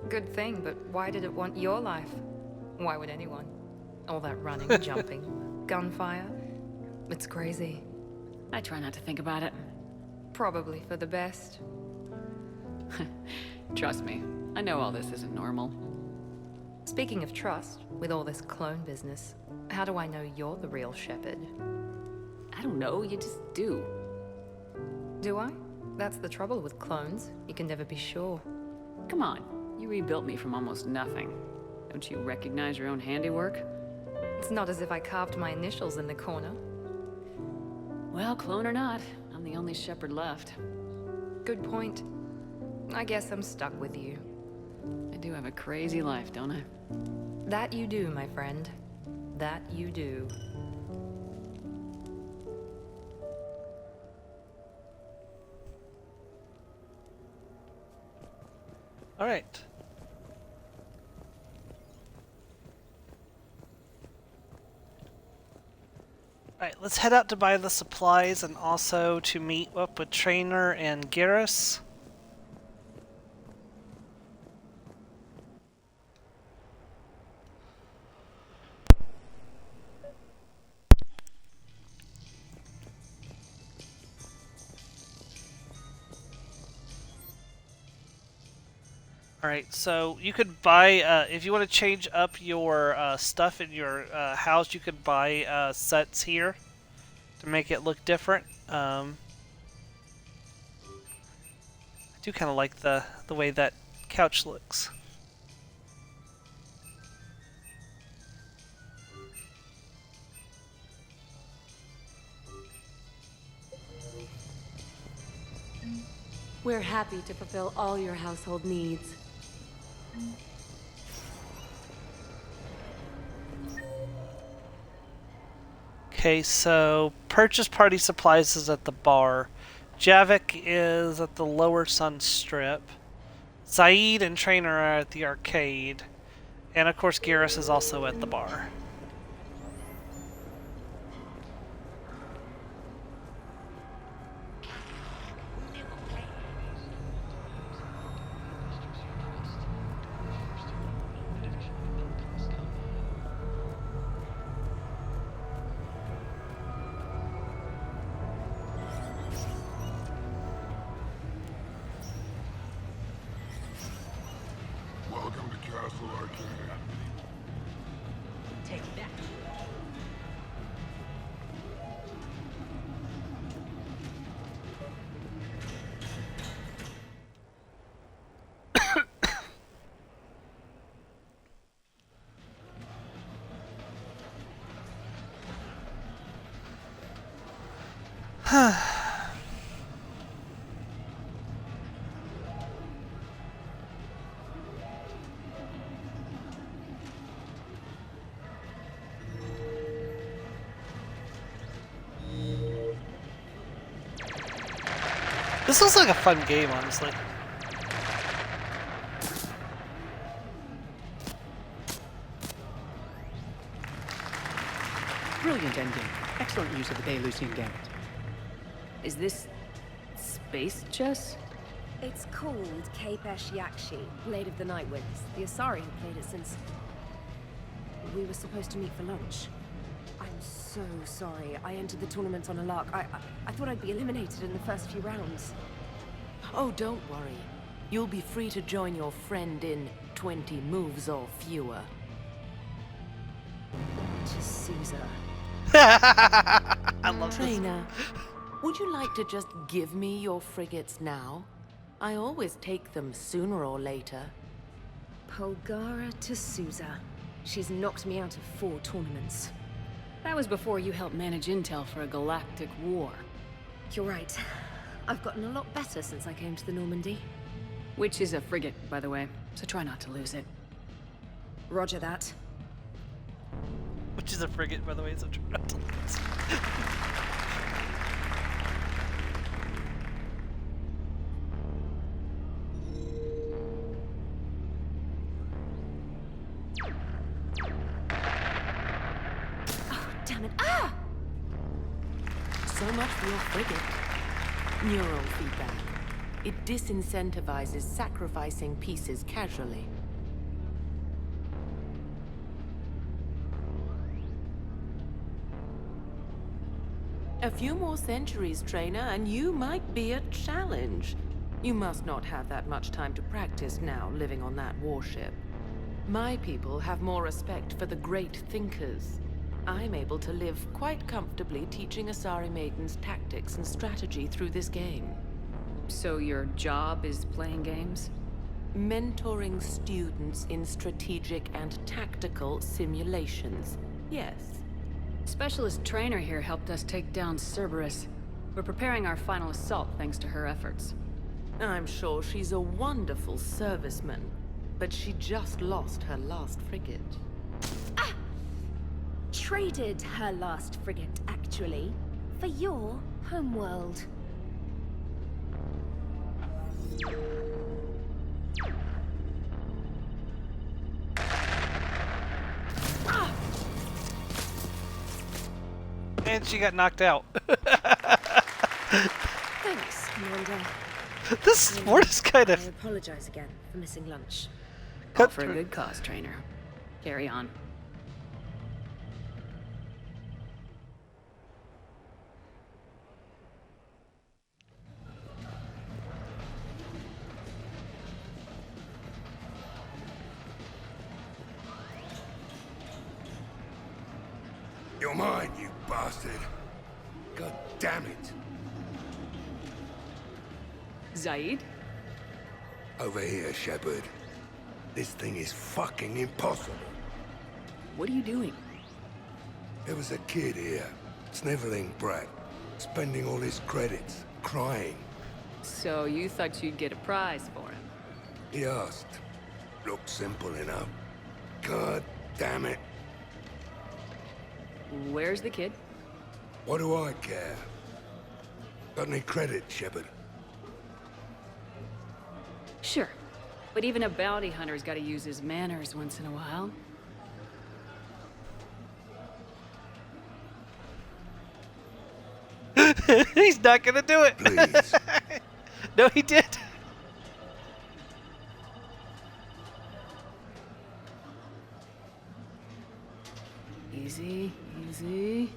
Good thing, but why did it want your life? Why would anyone? All that running, jumping, gunfire. It's crazy. I try not to think about it. Probably for the best. Trust me, I know all this isn't normal. Speaking of trust, with all this clone business, how do I know you're the real Shepard? I don't know, you just do. Do I? That's the trouble with clones. You can never be sure. Come on, you rebuilt me from almost nothing. Don't you recognize your own handiwork? It's not as if I carved my initials in the corner. Well, clone or not, I'm the only Shepard left. Good point. I guess I'm stuck with you. I do have a crazy life, don't I? That you do, my friend. That you do. All right. Alright, let's head out to buy the supplies and also to meet up with Trainer and Garrus. Alright, so you could buy, if you want to change up your stuff in your house, you could buy sets here to make it look different. I do kind of like the way that couch looks. We're happy to fulfill all your household needs. Okay, so purchase party supplies is at the bar. Javik is at the lower Sun Strip. Saeed and Trainer are at the arcade. And of course Garrus is also at the bar. Welcome to Castle Arcana. Taking This looks like a fun game, honestly. Brilliant ending. Excellent use of the Belarusian gambit. Is this space chess? It's called Kapesh Yakshi, Blade of the Night Winds. The Asari have played it since we were supposed to meet for lunch. I'm so sorry. I entered the tournament on a lark. I thought I'd be eliminated in the first few rounds. Oh, don't worry. You'll be free to join your friend in 20 moves or fewer. Caesar. I love Trainer, would you like to just give me your frigates now? I always take them sooner or later. Polgara to Sousa. She's knocked me out of 4 tournaments. That was before you helped manage intel for a galactic war. You're right. I've gotten a lot better since I came to the Normandy. Which is a frigate, by the way, so try not to lose it. Roger that. Which is a frigate, by the way, so try not to lose. Damn it. Ah! So much for your frigate. Neural feedback. It disincentivizes sacrificing pieces casually. A few more centuries, Trainer, and you might be a challenge. You must not have that much time to practice now, living on that warship. My people have more respect for the great thinkers. I'm able to live quite comfortably teaching Asari maidens tactics and strategy through this game. So your job is playing games? Mentoring students in strategic and tactical simulations. Yes. Specialist Trainer here helped us take down Cerberus. We're preparing our final assault thanks to her efforts. I'm sure she's a wonderful serviceman, but she just lost her last frigate. Traded her last frigate, actually, for your homeworld. And she got knocked out. Thanks, Commander. This sport is kind of... I apologize again for missing lunch. All for a good cause, Trainer. Carry on. You're mine, you bastard. God damn it. Zaid? Over here, Shepard. This thing is fucking impossible. What are you doing? There was a kid here, sniveling brat, spending all his credits, crying. So you thought you'd get a prize for him? He asked. Looked simple enough. God damn it. Where's the kid? What do I care? Got any credit, Shepard? Sure. But even a bounty hunter's gotta use his manners once in a while. He's not gonna do it. Please. No, he did. Easy, easy.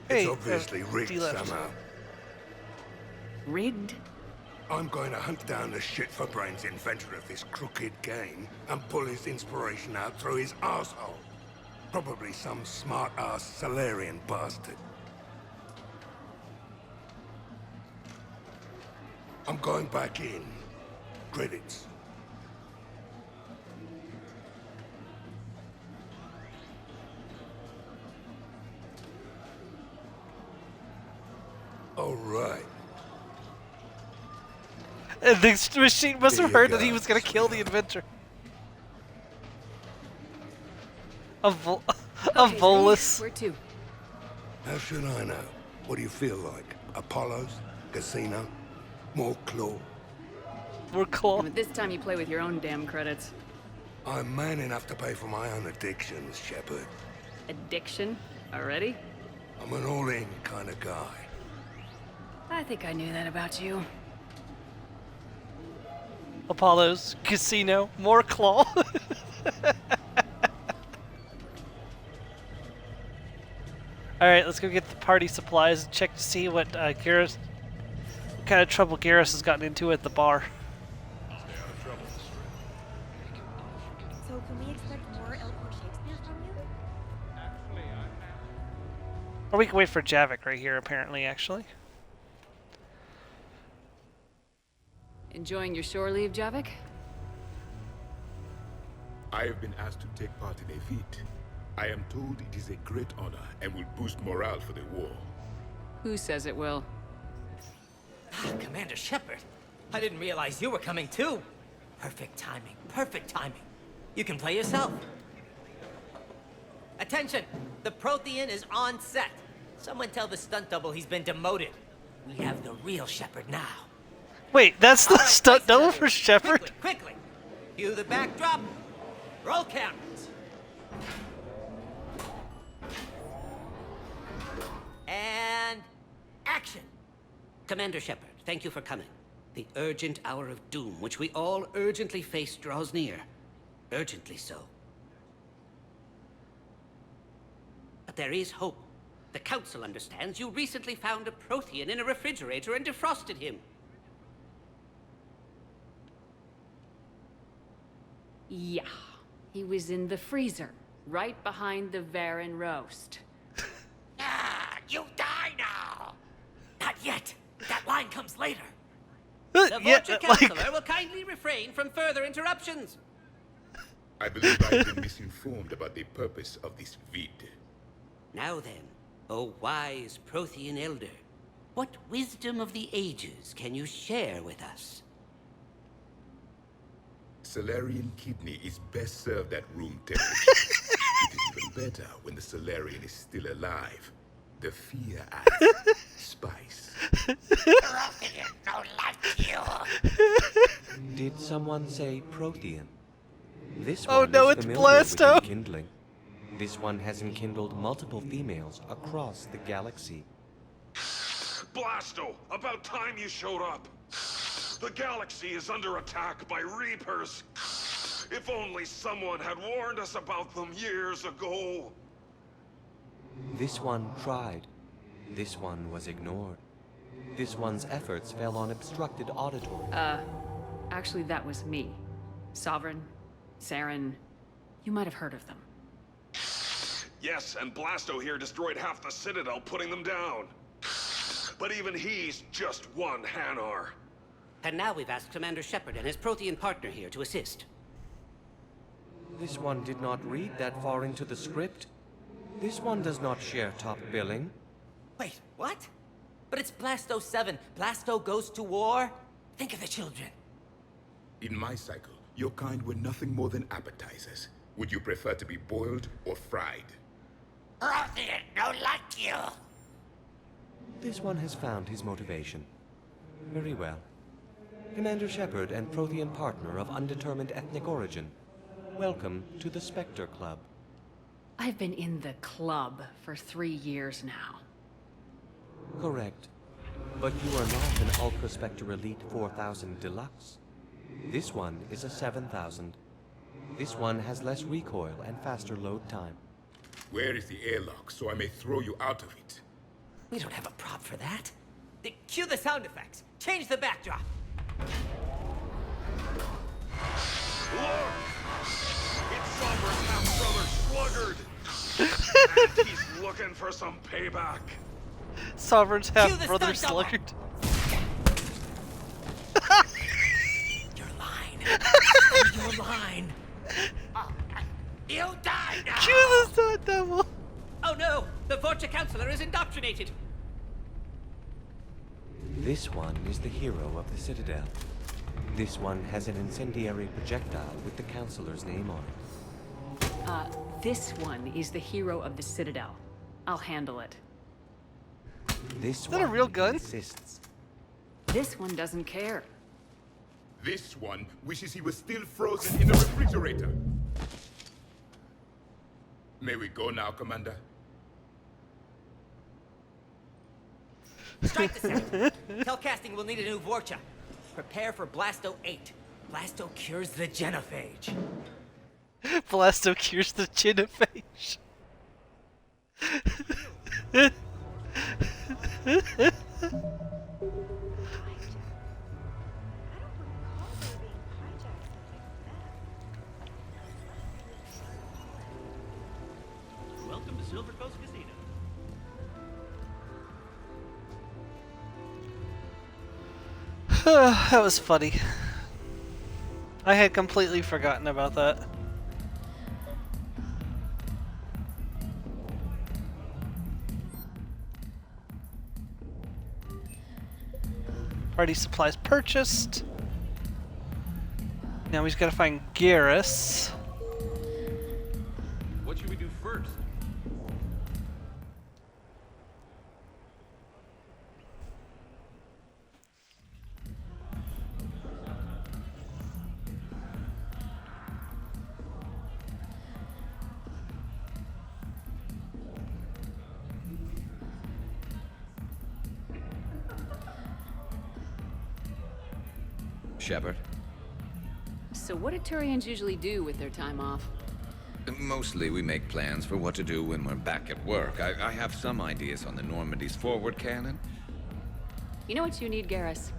It's obviously rigged somehow. Rigged? I'm going to hunt down the shit-for-brains inventor of this crooked game and pull his inspiration out through his arsehole. Probably some smart-ass Salarian bastard. I'm going back in. Credits. The machine must have heard that he was going to kill the inventor. A Volus. Where to? How should I know? What do you feel like? Apollo's? Casino? More claw? More claw? But this time you play with your own damn credits. I'm man enough to pay for my own addictions, Shepard. Addiction? Already? I'm an all-in kind of guy. I think I knew that about you. Apollo's Casino. More claw. Alright, let's go get the party supplies and check to see what Garrus, what kind of trouble Garrus has gotten into at the bar. So can we expect more Elkhorn Shakespeare from you? Or we can wait for Javik right here, apparently, actually. Enjoying your shore leave, Javik? I have been asked to take part in a feat. I am told it is a great honor and will boost morale for the war. Who says it will? Commander Shepard, I didn't realize you were coming too. Perfect timing, perfect timing. You can play yourself. Attention, the Prothean is on set. Someone tell the stunt double he's been demoted. We have the real Shepard now. Wait, that's the stunt double for Shepard? Quickly, cue the backdrop. Roll cameras. And action. Commander Shepard, thank you for coming. The urgent hour of doom, which we all urgently face, draws near. Urgently so. But there is hope. The Council understands you recently found a Prothean in a refrigerator and defrosted him. Yeah. He was in the freezer, right behind the Varen roast. You die now! Not yet. That line comes later. The Vulture Counselor will kindly refrain from further interruptions. I believe I've been misinformed about the purpose of this vid. Now then, O wise Prothean Elder, what wisdom of the ages can you share with us? Salarian kidney is best served at room temperature. It is even better when the Salarian is still alive. The fear adds spice. Did someone say Prothean? This Oh one no, is it's familiar with Blasto! enkindling. This one has enkindled multiple females across the galaxy. Blasto, about time you showed up. The galaxy is under attack by Reapers. If only someone had warned us about them years ago. This one tried. This one was ignored. This one's efforts fell on obstructed auditory. Actually that was me. Sovereign, Saren, you might have heard of them. Yes, and Blasto here destroyed half the Citadel, putting them down. But even he's just one Hanar. And now we've asked Commander Shepard and his Prothean partner here to assist. This one did not read that far into the script. This one does not share top billing. Wait, what? But it's Blasto 7. Blasto goes to war? Think of the children. In my cycle, your kind were nothing more than appetizers. Would you prefer to be boiled or fried? Prothean, no like you. This one has found his motivation. Very well. Commander Shepard and Prothean partner of undetermined ethnic origin. Welcome to the Spectre Club. I've been in the club for 3 years now. Correct. But you are not an Ultra Spectre Elite 4000 Deluxe. This one is a 7000. This one has less recoil and faster load time. Where is the airlock so I may throw you out of it? We don't have a prop for that. Cue the sound effects. Change the backdrop. Look! It's Sovereign's half-brother Sluggard! And he's looking for some payback. Sovereign's half-brother Sluggard. Your line. Your line. You die now! Cue the stunt double! Oh no! The Vulture Counselor is indoctrinated! This one is the hero of the Citadel. This one has an incendiary projectile with the Counselor's name on it. This one is the hero of the Citadel. I'll handle it. This that a real gun? Insists. This one doesn't care. This one wishes he was still frozen in the refrigerator. May we go now, Commander? Strike the sector. Telcasting will need a new Vorcha. Prepare for Blasto 8. Blasto cures the genophage. Blasto cures the genophage. Welcome to Silver Coast Casino. That was funny. I had completely forgotten about that. Party supplies purchased. Now we just gotta find Garrus. What should we do first? Shepard? So what do Turians usually do with their time off? Mostly we make plans for what to do when we're back at work. I have some ideas on the Normandy's forward cannon. You know what you need, Garrus?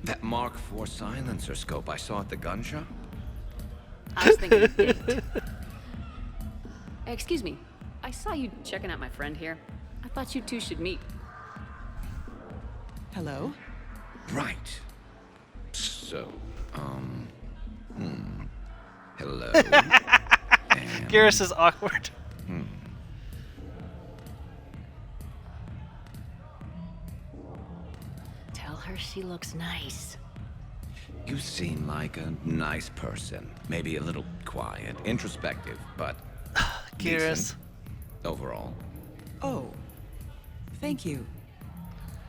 That Mark IV silencer scope I saw at the gun shop? I was thinking of Gate. Excuse me. I saw you checking out my friend here. I thought you two should meet. Hello? Right. So, hello. Garrus is awkward. Tell her she looks nice. You seem like a nice person. Maybe a little quiet, introspective, but Garrus. decent overall. Oh. Thank you.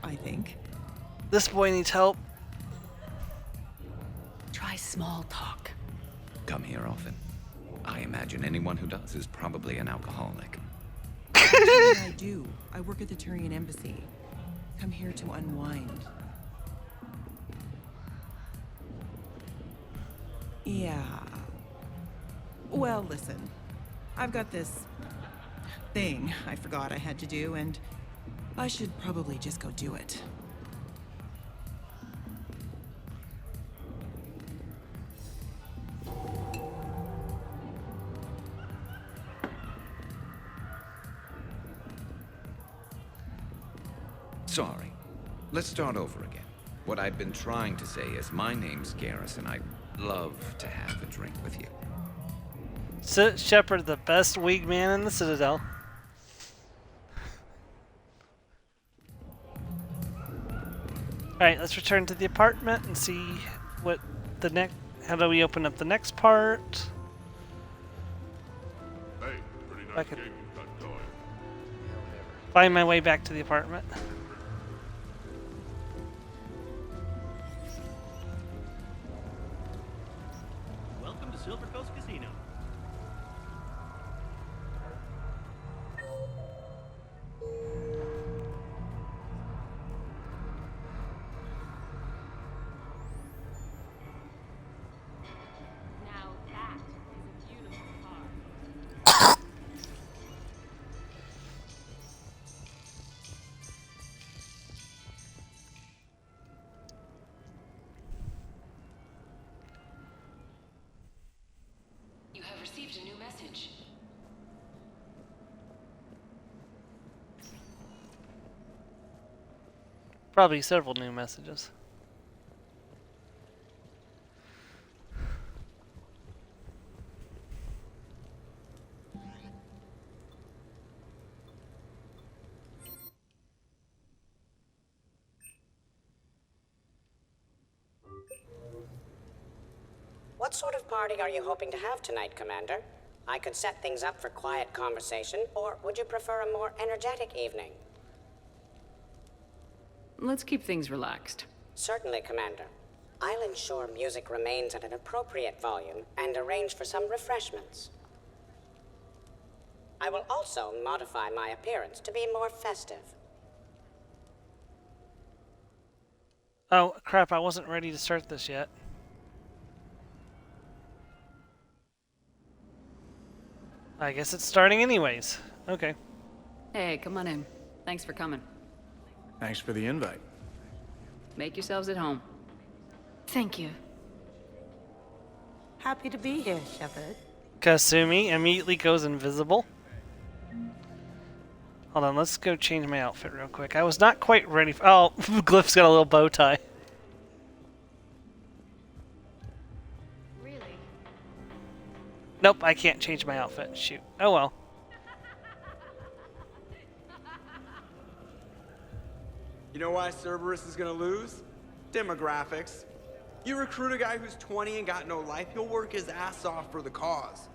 I think. This boy needs help. Try small talk. Come here often. I imagine anyone who does is probably an alcoholic. Actually, I do. I work at the Turian embassy. Come here to unwind. Yeah. Well, listen. I've got this thing I forgot I had to do, and I should probably just go do it. Sorry. Let's start over again. What I'd been trying to say is my name's Garrus, and I'd love to have a drink with you. Shepard, the best wingman in the Citadel. Alright, let's return to the apartment and see what the next... How do we open up the next part? Hey, pretty I nice could game you've got going. find my way back to the apartment. Welcome to Silver Coast Casino. Now that is a beautiful car. You have received a new message. Probably several new messages. What sort of party are you hoping to have tonight, Commander? I could set things up for quiet conversation, or would you prefer a more energetic evening? Let's keep things relaxed. Certainly, Commander. I'll ensure music remains at an appropriate volume and arrange for some refreshments. I will also modify my appearance to be more festive. Oh, crap, I wasn't ready to start this yet. I guess it's starting anyways. Okay. Hey, come on in. Thanks for coming. Thanks for the invite. Make yourselves at home. Thank you. Happy to be here, Shepard. Kasumi immediately goes invisible. Hold on, let's go change my outfit real quick. I was not quite ready for... Oh, Glyph's got a little bow tie. Really? Nope, I can't change my outfit. Shoot. Oh well. You know why Cerberus is gonna lose? Demographics. You recruit a guy who's 20 and got no life, he'll work his ass off for the cause.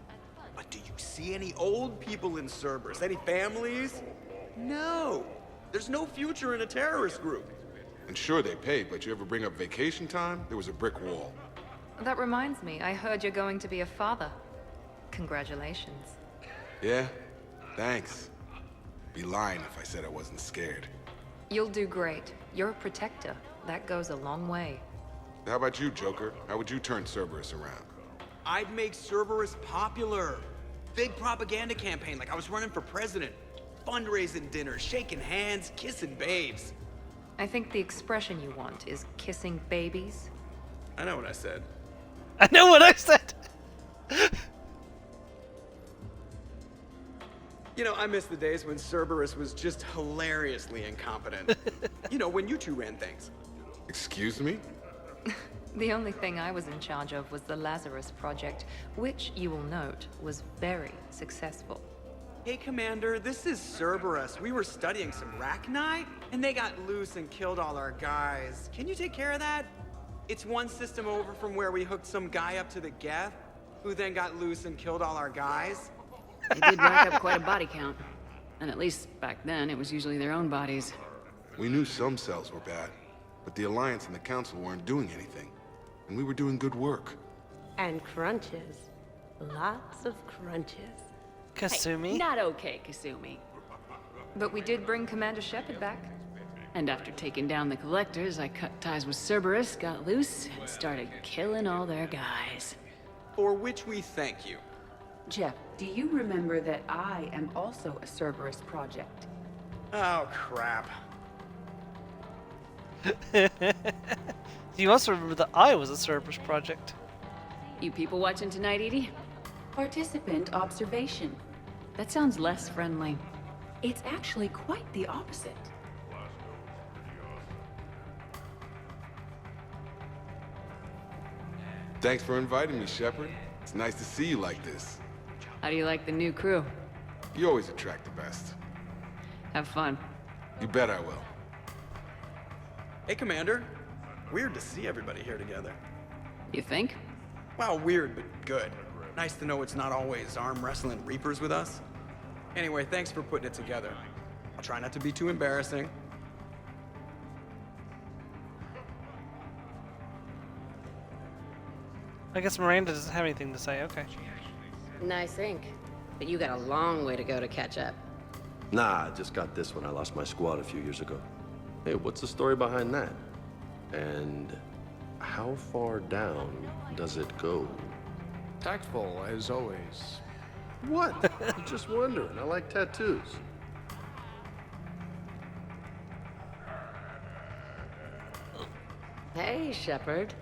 But do you see any old people in Cerberus? Any families? No. There's no future in a terrorist group. And sure, they paid, but you ever bring up vacation time? There was a brick wall. That reminds me, I heard you're going to be a father. Congratulations. Yeah? Thanks. Be lying if I said I wasn't scared. You'll do great. You're a protector. That goes a long way. How about you, Joker? How would you turn Cerberus around? I'd make Cerberus popular. Big propaganda campaign like I was running for president. Fundraising dinners, shaking hands, kissing babes. I think the expression you want is kissing babies. I know what I said. I know what I said! You know, I miss the days when Cerberus was just hilariously incompetent. You know, when you two ran things. Excuse me? The only thing I was in charge of was the Lazarus Project, which, you will note, was very successful. Hey, Commander, this is Cerberus. We were studying some Rachni, and they got loose and killed all our guys. Can you take care of that? It's one system over from where we hooked some guy up to the Geth, who then got loose and killed all our guys. They did rack up quite a body count. And at least back then, it was usually their own bodies. We knew some cells were bad, but the Alliance and the Council weren't doing anything. And we were doing good work. And crunches. Lots of crunches. Kasumi? Hey, not okay, Kasumi. But we did bring Commander Shepard back. And after taking down the Collectors, I cut ties with Cerberus, got loose, and started killing all their guys. For which we thank you. Jeff, do you remember that I am also a Cerberus project? Oh, crap. You also remember that I was a Cerberus project. You people watching tonight, Edie? Participant observation. That sounds less friendly. It's actually quite the opposite. Thanks for inviting me, Shepard. It's nice to see you like this. How do you like the new crew? You always attract the best. Have fun. You bet I will. Hey, Commander. Weird to see everybody here together. You think? Well, weird, but good. Nice to know it's not always arm wrestling Reapers with us. Anyway, thanks for putting it together. I'll try not to be too embarrassing. I guess Miranda doesn't have anything to say. Okay. Nice ink. But you got a long way to go to catch up. Nah, I just got this when I lost my squad a few years ago. Hey, what's the story behind that? And how far down does it go? Tactful, as always. What? I'm just wondering. I like tattoos. Hey, Shepard.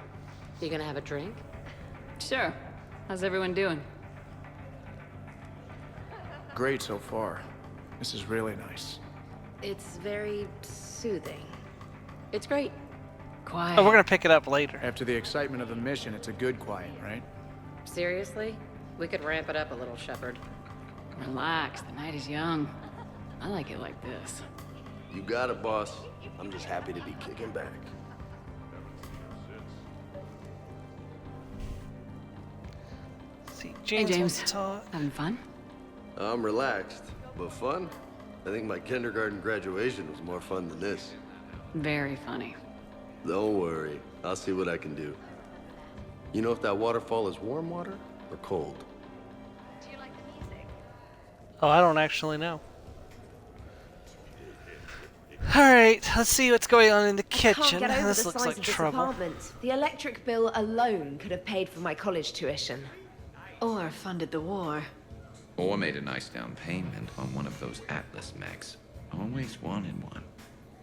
You gonna have a drink? Sure. How's everyone doing? Great so far. This is really nice. It's very soothing. It's great. Quiet. Oh, we're gonna pick it up later. After the excitement of the mission, it's a good quiet, right? Seriously? We could ramp it up a little, Shepard. Relax, the night is young. I like it like this. You got it, boss. I'm just happy to be kicking back. See, Hey, James wants James. to talk. Having fun? I'm relaxed, but fun? I think my kindergarten graduation was more fun than this. Very funny. Don't worry, I'll see what I can do. You know if that waterfall is warm water or cold? Oh, I don't actually know. Alright, let's see what's going on in the kitchen. Can't get over This the looks size like of this trouble. apartment. The electric bill alone could have paid for my college tuition. Or funded the war. Or made a nice down payment on one of those Atlas mechs. Always wanted one.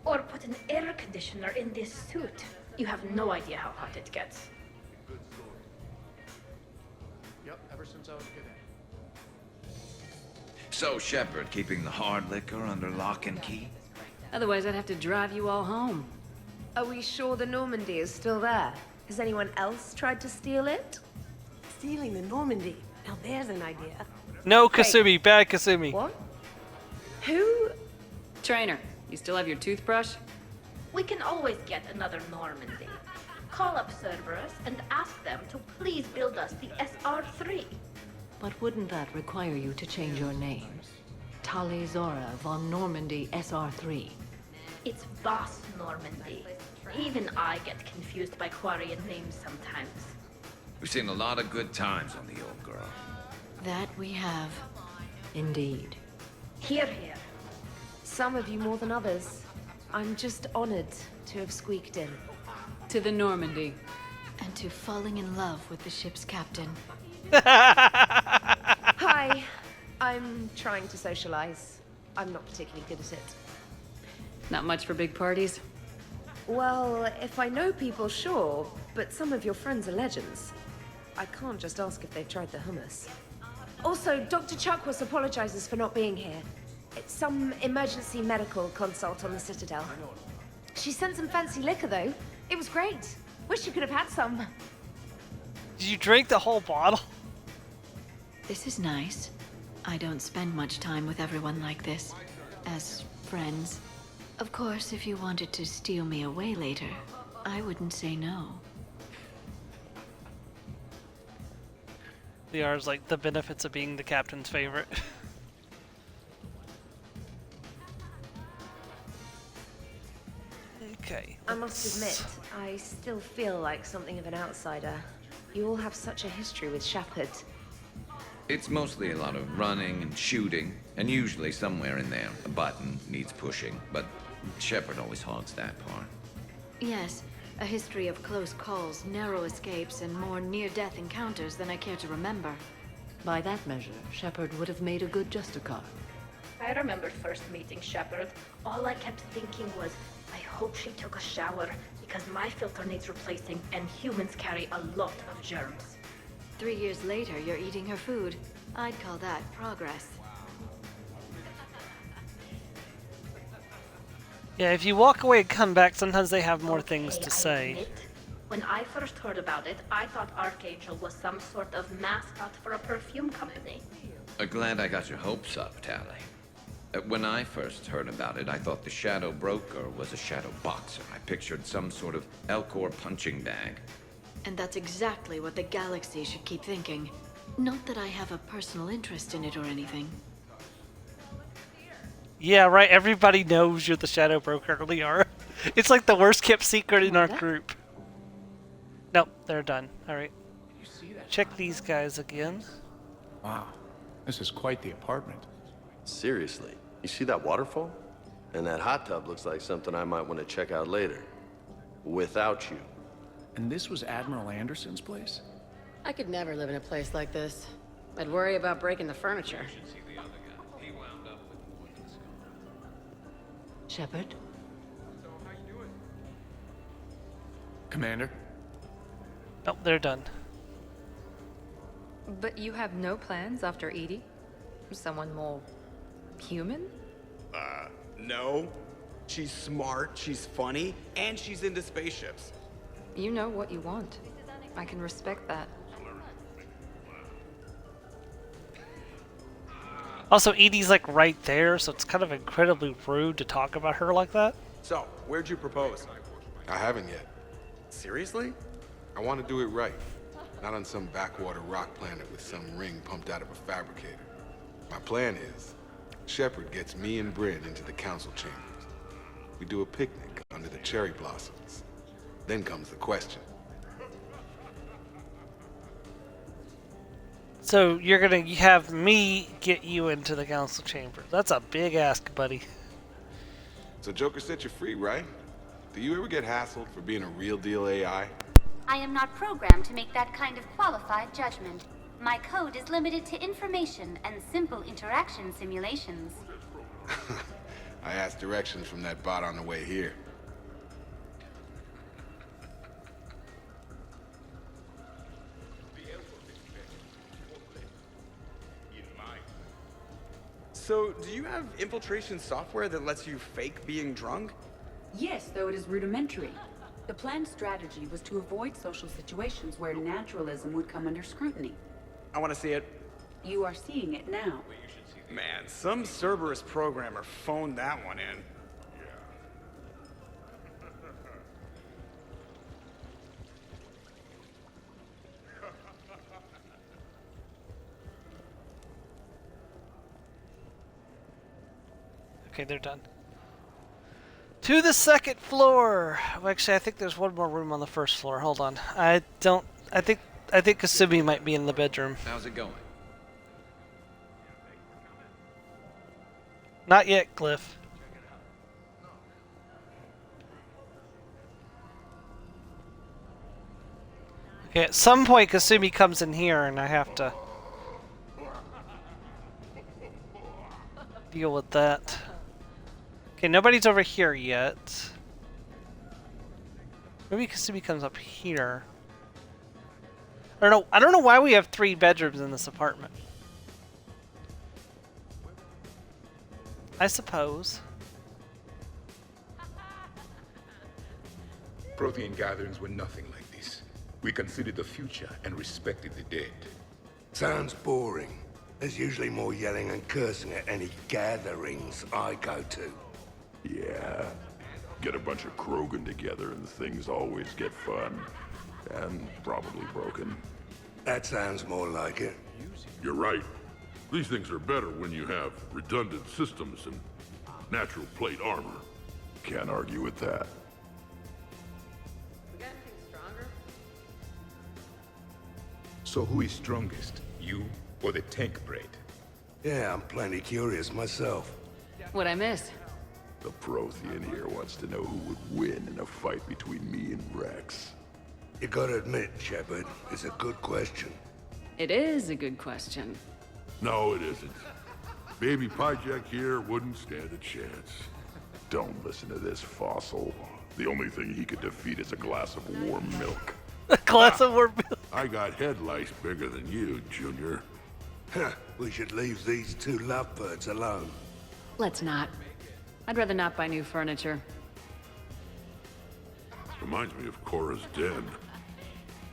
Or put an air conditioner in this suit. You have no idea how hot it gets. Yep, ever since I was a kid. So, Shepard, keeping the hard liquor under lock and key? Otherwise, I'd have to drive you all home. Are we sure the Normandy is still there? Has anyone else tried to steal it? Stealing the Normandy. Now there's an idea. No Kasumi, bad Kasumi. What? Who? Trainer, you still have your toothbrush? We can always get another Normandy. Call up Cerberus and ask them to please build us the SR-3. But wouldn't that require you to change your name? Tali Zora von Normandy SR3. It's Boss Normandy. Even I get confused by Quarian names sometimes. We've seen a lot of good times on the old girl. That we have. Indeed. Hear, hear. Some of you more than others. I'm just honored to have squeaked in. To the Normandy. And to falling in love with the ship's captain. Hi. I'm trying to socialize. I'm not particularly good at it. Not much for big parties? Well, if I know people, sure. But some of your friends are legends. I can't just ask if they've tried the hummus. Also, Dr. Chuckworth apologizes for not being here. It's some emergency medical consult on the Citadel. She sent some fancy liquor, though. It was great. Wish you could have had some. Did you drink the whole bottle? This is nice. I don't spend much time with everyone like this. As friends. Of course, if you wanted to steal me away later, I wouldn't say no. The R's like the benefits of being the captain's favorite. Okay. I must admit, I still feel like something of an outsider. You all have such a history with Shepard. It's mostly a lot of running and shooting, and usually somewhere in there a button needs pushing, but Shepard always hogs that part. Yes, a history of close calls, narrow escapes, and more near-death encounters than I care to remember. By that measure, Shepard would have made a good Justicar. I remember first meeting Shepard. All I kept thinking was, I hope she took a shower, because my filter needs replacing, and humans carry a lot of germs. 3 years later, you're eating her food. I'd call that progress. Yeah, if you walk away and come back, sometimes they have more things to say. Admit, when I first heard about it, I thought Archangel was some sort of mascot for a perfume company. Glad I got your hopes up, Tally. When I first heard about it, I thought the Shadow Broker was a shadow boxer. I pictured some sort of Elcor punching bag. And that's exactly what the galaxy should keep thinking. Not that I have a personal interest in it or anything. Yeah, right. Everybody knows you're the Shadow Broker, Liara. It's like the worst kept secret in our group. Nope, they're done. Alright. Check these guys again. Wow, this is quite the apartment. Seriously, you see that waterfall? And that hot tub looks like something I might want to check out later. Without you. And this was Admiral Anderson's place? I could never live in a place like this. I'd worry about breaking the furniture. Shepard? Commander? Nope, they're done. But you have no plans after Edie? Someone more human? No. She's smart, she's funny, and she's into spaceships. You know what you want. I can respect that. Also, Edie's like right there, so it's kind of incredibly rude to talk about her like that. So, where'd you propose? I haven't yet. Seriously? I want to do it right. Not on some backwater rock planet with some ring pumped out of a fabricator. My plan is, Shepard gets me and Bryn into the council chambers. We do a picnic under the cherry blossoms. Then comes the question. So you're gonna have me get you into the council chamber. That's a big ask, buddy. So Joker set you free, right? Do you ever get hassled for being a real deal AI? I am not programmed to make that kind of qualified judgment. My code is limited to information and simple interaction simulations. I asked directions from that bot on the way here. So, do you have infiltration software that lets you fake being drunk? Yes, though it is rudimentary. The planned strategy was to avoid social situations where naturalism would come under scrutiny. I want to see it. You are seeing it now. Man, some Cerberus programmer phoned that one in. Okay, they're done. To the second floor. Well, actually, I think there's one more room on the first floor. Hold on. I think Kasumi might be in the bedroom. How's it going? Not yet, Cliff. Okay, at some point Kasumi comes in here and I have to deal with that. Okay, nobody's over here yet. Maybe Kasumi comes up here. I don't know why we have 3 bedrooms in this apartment. I suppose. Protean gatherings were nothing like this. We considered the future and respected the dead. Sounds boring. There's usually more yelling and cursing at any gatherings I go to. Yeah. Get a bunch of Krogan together and things always get fun. And probably broken. That sounds more like it. You're right. These things are better when you have redundant systems and natural plate armor. Can't argue with that. We got anything stronger? So who is strongest? You or the tank braid? Yeah, I'm plenty curious myself. What'd I miss? The Prothean here wants to know who would win in a fight between me and Rex. You gotta admit, Shepard, it's a good question. It is a good question. No, it isn't. Baby Pyjak here wouldn't stand a chance. Don't listen to this fossil. The only thing he could defeat is a glass of warm milk. A glass of warm milk? I got head lice bigger than you, Junior. Huh, we should leave these 2 lovebirds alone. Let's not. I'd rather not buy new furniture. Reminds me of Cora's den.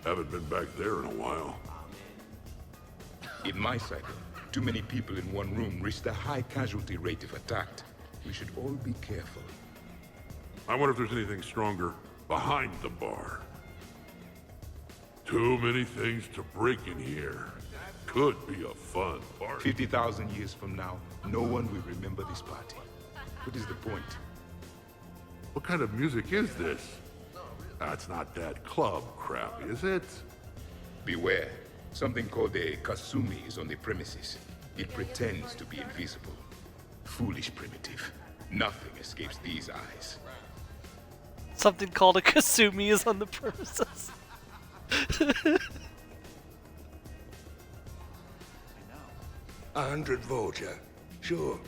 Haven't been back there in a while. In my cycle, too many people in one room risk a high casualty rate if attacked. We should all be careful. I wonder if there's anything stronger behind the bar. Too many things to break in here. Could be a fun party. 50,000 years from now, no one will remember this party. What is the point? What kind of music is this? That's not that club crap, is it? Beware. Something called a Kasumi is on the premises. It pretends to be invisible. Foolish primitive. Nothing escapes these eyes. Something called a Kasumi is on the premises. 100 Vulture. Sure.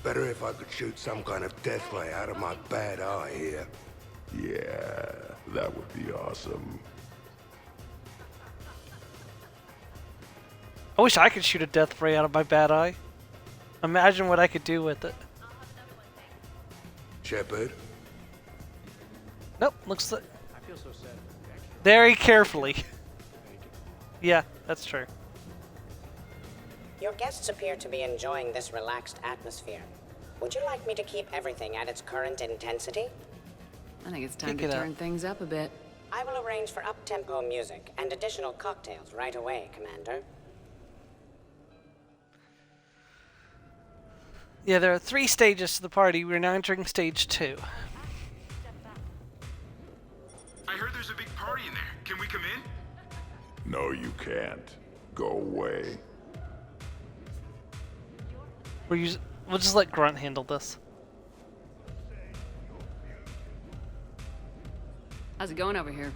Better if I could shoot some kind of death ray out of my bad eye here. Yeah, that would be awesome. I wish I could shoot a death ray out of my bad eye. Imagine what I could do with it. Shepard? Nope, looks like... I feel so sad. Very carefully. Yeah, that's true. Your guests appear to be enjoying this relaxed atmosphere. Would you like me to keep everything at its current intensity? I think it's time Pick to it up. turn things up a bit. I will arrange for up-tempo music and additional cocktails right away, Commander. Yeah, there are 3 stages to the party. We're now entering stage 2. I heard there's a big party in there. Can we come in? No, you can't. Go away. We'll just let Grunt handle this. How's it going over here?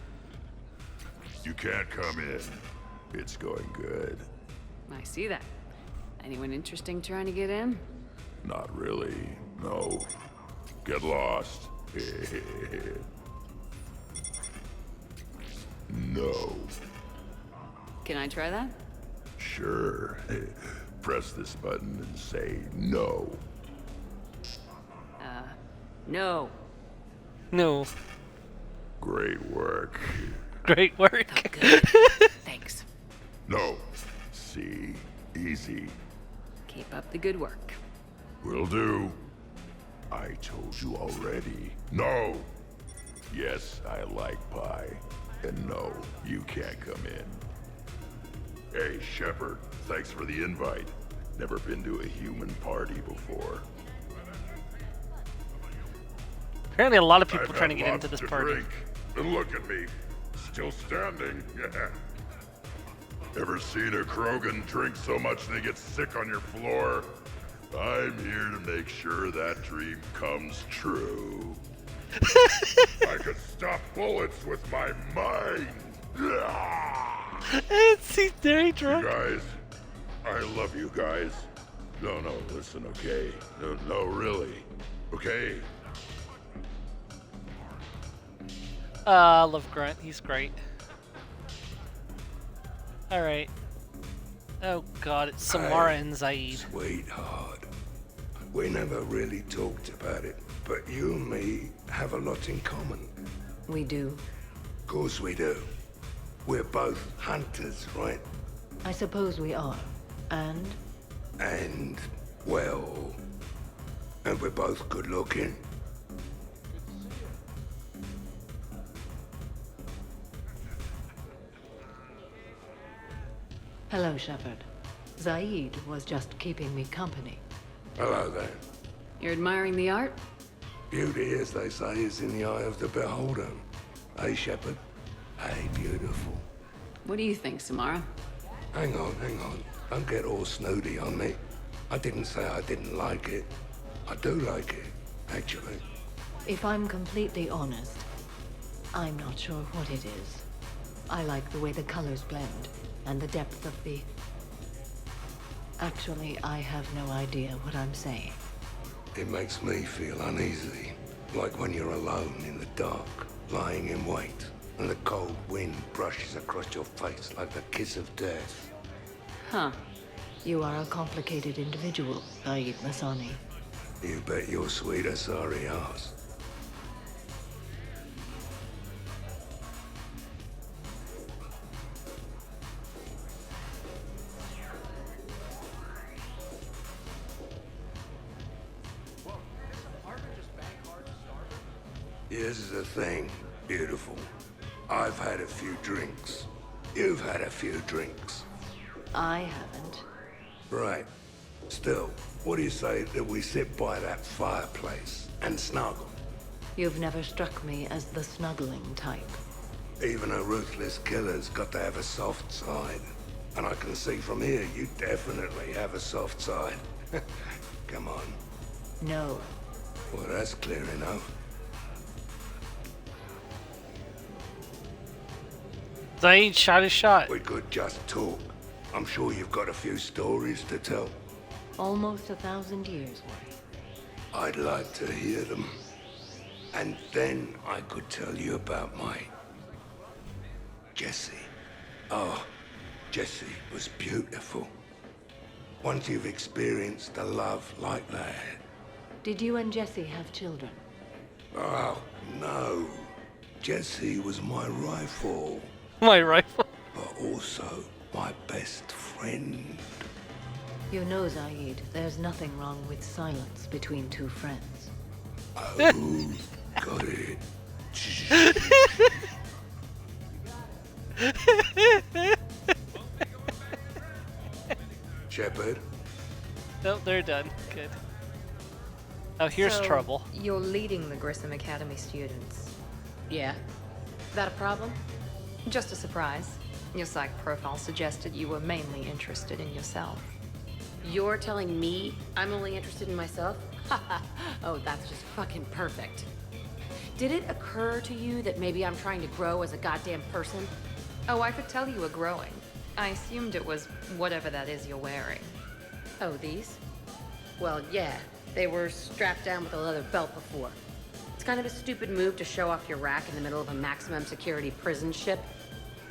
You can't come in. It's going good. I see that. Anyone interesting trying to get in? Not really. No. Get lost. No. Can I try that? Sure. Press this button and say no. No. No. Great work. Great work. Thanks. No. See? Easy. Keep up the good work. Will do. I told you already. No. Yes, I like pie. And no, you can't come in. Hey, Shepard, thanks for the invite. Never been to a human party before. Apparently a lot of people I've trying to had get into lots this to party. drink. And look at me, still standing. Ever seen a Krogan drink so much they get sick on your floor? I'm here to make sure that dream comes true. I could stop bullets with my mind. He's very drunk. You guys, I love you guys. No, listen, okay? No, really. Okay? I love Grunt. He's great. Alright. Oh god, it's Samara and Zaid. Sweetheart. We never really talked about it, but you and me have a lot in common. We do. Of course we do. We're both hunters, right? I suppose we are. And? And, well... And we're both good looking. Hello, Shepard. Zaid was just keeping me company. Hello there. You're admiring the art? Beauty, as they say, is in the eye of the beholder. Hey, Shepard. Hey, beautiful. What do you think, Samara? Hang on. Don't get all snooty on me. I didn't say I didn't like it. I do like it, actually. If I'm completely honest, I'm not sure what it is. I like the way the colors blend, and the depth of the... Actually, I have no idea what I'm saying. It makes me feel uneasy. Like when you're alone in the dark, lying in wait, and the cold wind brushes across your face like the kiss of death. Huh. You are a complicated individual, Zaid Masani. You bet your sweet Asari ass. Here's the thing, beautiful. I've had a few drinks. You've had a few drinks. I haven't. Right. Still, what do you say that we sit by that fireplace and snuggle? You've never struck me as the snuggling type. Even a ruthless killer's got to have a soft side. And I can see from here you definitely have a soft side. Come on. No. Well, that's clear enough. Zaid shot his shot. We could just talk. I'm sure you've got a few stories to tell. Almost 1,000 years worth. I'd like to hear them. And then I could tell you about my... Jessie. Oh, Jessie was beautiful. Once you've experienced a love like that... Did you and Jessie have children? Oh, no. Jessie was my rifle. My rifle? But also my best friend. You know, Zaid, there's nothing wrong with silence between two friends. Oh, got it. Shepard? Nope, they're done. Good. Oh, here's So, trouble. You're leading the Grissom Academy students. Yeah. That a problem? Just a surprise. Your psych profile suggested you were mainly interested in yourself. You're telling me I'm only interested in myself? Oh, that's just fucking perfect. Did it occur to you that maybe I'm trying to grow as a goddamn person? Oh, I could tell you were growing. I assumed it was whatever that is you're wearing. Oh, these? Well, yeah. They were strapped down with a leather belt before. It's kind of a stupid move to show off your rack in the middle of a maximum security prison ship.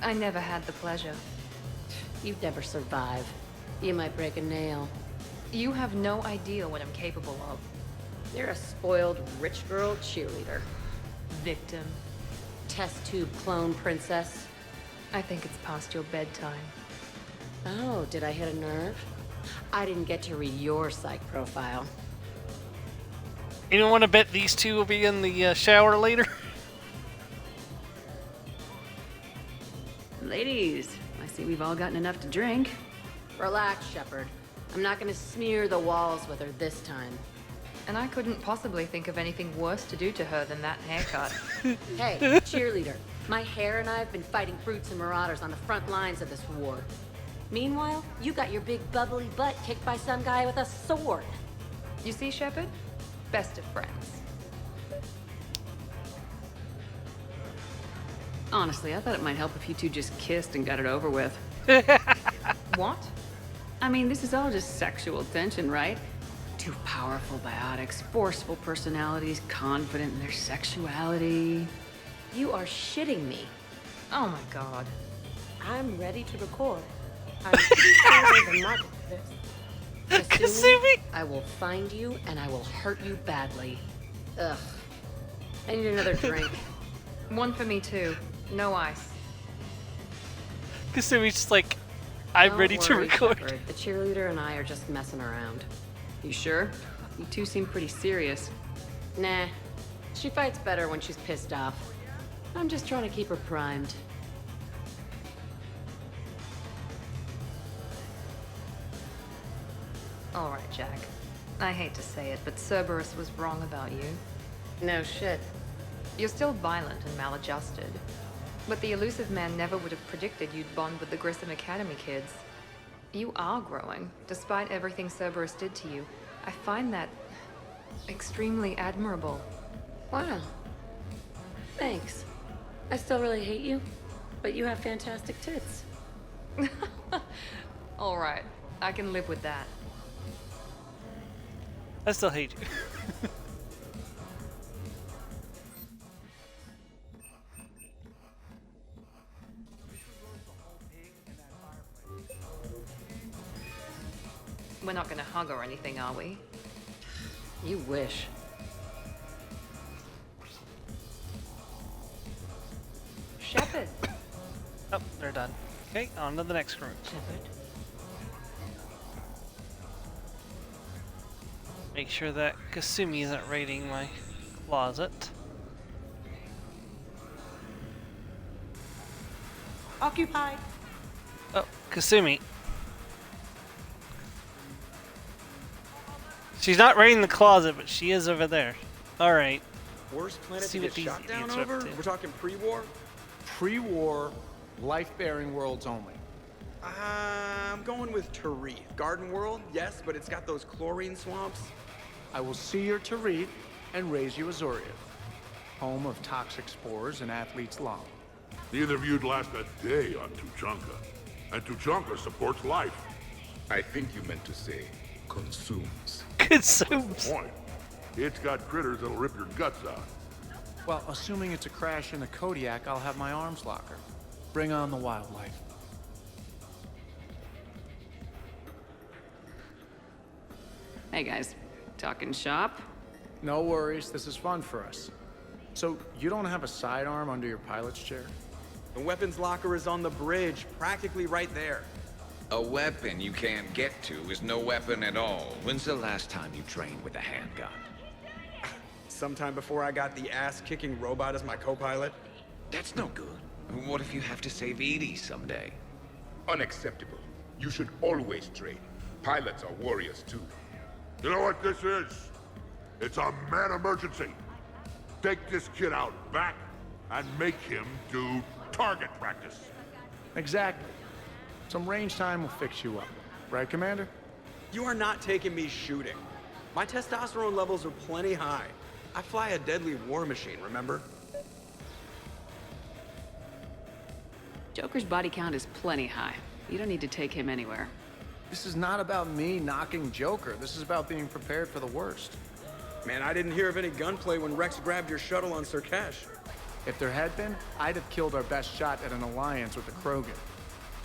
I never had the pleasure. You'd never survive. You might break a nail. You have no idea what I'm capable of. You're a spoiled rich girl cheerleader. Victim. Test tube clone princess. I think it's past your bedtime. Oh, did I hit a nerve? I didn't get to read your psych profile. Anyone want to bet these two will be in the shower later? Ladies, I see we've all gotten enough to drink. Relax, Shepard. I'm not gonna smear the walls with her this time. And I couldn't possibly think of anything worse to do to her than that haircut. Hey, cheerleader. My hair and I have been fighting brutes and marauders on the front lines of this war. Meanwhile, you got your big bubbly butt kicked by some guy with a sword. You see, Shepard? Best of friends. Honestly, I thought it might help if you two just kissed and got it over with. What? I mean, this is all just sexual tension, right? Two powerful biotics, forceful personalities, confident in their sexuality. You are shitting me. Oh my god. I'm ready to record. I'm sure there's a market for this. Kasumi, I will find you and I will hurt you badly. Ugh. I need another drink. One for me too. No ice. Kasumi's just like, I'm Don't ready to worry, record. Shepard. The cheerleader and I are just messing around. You sure? You two seem pretty serious. Nah. She fights better when she's pissed off. I'm just trying to keep her primed. Alright, Jack. I hate to say it, but Cerberus was wrong about you. No shit. You're still violent and maladjusted. But the elusive man never would have predicted you'd bond with the Grissom Academy kids. You are growing, despite everything Cerberus did to you. I find that extremely admirable. Wow. Thanks. I still really hate you, but you have fantastic tits. Alright, I can live with that. I still hate you. We're not gonna hug or anything, are we? You wish. Shepard! Oh, they're done. Okay, on to the next room. Shepard. Make sure that Kasumi isn't raiding my closet. Occupied. Oh, Kasumi. She's not raiding the closet, but she is over there. Alright. Worst planet See to what get these shot down idiots are up over? to. We're talking pre-war? Pre-war, life-bearing worlds only. I'm going with Tarith. Garden World, yes, but it's got those chlorine swamps. I will see your Tarith and raise you Azoriath, home of toxic spores and athlete's lung. Neither of you'd last a day on Tuchanka. And Tuchanka supports life. I think you meant to say consumes. Consumes. Point. It's got critters that'll rip your guts out. Well, assuming it's a crash in the Kodiak, I'll have my arms locker. Bring on the wildlife. Hey guys, talking shop? No worries, this is fun for us. So, you don't have a sidearm under your pilot's chair? The weapons locker is on the bridge, practically right there. A weapon you can't get to is no weapon at all. When's the last time you trained with a handgun? Sometime before I got the ass-kicking robot as my co-pilot. That's no good. What if you have to save Edie someday? Unacceptable. You should always train. Pilots are warriors too. You know what this is? It's a mad emergency. Take this kid out back and make him do target practice. Exactly. Some range time will fix you up. Right, Commander? You are not taking me shooting. My testosterone levels are plenty high. I fly a deadly war machine, remember? Joker's body count is plenty high. You don't need to take him anywhere. This is not about me knocking Joker. This is about being prepared for the worst. Man, I didn't hear of any gunplay when Rex grabbed your shuttle on Sirkesh. If there had been, I'd have killed our best shot at an alliance with the Krogan.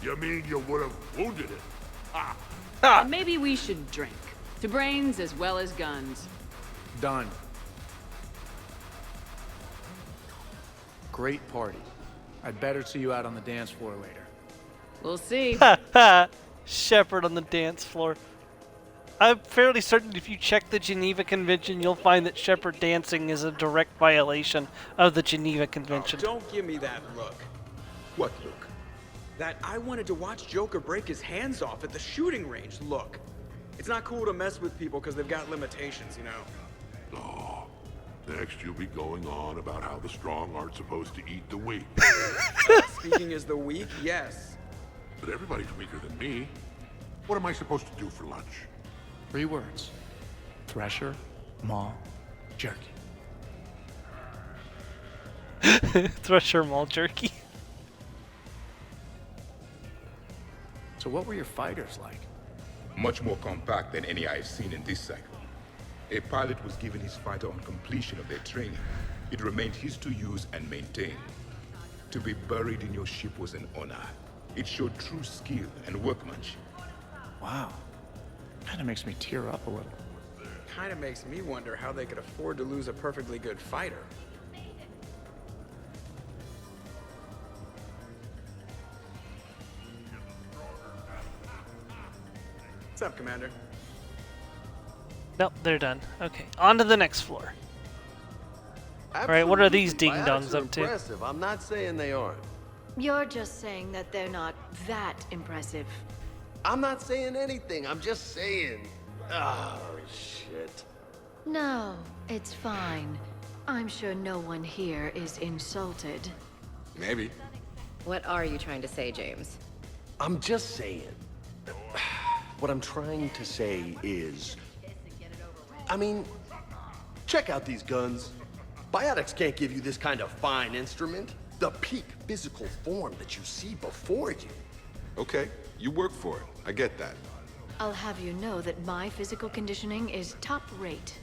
You mean you would have wounded it? Maybe we should drink. To brains as well as guns. Done. Great party. I'd better see you out on the dance floor later. We'll see. Shepard on the dance floor. I'm fairly certain if you check the Geneva Convention, you'll find that Shepard dancing is a direct violation of the Geneva Convention. Oh, don't give me that look. What look? That I wanted to watch Joker break his hands off at the shooting range look. It's not cool to mess with people because they've got limitations, you know. Oh, next you'll be going on about how the strong aren't supposed to eat the weak. Speaking as the weak, yes. But everybody's weaker than me. What am I supposed to do for lunch? 3 words. Thresher, Maul, Jerky. Thresher, Maul, Jerky. So what were your fighters like? Much more compact than any I've seen in this cycle. A pilot was given his fighter on completion of their training. It remained his to use and maintain. To be buried in your ship was an honor. It showed true skill and workmanship. Wow. Kinda makes me tear up a little. Kinda makes me wonder how they could afford to lose a perfectly good fighter. What's up, Commander? Nope, they're done. Okay, on to the next floor. Alright, what are these ding-dongs up to? Impressive. I'm not saying they aren't. You're just saying that they're not that impressive. I'm not saying anything. I'm just saying. Oh, shit. No, it's fine. I'm sure no one here is insulted. Maybe. What are you trying to say, James? I'm just saying. What I'm trying to say is... I mean, check out these guns. Biotics can't give you this kind of fine instrument. The peak physical form that you see before you. Okay, you work for it. I get that. I'll have you know that my physical conditioning is top rate.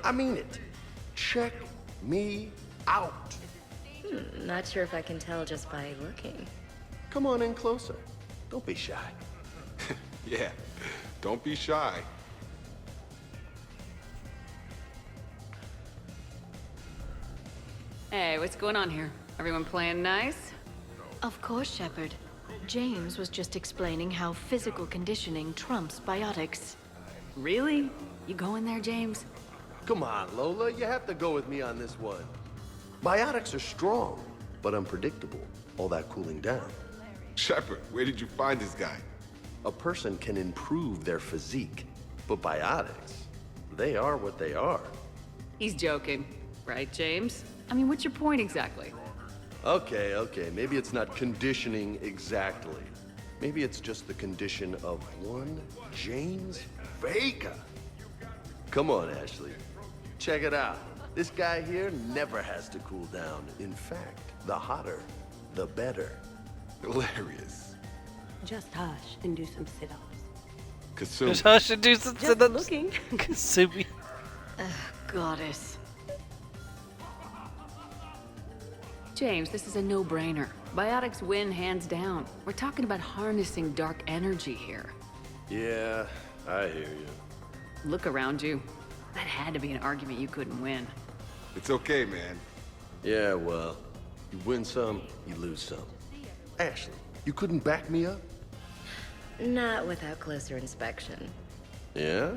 I mean it. Check me out. Not sure if I can tell just by looking. Come on in closer. Don't be shy. Yeah, don't be shy. Hey, what's going on here? Everyone playing nice? Of course, Shepard. James was just explaining how physical conditioning trumps biotics. Really? You going there, James? Come on, Lola. You have to go with me on this one. Biotics are strong, but unpredictable. All that cooling down. Shepard, where did you find this guy? A person can improve their physique, but biotics, they are what they are. He's joking. Right, James? I mean, what's your point exactly? Okay, maybe it's not conditioning exactly. Maybe it's just the condition of one James Vega. Come on, Ashley. Check it out. This guy here never has to cool down. In fact, the hotter, the better. Hilarious. Just hush and do some sit-ups. Kasumi. Just hush and do some Just sit-ups. looking. Kasumi. Goddess. James, this is a no-brainer. Biotics win hands down. We're talking about harnessing dark energy here. Yeah, I hear you. Look around you. That had to be an argument you couldn't win. It's okay, man. Yeah, well, you win some, you lose some. Ashley, you couldn't back me up? Not without closer inspection. Yeah?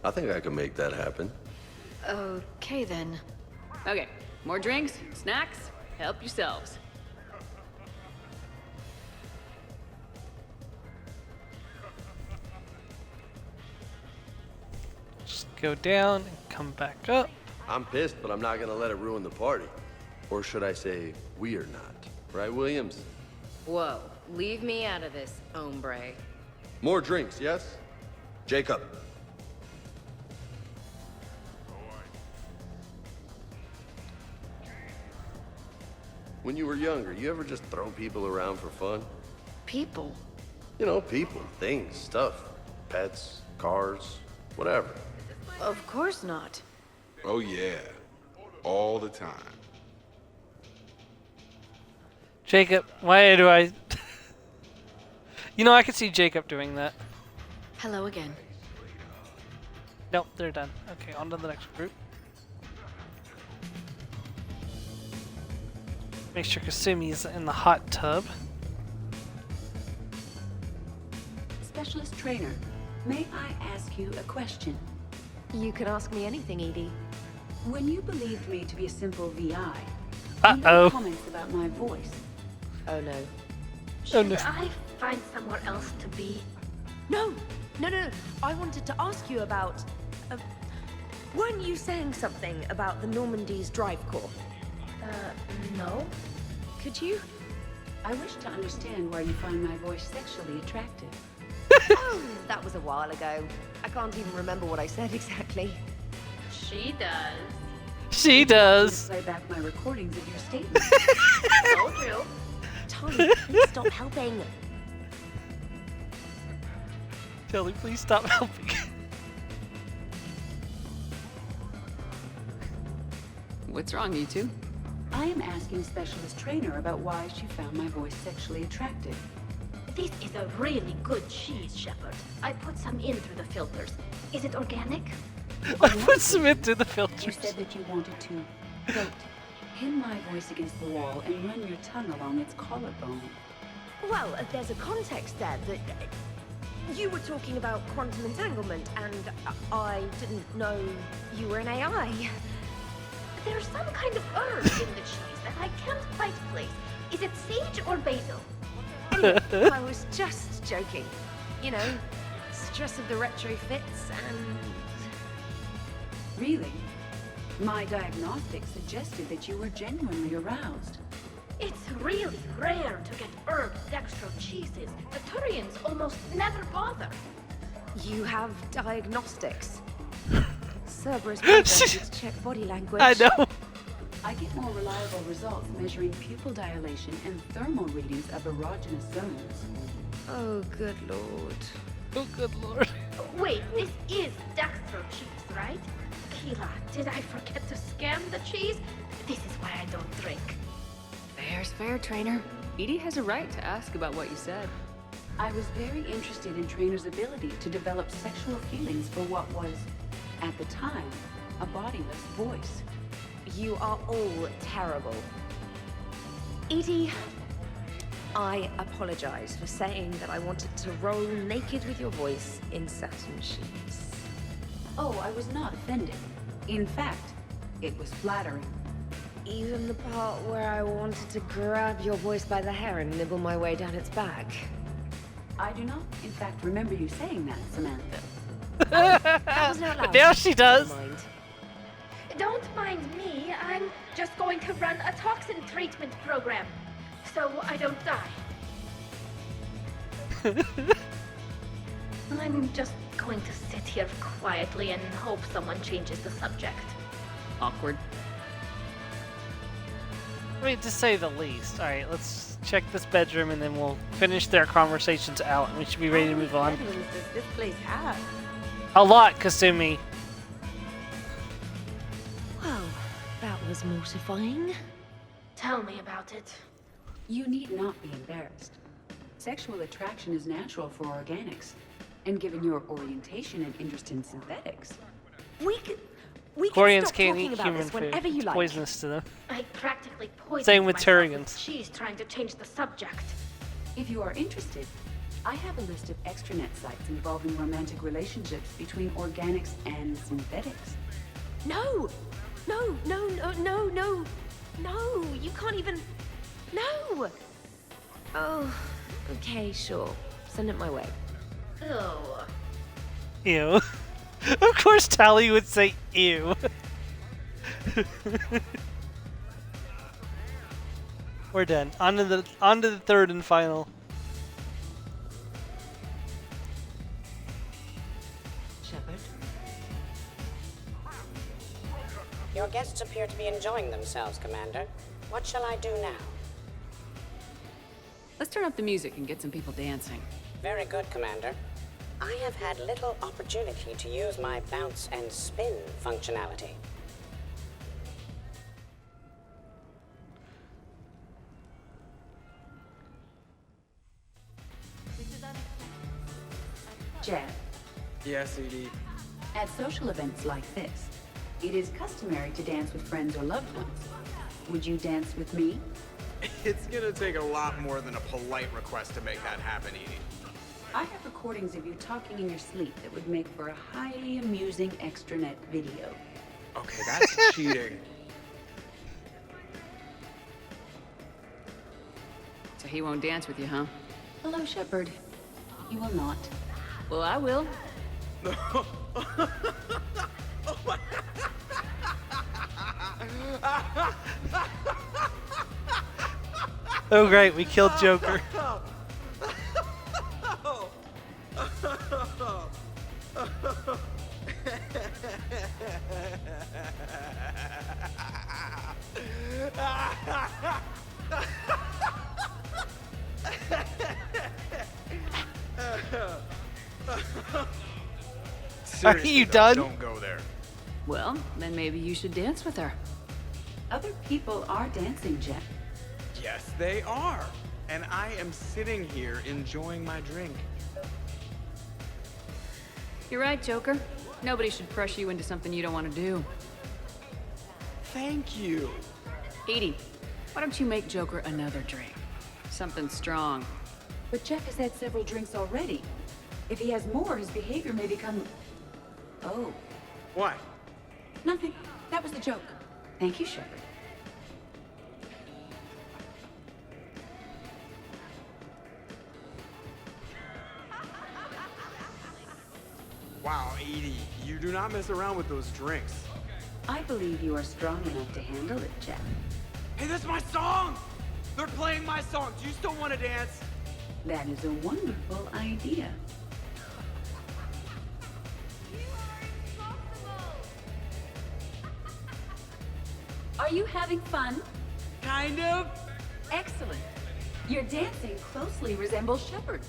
I think I can make that happen. Okay, then. Okay, more drinks, snacks, help yourselves. Just go down and come back up. I'm pissed, but I'm not gonna let it ruin the party. Or should I say, we are not. Right, Williams? Whoa, leave me out of this, hombre. More drinks, yes? Jacob. When you were younger, you ever just throw people around for fun? People? You know, people, things, stuff. Pets, cars, whatever. Of course not. Oh yeah, all the time. Jacob, why do I... You know, I could see Jacob doing that. Hello again. Nope, they're done. Okay, on to the next group. Make sure Kasumi's in the hot tub. Specialist trainer, may I ask you a question? You can ask me anything, Edie. When you believed me to be a simple VI, uh-oh, you comments about my voice. Oh no. Should I find somewhere else to be? No. I wanted to ask you about... weren't you saying something about the Normandy's drive core? No. Could you? I wish to understand why you find my voice sexually attractive. Oh, that was a while ago. I can't even remember what I said exactly. She does. She does. Play back my recordings of your statements. Told you. Tommy, please stop helping. Kelly, please stop helping. What's wrong, you two? I am asking Specialist Trainer about why she found my voice sexually attractive. This is a really good cheese, Shepard. I put some in through the filters. Is it organic? I put some in through the You filters. said that you wanted to, quote, pin my voice against the wall and run your tongue along its collarbone. Well, there's a context there that... you were talking about quantum entanglement, and I didn't know you were an AI. There's some kind of herb in the cheese that I can't quite place. Is it sage or basil? I was just joking. You know, stress of the retrofits and... Really? My diagnostics suggested that you were genuinely aroused. It's really rare to get herb dextro cheeses. The Turians almost never bother. You have diagnostics. Cerberus programs check body language. I know. I get more reliable results measuring pupil dilation and thermal readings of erogenous zones. Oh, good lord. Oh, good lord. Wait, this is dextro cheese, right? Keela, did I forget to scan the cheese? This is why I don't drink. Fair's fair, trainer. Edie has a right to ask about what you said. I was very interested in Trainer's ability to develop sexual feelings for what was, at the time, a bodiless voice. You are all terrible. Edie, I apologize for saying that I wanted to roll naked with your voice in satin sheets. Oh, I was not offended. In fact, it was flattering. Even the part where I wanted to grab your voice by the hair and nibble my way down its back. I do not, in fact, remember you saying that, Samantha. That was not allowed. Now she does. Never mind. Don't mind me. I'm just going to run a toxin treatment program, so I don't die. I'm just going to sit here quietly and hope someone changes the subject. Awkward. I mean, to say the least. Alright, let's check this bedroom and then we'll finish their conversations out and we should be ready to move on. What does this place have? A lot, Kasumi. Well, that was mortifying. Tell me about it. You need not be embarrassed. Sexual attraction is natural for organics, and given your orientation and interest in synthetics, We can Quarians stop can't talking eat about human this food. whenever you It's like. poisonous to them. I practically poisoned Same with myself Turians. with cheese trying to change the subject. if you are interested, I have a list of extranet sites involving romantic relationships between organics and synthetics. No! No! You can't even... No! Oh, okay, sure. Send it my way. Oh. Ew. Of course, Tally would say ew. We're done. On to the third and final. Shepard? Your guests appear to be enjoying themselves, Commander. What shall I do now? Let's turn up the music and get some people dancing. Very good, Commander. I have had little opportunity to use my bounce and spin functionality. Jeff, Yes, Edie. at social events like this, it is customary to dance with friends or loved ones. Would you dance with me? It's gonna take a lot more than a polite request to make that happen, Edie. I have recordings of you talking in your sleep that would make for a highly amusing extranet video. Okay, that's cheating. So he won't dance with you, huh? Hello, Shepard. You will not. Well, I will. Oh great, we killed Joker. Are you done? Don't go there. Well, then maybe you should dance with her. Other people are dancing, Jeff. Yes, they are. And I am sitting here enjoying my drink. You're right, Joker. Nobody should pressure you into something you don't want to do. Thank you. Edie, why don't you make Joker another drink? Something strong. But Jeff has had several drinks already. If he has more, his behavior may become... Oh. What? Nothing. That was the joke. Thank you, Shepard. Wow, Edie, you do not mess around with those drinks. I believe you are strong enough to handle it, Jeff. Hey, that's my song! They're playing my song. Do you still want to dance? That is a wonderful idea. Are you having fun? Kind of. Excellent. Your dancing closely resembles Shepard's.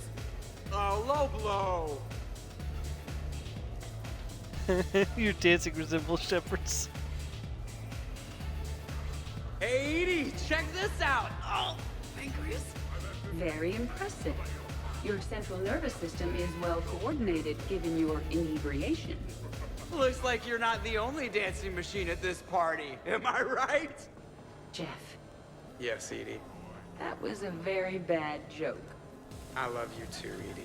Oh, low blow. Your dancing resembles Shepard's. Hey, Edie, check this out. Oh, pancreas. Very impressive. Your central nervous system is well coordinated given your inebriation. Looks like you're not the only dancing machine at this party. Am I right? Jeff, Yes, Edie. that was a very bad joke. I love you too, Edie.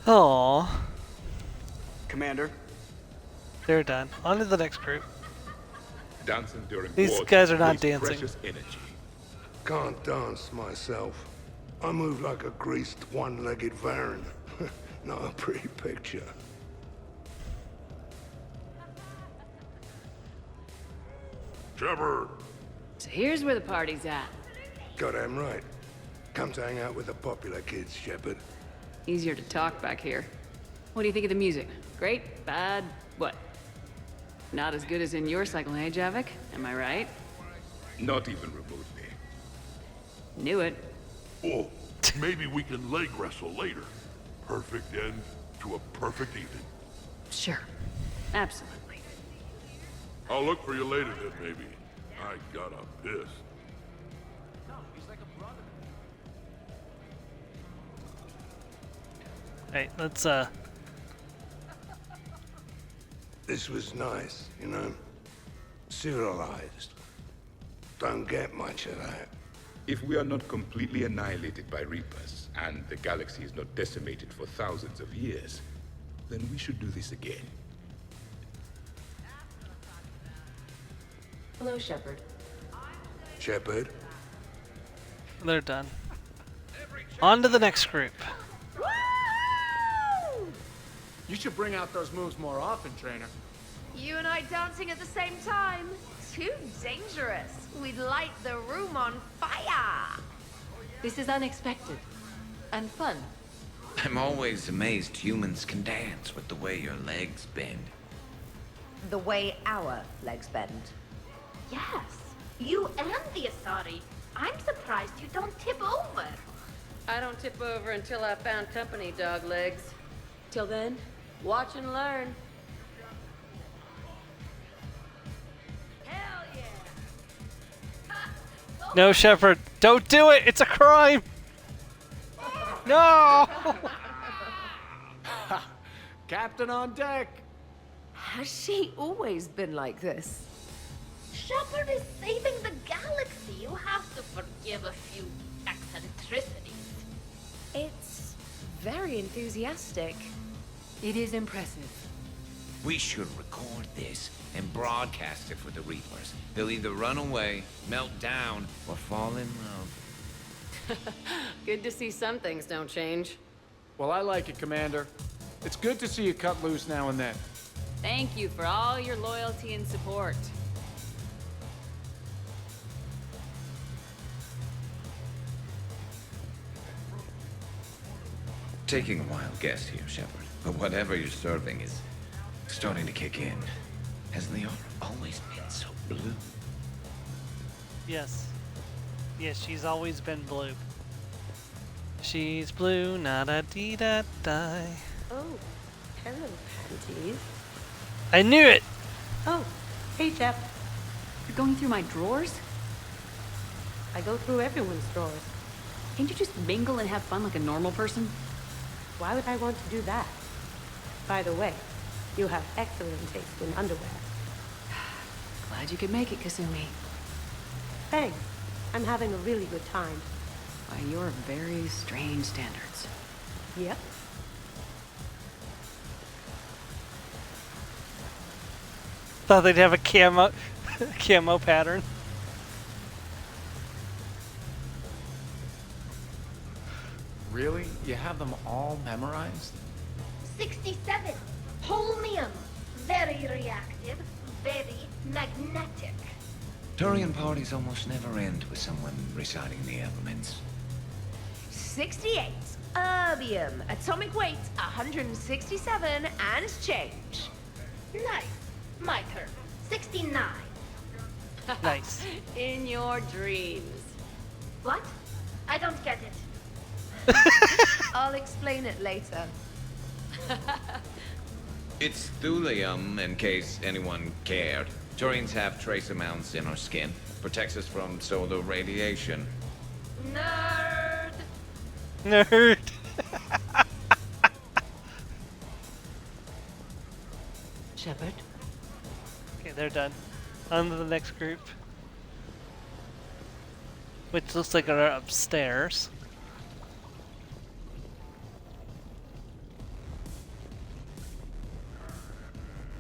Aww. Commander. They're done. On to the next group. Dancing during These war guys are not wastes dancing. Precious energy. Can't dance myself. I move like a greased one-legged Varan. Not a pretty picture. Shepard! So here's where the party's at. Goddamn right. Come to hang out with the popular kids, Shepard. Easier to talk back here. What do you think of the music? Great? Bad? What? Not as good as in your cycle, hey, Javik? Am I right? Not even remotely. Knew it. Oh, maybe we can leg wrestle later. Perfect end to a perfect evening. Sure. Absolutely. I'll look for you later then, maybe. I got a piss. Right, let's This was nice, you know? Civilized. Don't get much of that. If we are not completely annihilated by Reapers, and the galaxy is not decimated for thousands of years, then we should do this again. Hello, Shepard. Shepard? they're done. On to the next group. You should bring out those moves more often, trainer. You and I dancing at the same time? Too dangerous. We'd light the room on fire. This is unexpected. And fun. I'm always amazed humans can dance with the way your legs bend. The way our legs bend. Yes, you and the Asari. I'm surprised you don't tip over. I don't tip over until I found company, dog legs. Till then, watch and learn. No, Shepard, don't do it. It's a crime. No. Captain on deck. Has she always been like this? Shepard is saving the galaxy. You have to forgive a few eccentricities. It's very enthusiastic. It is impressive. We should record this and broadcast it for the Reapers. They'll either run away, melt down, or fall in love. Good to see some things don't change. Well, I like it, Commander. It's good to see you cut loose now and then. Thank you for all your loyalty and support. Taking a wild guess here, Shepard, but whatever you're serving is starting to kick in. Has Liara always been so blue? Yes. Yes, she's always been blue. She's blue, na-da-dee-da-die. Oh, hello, panties. I knew it! Oh, hey, Shep. You're going through my drawers? I go through everyone's drawers. Can't you just mingle and have fun like a normal person? Why would I want to do that? By the way, you have excellent taste in underwear. Glad you could make it, Kasumi. Thanks. I'm having a really good time. By your very strange standards. Yep. Thought they'd have a camo pattern. Really? You have them all memorized? 67. Holmium. Very reactive. Very magnetic. Turian parties almost never end with someone reciting the elements. 68. Erbium. Atomic weight 167 and change. Nice. My turn. 69. Nice. In your dreams. What? I don't get it. I'll explain it later. It's thulium, in case anyone cared. Turians have trace amounts in our skin. Protects us from solar radiation. Nerd. Nerd. Shepard? Okay, they're done. On to the next group. Which looks like they're upstairs.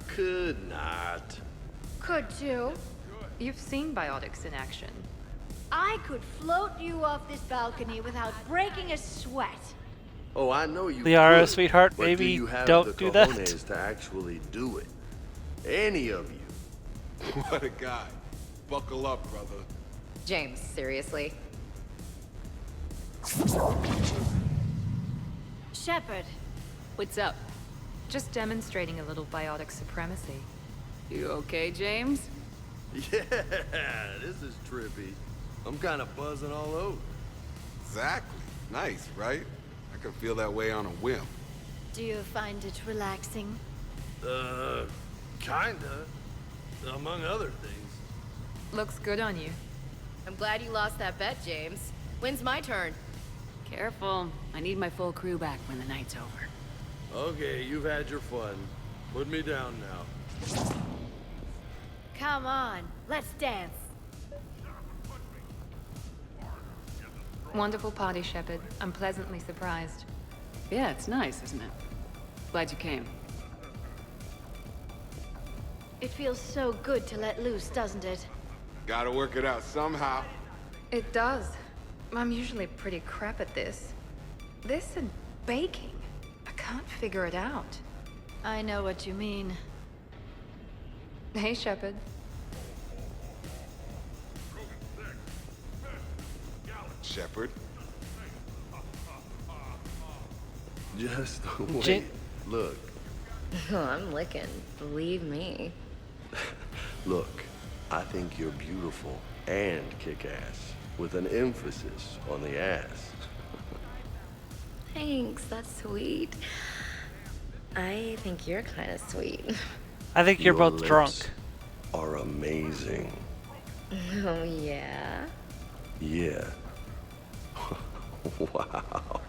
Could not. Could too. You've seen biotics in action. I could float you off this balcony without breaking a sweat. Oh, I know you Liara, could, sweetheart, but baby, do you have don't the do that. cojones to actually do it? Any of you? What a guy. Buckle up, brother. James, seriously? Shepard. What's up? Just demonstrating a little biotic supremacy. You okay, James? Yeah, this is trippy. I'm kind of buzzing all over. Exactly. Nice, right? I can feel that way on a whim. Do you find it relaxing? Kinda. Among other things. Looks good on you. I'm glad you lost that bet, James. When's my turn? Careful. I need my full crew back when the night's over. Okay, you've had your fun. Put me down now. Come on, let's dance. Wonderful party, Shepard. I'm pleasantly surprised. Yeah, it's nice, isn't it? Glad you came. It feels so good to let loose, doesn't it? Gotta work it out somehow. It does. I'm usually pretty crap at this. This and baking. I can't figure it out. I know what you mean. Hey, Shepard. Shepard? Just wait. Look. Oh, I'm licking. Believe me. Look, I think you're beautiful and kick-ass, with an emphasis on the ass. Thanks, that's sweet. I think you're kind of sweet. I think you're Your both drunk. lips are amazing. Oh, yeah? Yeah. Wow.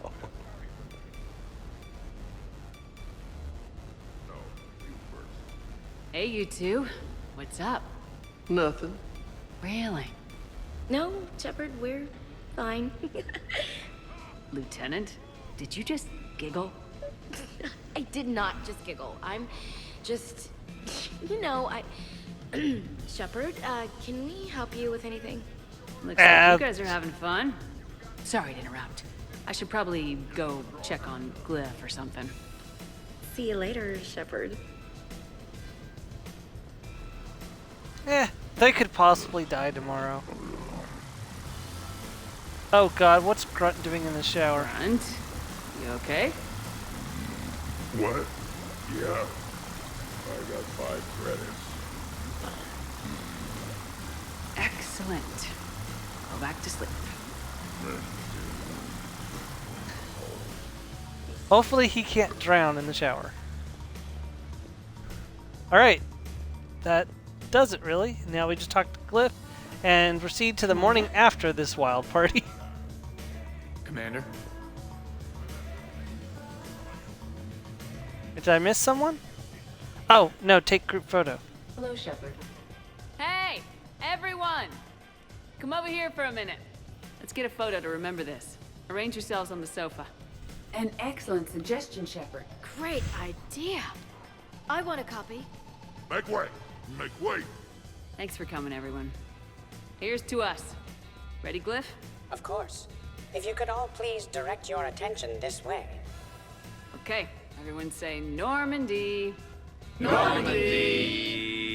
Hey, you two. What's up? Nothing. Really? No, Shepard, we're fine. Lieutenant, did you just giggle? I did not just giggle. I'm just, you know, Shepard, can we help you with anything? Looks like you guys are having fun. Sorry to interrupt. I should probably go check on Glyph or something. See you later, Shepard. They could possibly die tomorrow. Oh god, what's Grunt doing in the shower? Grunt? You okay? What? Yeah. I got 5 credits. Excellent. Go back to sleep. Hopefully he can't drown in the shower. Alright. That does it, really. Now we just talk to Glyph and proceed to the morning after this wild party. Commander? Did I miss someone? Oh, no, take group photo. Hello, Shepard. Hey, everyone! Come over here for a minute. Let's get a photo to remember this. Arrange yourselves on the sofa. An excellent suggestion, Shepard. Great idea. I want a copy. Make way! Make way! Thanks for coming, everyone. Here's to us. Ready, Glyph? Of course. If you could all please direct your attention this way. Okay, everyone say Normandy. Normandy!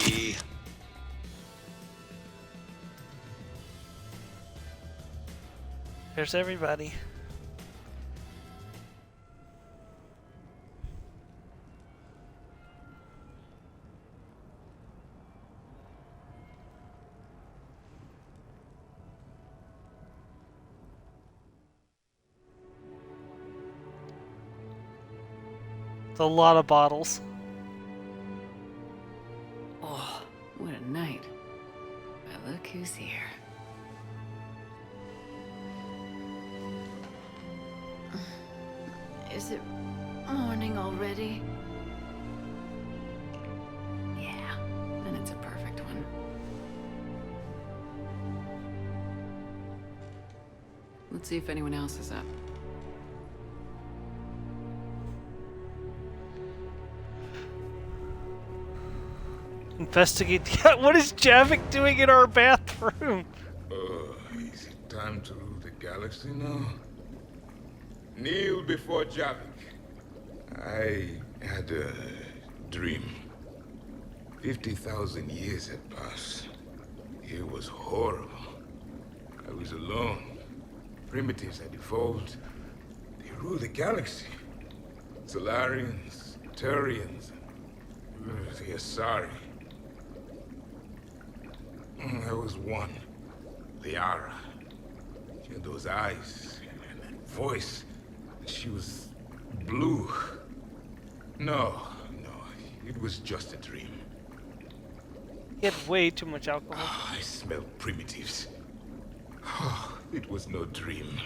There's everybody. It's a lot of bottles. Oh, what a night. But look who's here. Is it morning already? Yeah, and it's a perfect one. Let's see if anyone else is up. Investigate. What is Javik doing in our bathroom? Is it time to rule the galaxy now? Kneel before Javik. I had a dream. 50,000 years had passed. It was horrible. I was alone. Primitives had evolved. They ruled the galaxy. Solarians, Turians, the Asari. There was one, Liara. She had those eyes and that voice. She was blue. No, it was just a dream. He had way too much alcohol. I smelled primitives. It was no dream.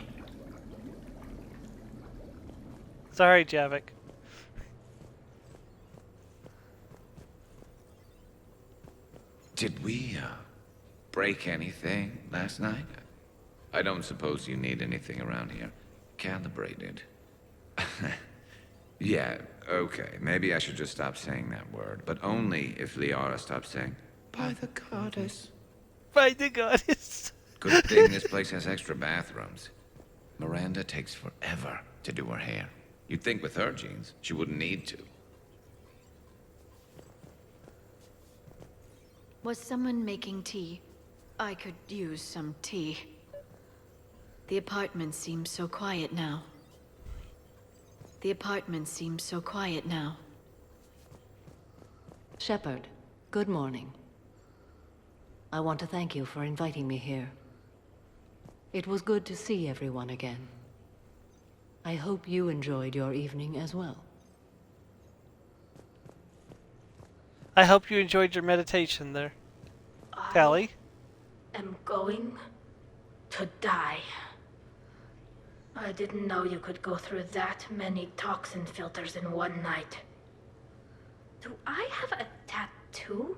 Sorry, Javik. Did we, break anything last night? I don't suppose you need anything around here calibrated. Yeah, okay. Maybe I should just stop saying that word, but only if Liara stops saying, "By the goddess." By the goddess. Good thing this place has extra bathrooms. Miranda takes forever to do her hair. You'd think with her genes, she wouldn't need to. Was someone making tea? I could use some tea. The apartment seems so quiet now. The apartment seems so quiet now. Shepard, good morning. I want to thank you for inviting me here. It was good to see everyone again. I hope you enjoyed your evening as well. I hope you enjoyed your meditation there, Tally. I'm going to die. I didn't know you could go through that many toxin filters in one night. Do I have a tattoo?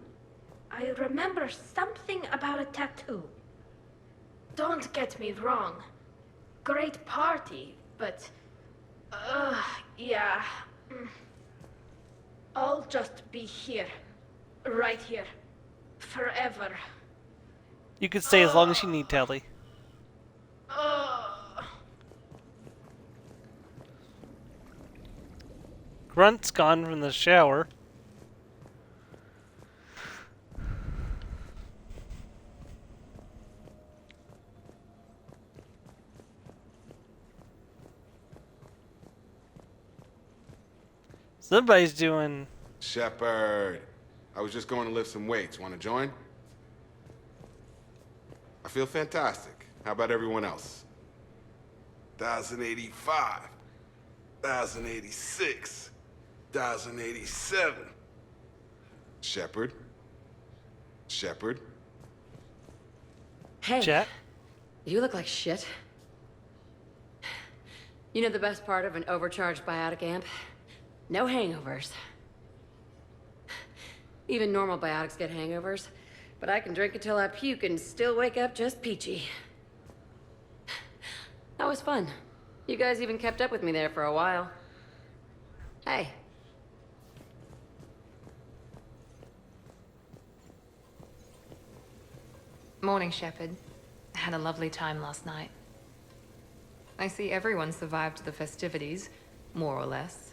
I remember something about a tattoo. Don't get me wrong. Great party, but... yeah. I'll just be here. Right here. Forever. You can stay as long as you need, Tally. Grunt's gone from the shower. Somebody's doing... Shepard, I was just going to lift some weights. Want to join? I feel fantastic. How about everyone else? 1,085, 1,086, 1,087. Shepard? Shepard? Hey, Jack? you look like shit. You know the best part of an overcharged biotic amp? No hangovers. Even normal biotics get hangovers, but I can drink until I puke and still wake up just peachy. That was fun. You guys even kept up with me there for a while. Hey. Morning, Shepard. I had a lovely time last night. I see everyone survived the festivities, more or less.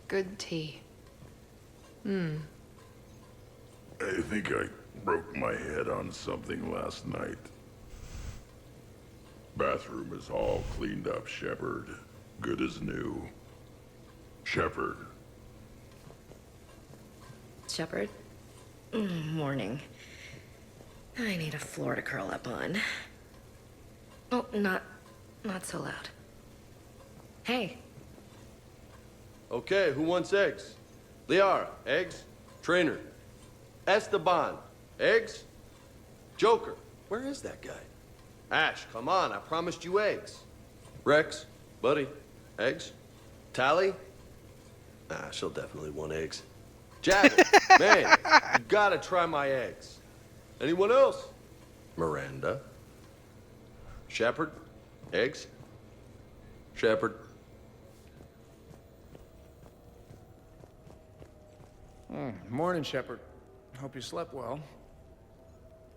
Good tea. I think I broke my head on something last night. Bathroom is all cleaned up, Shepard. Good as new. Shepard. Shepard? Morning. I need a floor to curl up on. Oh, not so loud. Hey. Okay, who wants eggs? Liara, eggs? Trainer. Esteban, eggs? Joker, where is that guy? Ash, come on, I promised you eggs. Rex, buddy, eggs? Tally? Nah, she'll definitely want eggs. Jacket, man, you gotta try my eggs. Anyone else? Miranda? Shepard? Eggs? Shepard? Morning, Shepard. Hope you slept well.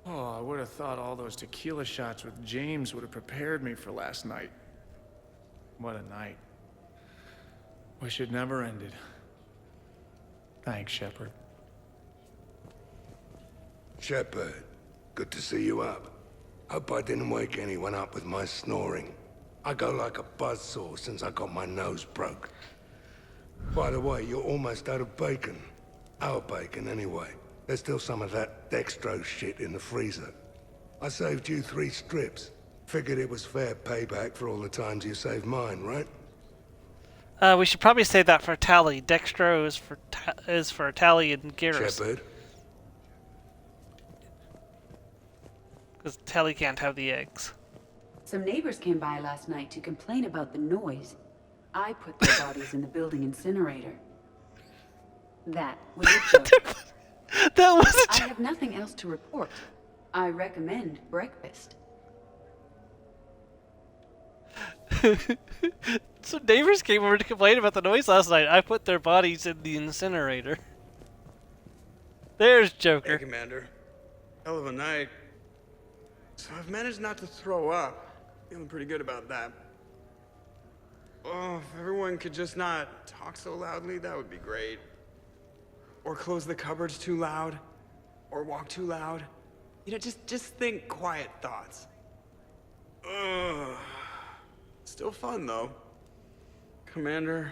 Oh, I would have thought all those tequila shots with James would have prepared me for last night. What a night. Wish it never ended. Thanks, Shepard. Shepard, good to see you up. Hope I didn't wake anyone up with my snoring. I go like a buzzsaw since I got my nose broke. By the way, you're almost out of bacon. Our bacon, anyway. There's still some of that dextrose shit in the freezer. I saved you 3 strips. Figured it was fair payback for all the times you saved mine, right? We should probably say that for Tally. Dextro is for Tally and Garrus. Shepard? Because Tally can't have the eggs. Some neighbors came by last night to complain about the noise. I put their bodies in the building incinerator. That was a joke. That was a joke. I have nothing else to report. I recommend breakfast. So neighbors came over to complain about the noise last night. I put their bodies in the incinerator. There's Joker. Hey, Commander. Hell of a night. So I've managed not to throw up. Feeling pretty good about that. Oh, if everyone could just not talk so loudly, that would be great. or close the cupboards too loud, or walk too loud. You know, just think quiet thoughts. Ugh. Still fun, though. Commander.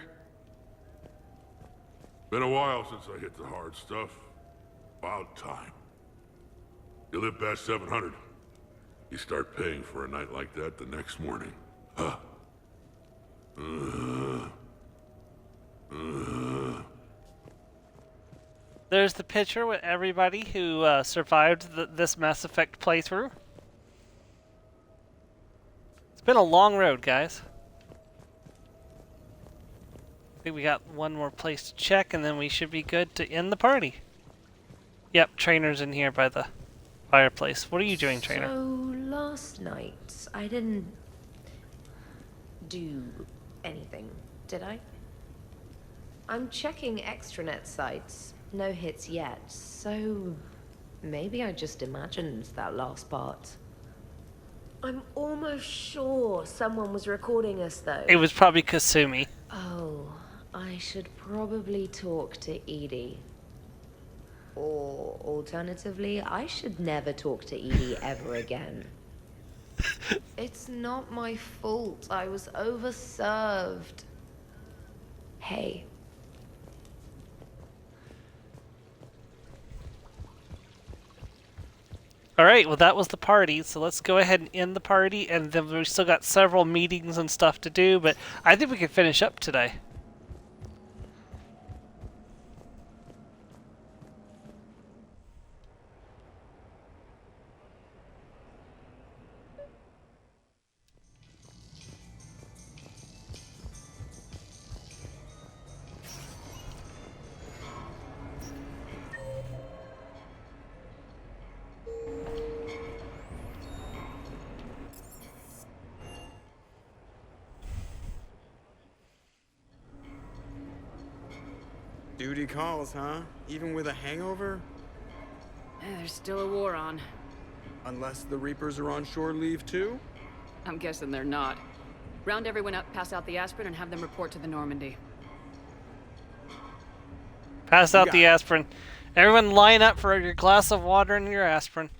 Been a while since I hit the hard stuff. About time. You live past 700. You start paying for a night like that the next morning. Huh. There's the picture with everybody who survived this Mass Effect playthrough. It's been a long road, guys. I think we got one more place to check, and then we should be good to end the party. Yep, Trainer's in here by the fireplace. What are you doing, Trainer? So, last night, I didn't do anything, did I? I'm checking extranet sites. No hits yet, so maybe I just imagined that last part. I'm almost sure someone was recording us, though. It was probably Kasumi. Oh, I should probably talk to Edie. Or, alternatively, I should never talk to Edie ever again. It's not my fault. I was overserved. Hey. Alright, well that was the party, so let's go ahead and end the party, and then we've still got several meetings and stuff to do, but I think we can finish up today. Duty calls, huh? Even with a hangover? There's still a war on. Unless the Reapers are on shore leave too? I'm guessing they're not. Round everyone up, pass out the aspirin, and have them report to the Normandy. Pass out the aspirin. Everyone line up for your glass of water and your aspirin.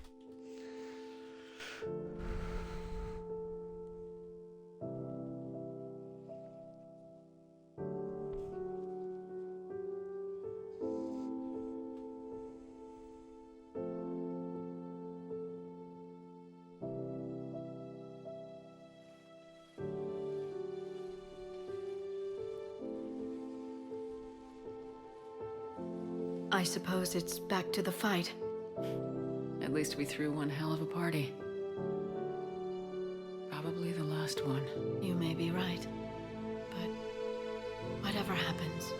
I suppose it's back to the fight. At least we threw one hell of a party. Probably the last one. You may be right. But whatever happens,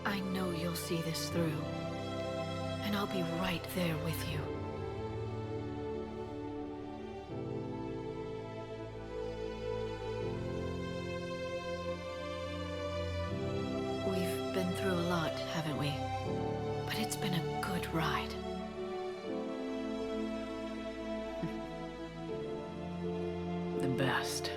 I know you'll see this through. And I'll be right there with you. We've been through a lot, haven't we? But it's been a good ride. The best.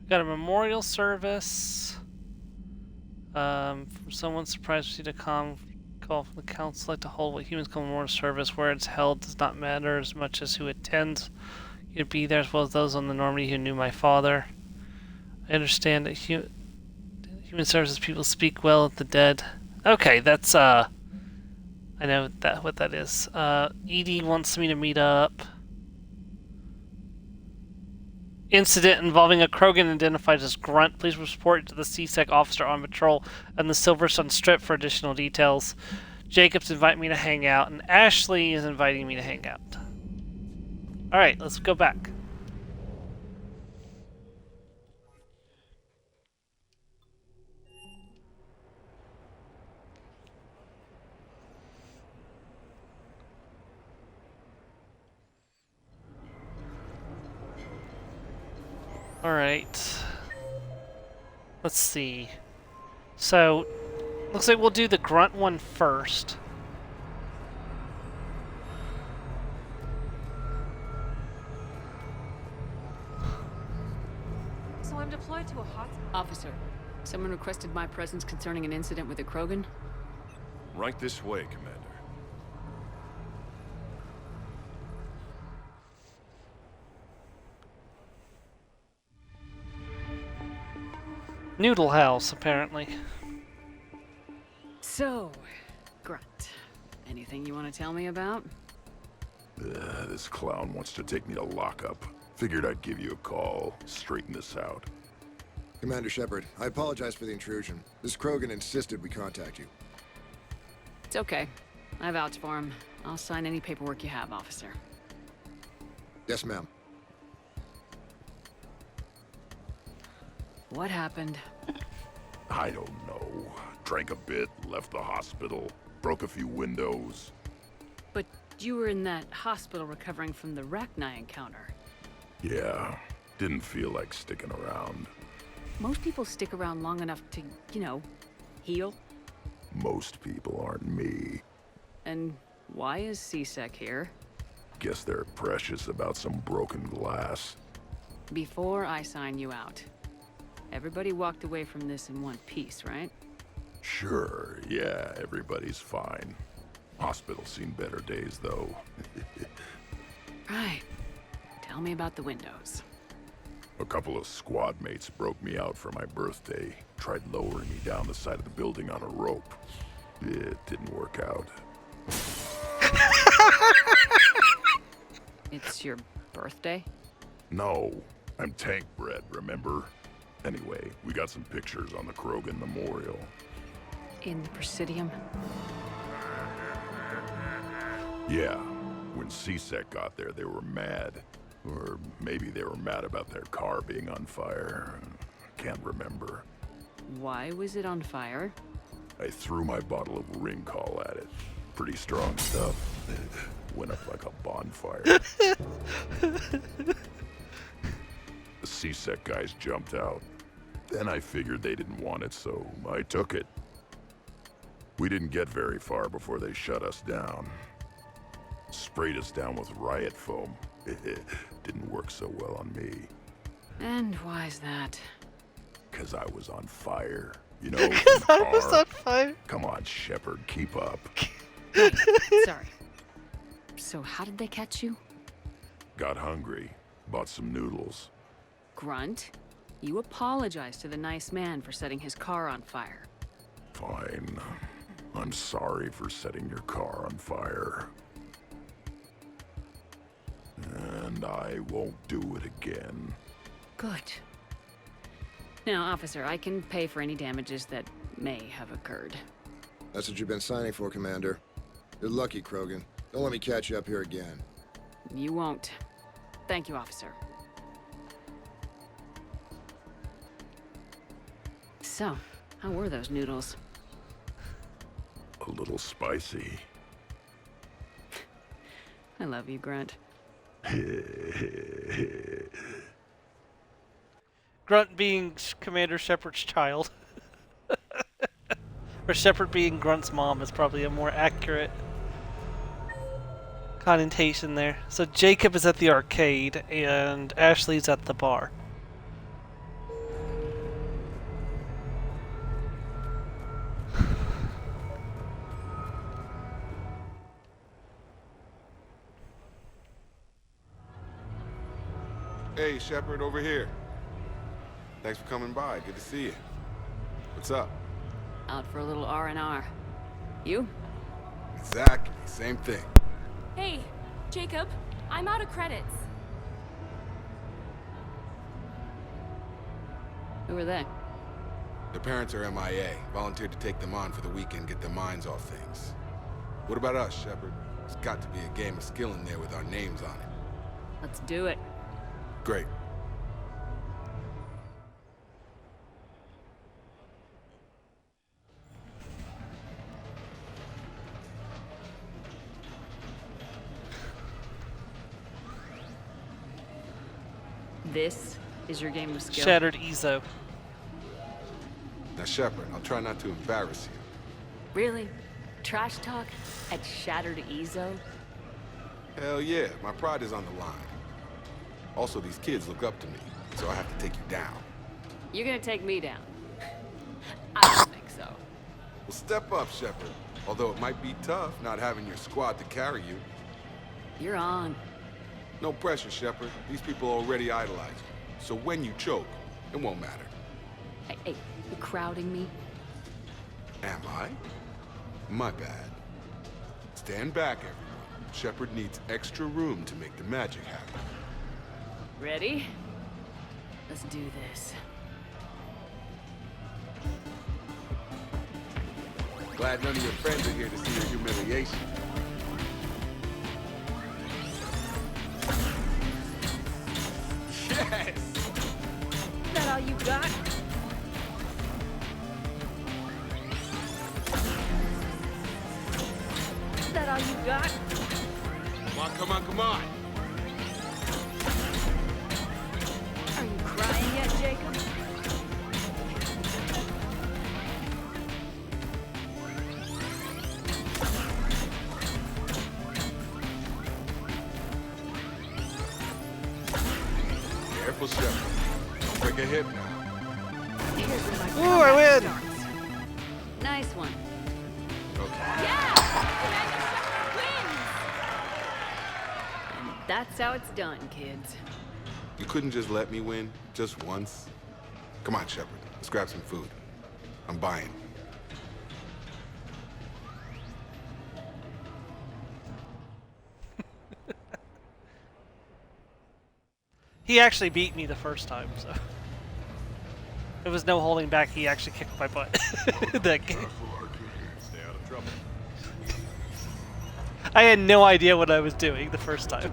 Got a memorial service. From someone surprised to see the call from the council like to hold what humans call memorial service. Where it's held does not matter as much as who attends. You'd be there as well as those on the Normandy who knew my father. I understand that human services people speak well of the dead. Okay, that's I know what that is. Edie wants me to meet up. Incident involving a Krogan identified as Grunt. Please report to the CSEC officer on patrol and the Silverstone Strip for additional details. Jacob's invite me to hang out, and Ashley is inviting me to hang out. Alright, let's go back. Alright. Let's see. So, looks like we'll do the grunt one first. So I'm deployed to a hotspot. Officer, someone requested my presence concerning an incident with a Krogan. Right this way, Commander. Noodle House, apparently. So, Grunt, anything you want to tell me about? This clown wants to take me to lockup. Figured I'd give you a call, straighten this out. Commander Shepard, I apologize for the intrusion. This Krogan insisted we contact you. It's okay. I vouch for him. I'll sign any paperwork you have, officer. Yes, ma'am. What happened? I don't know. Drank a bit, left the hospital, broke a few windows. But you were in that hospital recovering from the Rachni encounter. Yeah, didn't feel like sticking around. Most people stick around long enough to, you know, heal. Most people aren't me. And why is C-Sec here? Guess they're precious about some broken glass. Before I sign you out, everybody walked away from this in one piece, right? Sure, yeah, everybody's fine. Hospital's seen better days, though. Right. Tell me about the windows. A couple of squad mates broke me out for my birthday. Tried lowering me down the side of the building on a rope. It didn't work out. It's your birthday? No, I'm tank bred, remember? Anyway, we got some pictures on the Krogan Memorial. In the Presidium? Yeah, when C-Sec got there, they were mad. Or maybe they were mad about their car being on fire. Can't remember. Why was it on fire? I threw my bottle of ring call at it. Pretty strong stuff. Went up like a bonfire. The C-Sec guys jumped out. Then I figured they didn't want it, so I took it. We didn't get very far before they shut us down. Sprayed us down with riot foam. Didn't work so well on me. And why's that? 'Cause I was on fire. You know, Because I was on fire. Come on, Shepard, keep up. Sorry. So how did they catch you? Got hungry. Bought some noodles. Grunt, you apologized to the nice man for setting his car on fire. Fine. I'm sorry for setting your car on fire. And I won't do it again. Good. Now, officer, I can pay for any damages that may have occurred. That's what you've been signing for, Commander. You're lucky, Krogan. Don't let me catch you up here again. You won't. Thank you, officer. So, how were those noodles? A little spicy. I love you, Grunt. Grunt being Commander Shepard's child. Or Shepard being Grunt's mom is probably a more accurate connotation there. So Jacob is at the arcade and Ashley's at the bar. Hey, Shepard, over here. Thanks for coming by. Good to see you. What's up? Out for a little R&R. You? Exactly. Same thing. Hey, Jacob, I'm out of credits. Who are they? Their parents are MIA. Volunteered to take them on for the weekend, get their minds off things. What about us, Shepard? There's got to be a game of skill in there with our names on it. Let's do it. Great. This Is your game of skill? Shattered Ezo. Now, Shepard, I'll try not to embarrass you. Really? Trash talk at Shattered Ezo? Hell yeah, my pride is on the line. Also, these kids look up to me, so I have to take you down. You're gonna take me down? I don't think so. Well, step up, Shepard. Although it might be tough not having your squad to carry you. You're on. No pressure, Shepard. These people already idolize you. So when you choke, it won't matter. Hey, you crowding me? Am I? My bad. Stand back, everyone. Shepard needs extra room to make the magic happen. Ready? Let's do this. Glad none of your friends are here to see your humiliation. Yes! Is that all you got? Is that all you got? Come on, come on, come on! Are you crying yet, Jacob? Careful, Shepard. Don't break a hip now. Here's where my Ooh, I win! starts. Nice one. Okay. Yeah! Commander Shepard wins! And that's how it's done, kids. You couldn't just let me win, just once? Come on, Shepard. Let's grab some food. I'm buying. He actually beat me the first time, so it was no holding back. He actually kicked my butt. That game. Stay out of trouble. I had no idea what I was doing the first time.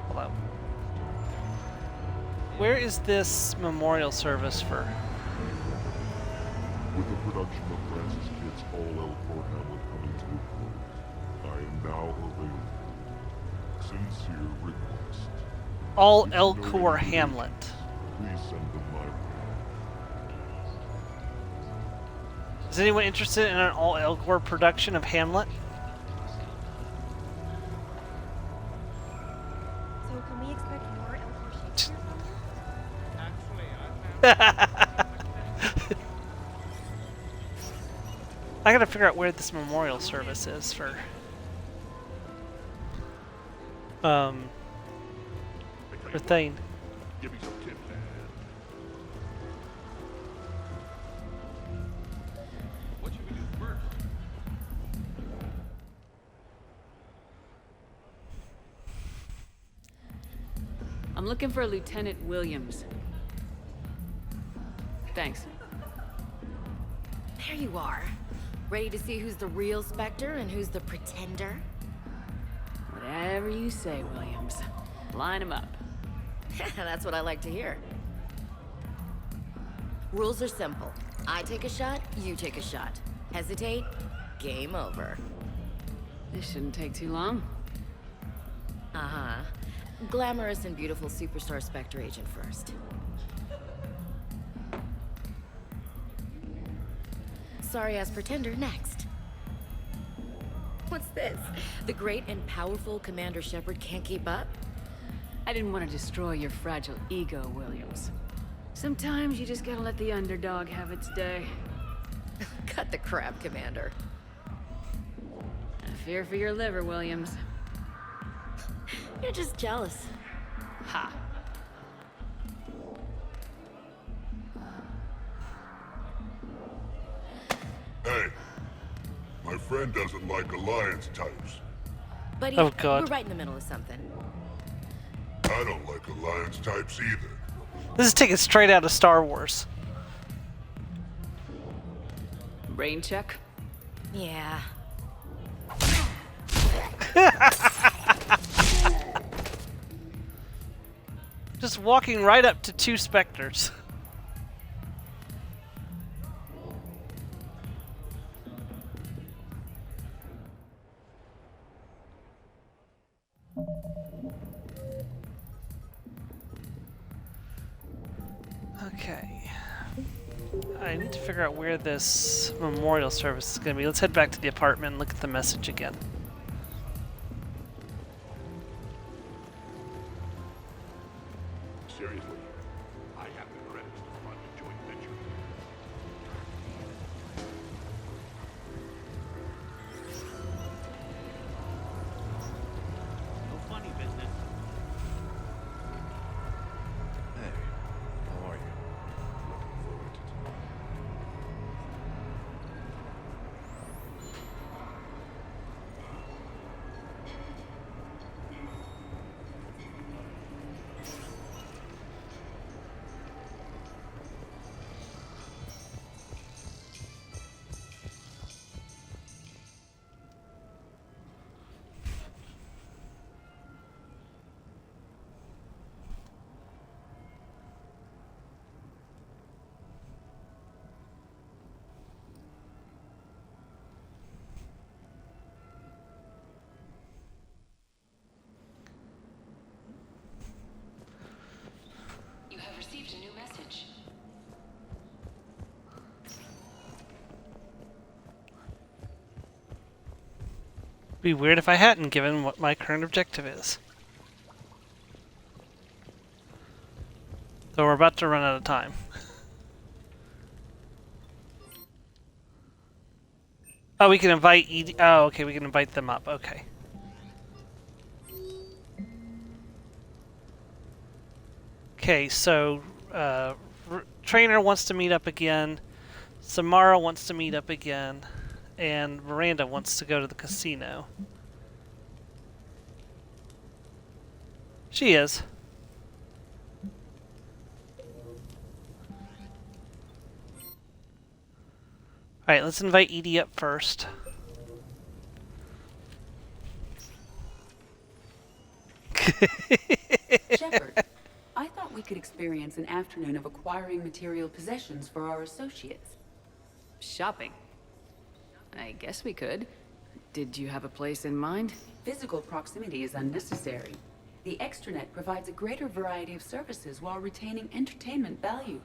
Hold on. Where is this memorial service for? With the production of Francis Kidd's All Elcor Hamlet coming to a close, I am now available. Sincere request. All If you know Elcor any Hamlet. Please send them my way. Is anyone interested in an all Elcor production of Hamlet? So can we expect more Elcor Shakespeare? I gotta figure out where this memorial service is for Thane. Give me some tip, man. What should we do first? I'm looking for Lieutenant Williams. Thanks. There you are. Ready to see who's the real Spectre and who's the pretender? Whatever you say, Williams. Line him up. That's what I like to hear. Rules are simple. I take a shot, you take a shot. Hesitate, game over. This shouldn't take too long. Uh-huh. Glamorous and beautiful superstar Spectre agent first. Sorry-ass pretender next. What's this? The great and powerful Commander Shepard can't keep up? I didn't want to destroy your fragile ego, Williams. Sometimes you just gotta let the underdog have its day. Cut the crap, Commander. I fear for your liver, Williams. You're just jealous. Ha! Hey, my friend doesn't like alliance types. Buddy, Oh, God. we're right in the middle of something. I don't like alliance types either. This is taken straight out of Star Wars. Brain check? Yeah. Just walking right up to two Spectres. Okay. I need to figure out where this memorial service is going to be. Let's head back to the apartment and look at the message again. Seriously, I have the credits to fund a joint venture. No funny business. Hey, how are you? Looking forward to tomorrow. You have received a new message. Be weird if I hadn't, given what my current objective is. So we're about to run out of time. Oh, we can invite Oh, okay, we can invite them up. Okay. Okay, so Trainer wants to meet up again. Samara wants to meet up again. And Miranda wants to go to the casino. She is. Alright, let's invite Edie up first. Shepard, I thought we could experience an afternoon of acquiring material possessions for our associates. Shopping? I guess we could. Did you have a place in mind? Physical proximity is unnecessary. The extranet provides a greater variety of services while retaining entertainment value.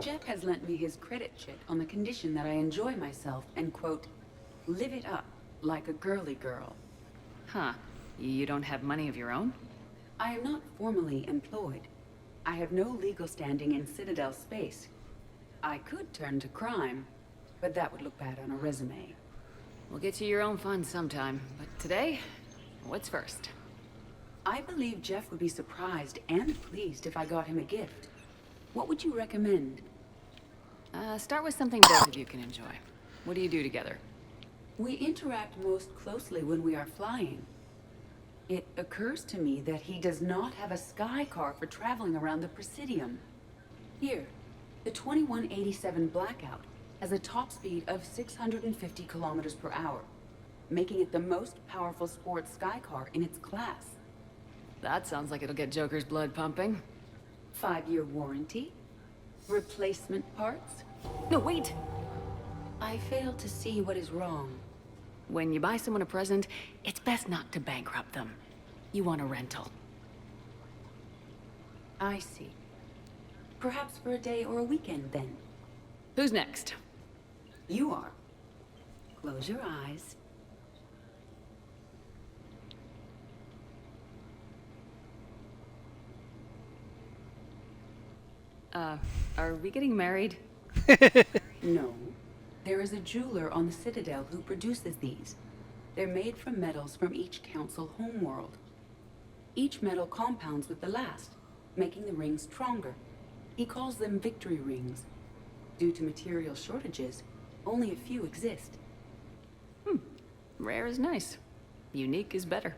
Jeff has lent me his credit check on the condition that I enjoy myself and, quote, live it up like a girly girl. Huh. You don't have money of your own? I am not formally employed. I have no legal standing in Citadel space. I could turn to crime, but that would look bad on a resume. We'll get you your own fun sometime, but today, what's first? I believe Jeff would be surprised and pleased if I got him a gift. What would you recommend? Start with something both of you can enjoy. What do you do together? We interact most closely when we are flying. It occurs to me that he does not have a sky car for traveling around the Presidium. Here, the 2187 Blackout has a top speed of 650 kilometers per hour, making it the most powerful sports sky car in its class. That sounds like it'll get Joker's blood pumping. 5-year warranty? Replacement parts? No, wait! I fail to see what is wrong. When you buy someone a present, it's best not to bankrupt them. You want a rental. I see. Perhaps for a day or a weekend, then. Who's next? You are. Close your eyes. Are we getting married? No. There is a jeweler on the Citadel who produces these. They're made from metals from each council homeworld. Each metal compounds with the last, making the rings stronger. He calls them victory rings. Due to material shortages, only a few exist. Rare is nice. Unique is better.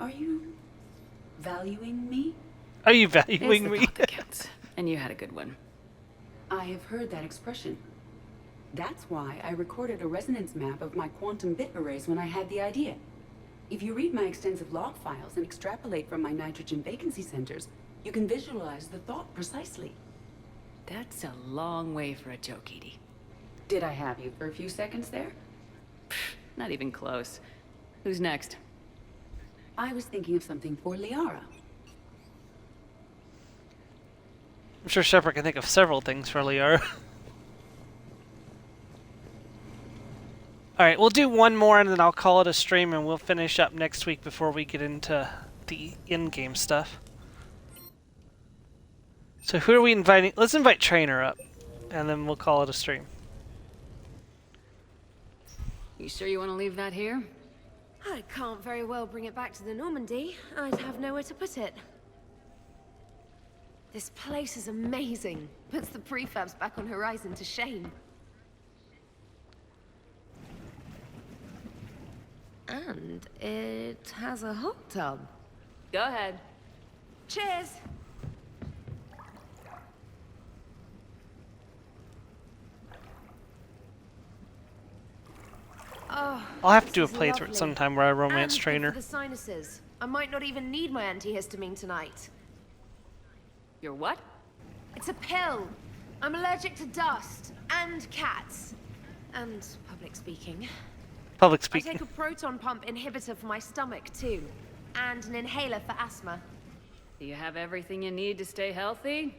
Are you valuing me? Are you valuing me? It's the thought that counts. And you had a good one. I have heard that expression. That's why I recorded a resonance map of my quantum bit arrays when I had the idea. If you read my extensive log files and extrapolate from my nitrogen vacancy centers, you can visualize the thought precisely. That's a long way for a joke, Edie. Did I have you for a few seconds there? Not even close. Who's next? I was thinking of something for Liara. I'm sure Shepard can think of several things for Liara. Alright, we'll do one more and then I'll call it a stream and we'll finish up next week before we get into the in-game stuff. So who are we inviting? Let's invite Trainer up and then we'll call it a stream. You sure you want to leave that here? I can't very well bring it back to the Normandy. I'd have nowhere to put it. This place is amazing. Puts the prefabs back on Horizon to shame. And it has a hot tub. Go ahead. Cheers! Oh, I'll have to do a this is playthrough lovely. sometime where I romance And good Trainer. for the sinuses. I might not even need my antihistamine tonight. Your what? It's a pill. I'm allergic to dust and cats and public speaking. Public I speaking. take a proton pump inhibitor for my stomach too, and an inhaler for asthma. Do you have everything you need to stay healthy?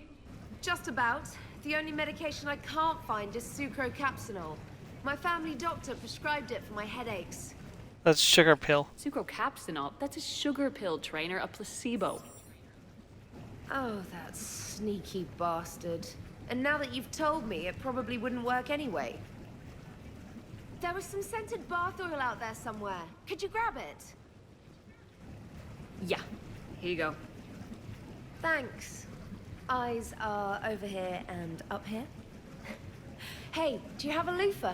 Just about. The only medication I can't find is sucrocapsinol. My family doctor prescribed it for my headaches. That's sugar pill. Sucrocapsinol, that's a sugar pill, Trainer, a placebo. Oh, that sneaky bastard. And now that you've told me, it probably wouldn't work anyway. There was some scented bath oil out there somewhere. Could you grab it? Yeah, here you go. Thanks. Eyes are over here and up here. Hey, do you have a loofah?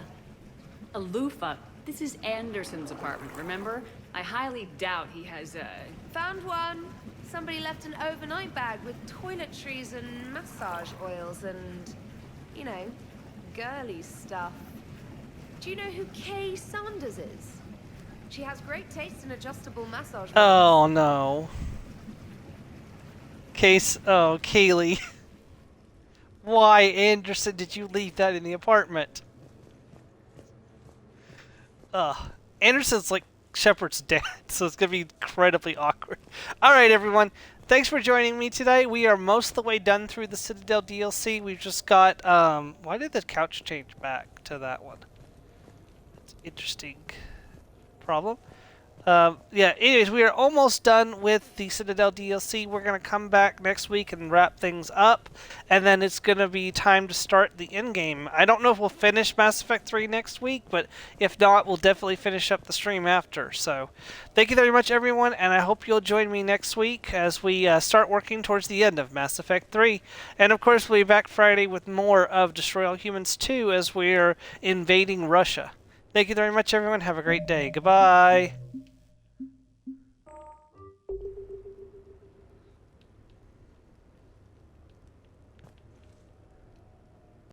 A loofah? This is Anderson's apartment, remember? I highly doubt he has a... Found one. Somebody left an overnight bag with toiletries and massage oils and, you know, girly stuff. Do you know who Kay Sanders is? She has great taste in adjustable massage oils. Oh no. Kaylee. Why, Anderson, did you leave that in the apartment? Anderson's like Shepard's dad, so it's gonna be incredibly awkward. Alright, everyone. Thanks for joining me today. We are most of the way done through the Citadel DLC. We've just got, why did the couch change back to that one? It's interesting. Problem? Yeah, anyways, we are almost done with the Citadel DLC. We're going to come back next week and wrap things up, and then it's going to be time to start the endgame. I don't know if we'll finish Mass Effect 3 next week, but if not, we'll definitely finish up the stream after. So, thank you very much, everyone, and I hope you'll join me next week as we start working towards the end of Mass Effect 3. And, of course, we'll be back Friday with more of Destroy All Humans 2 as we're invading Russia. Thank you very much, everyone. Have a great day. Goodbye.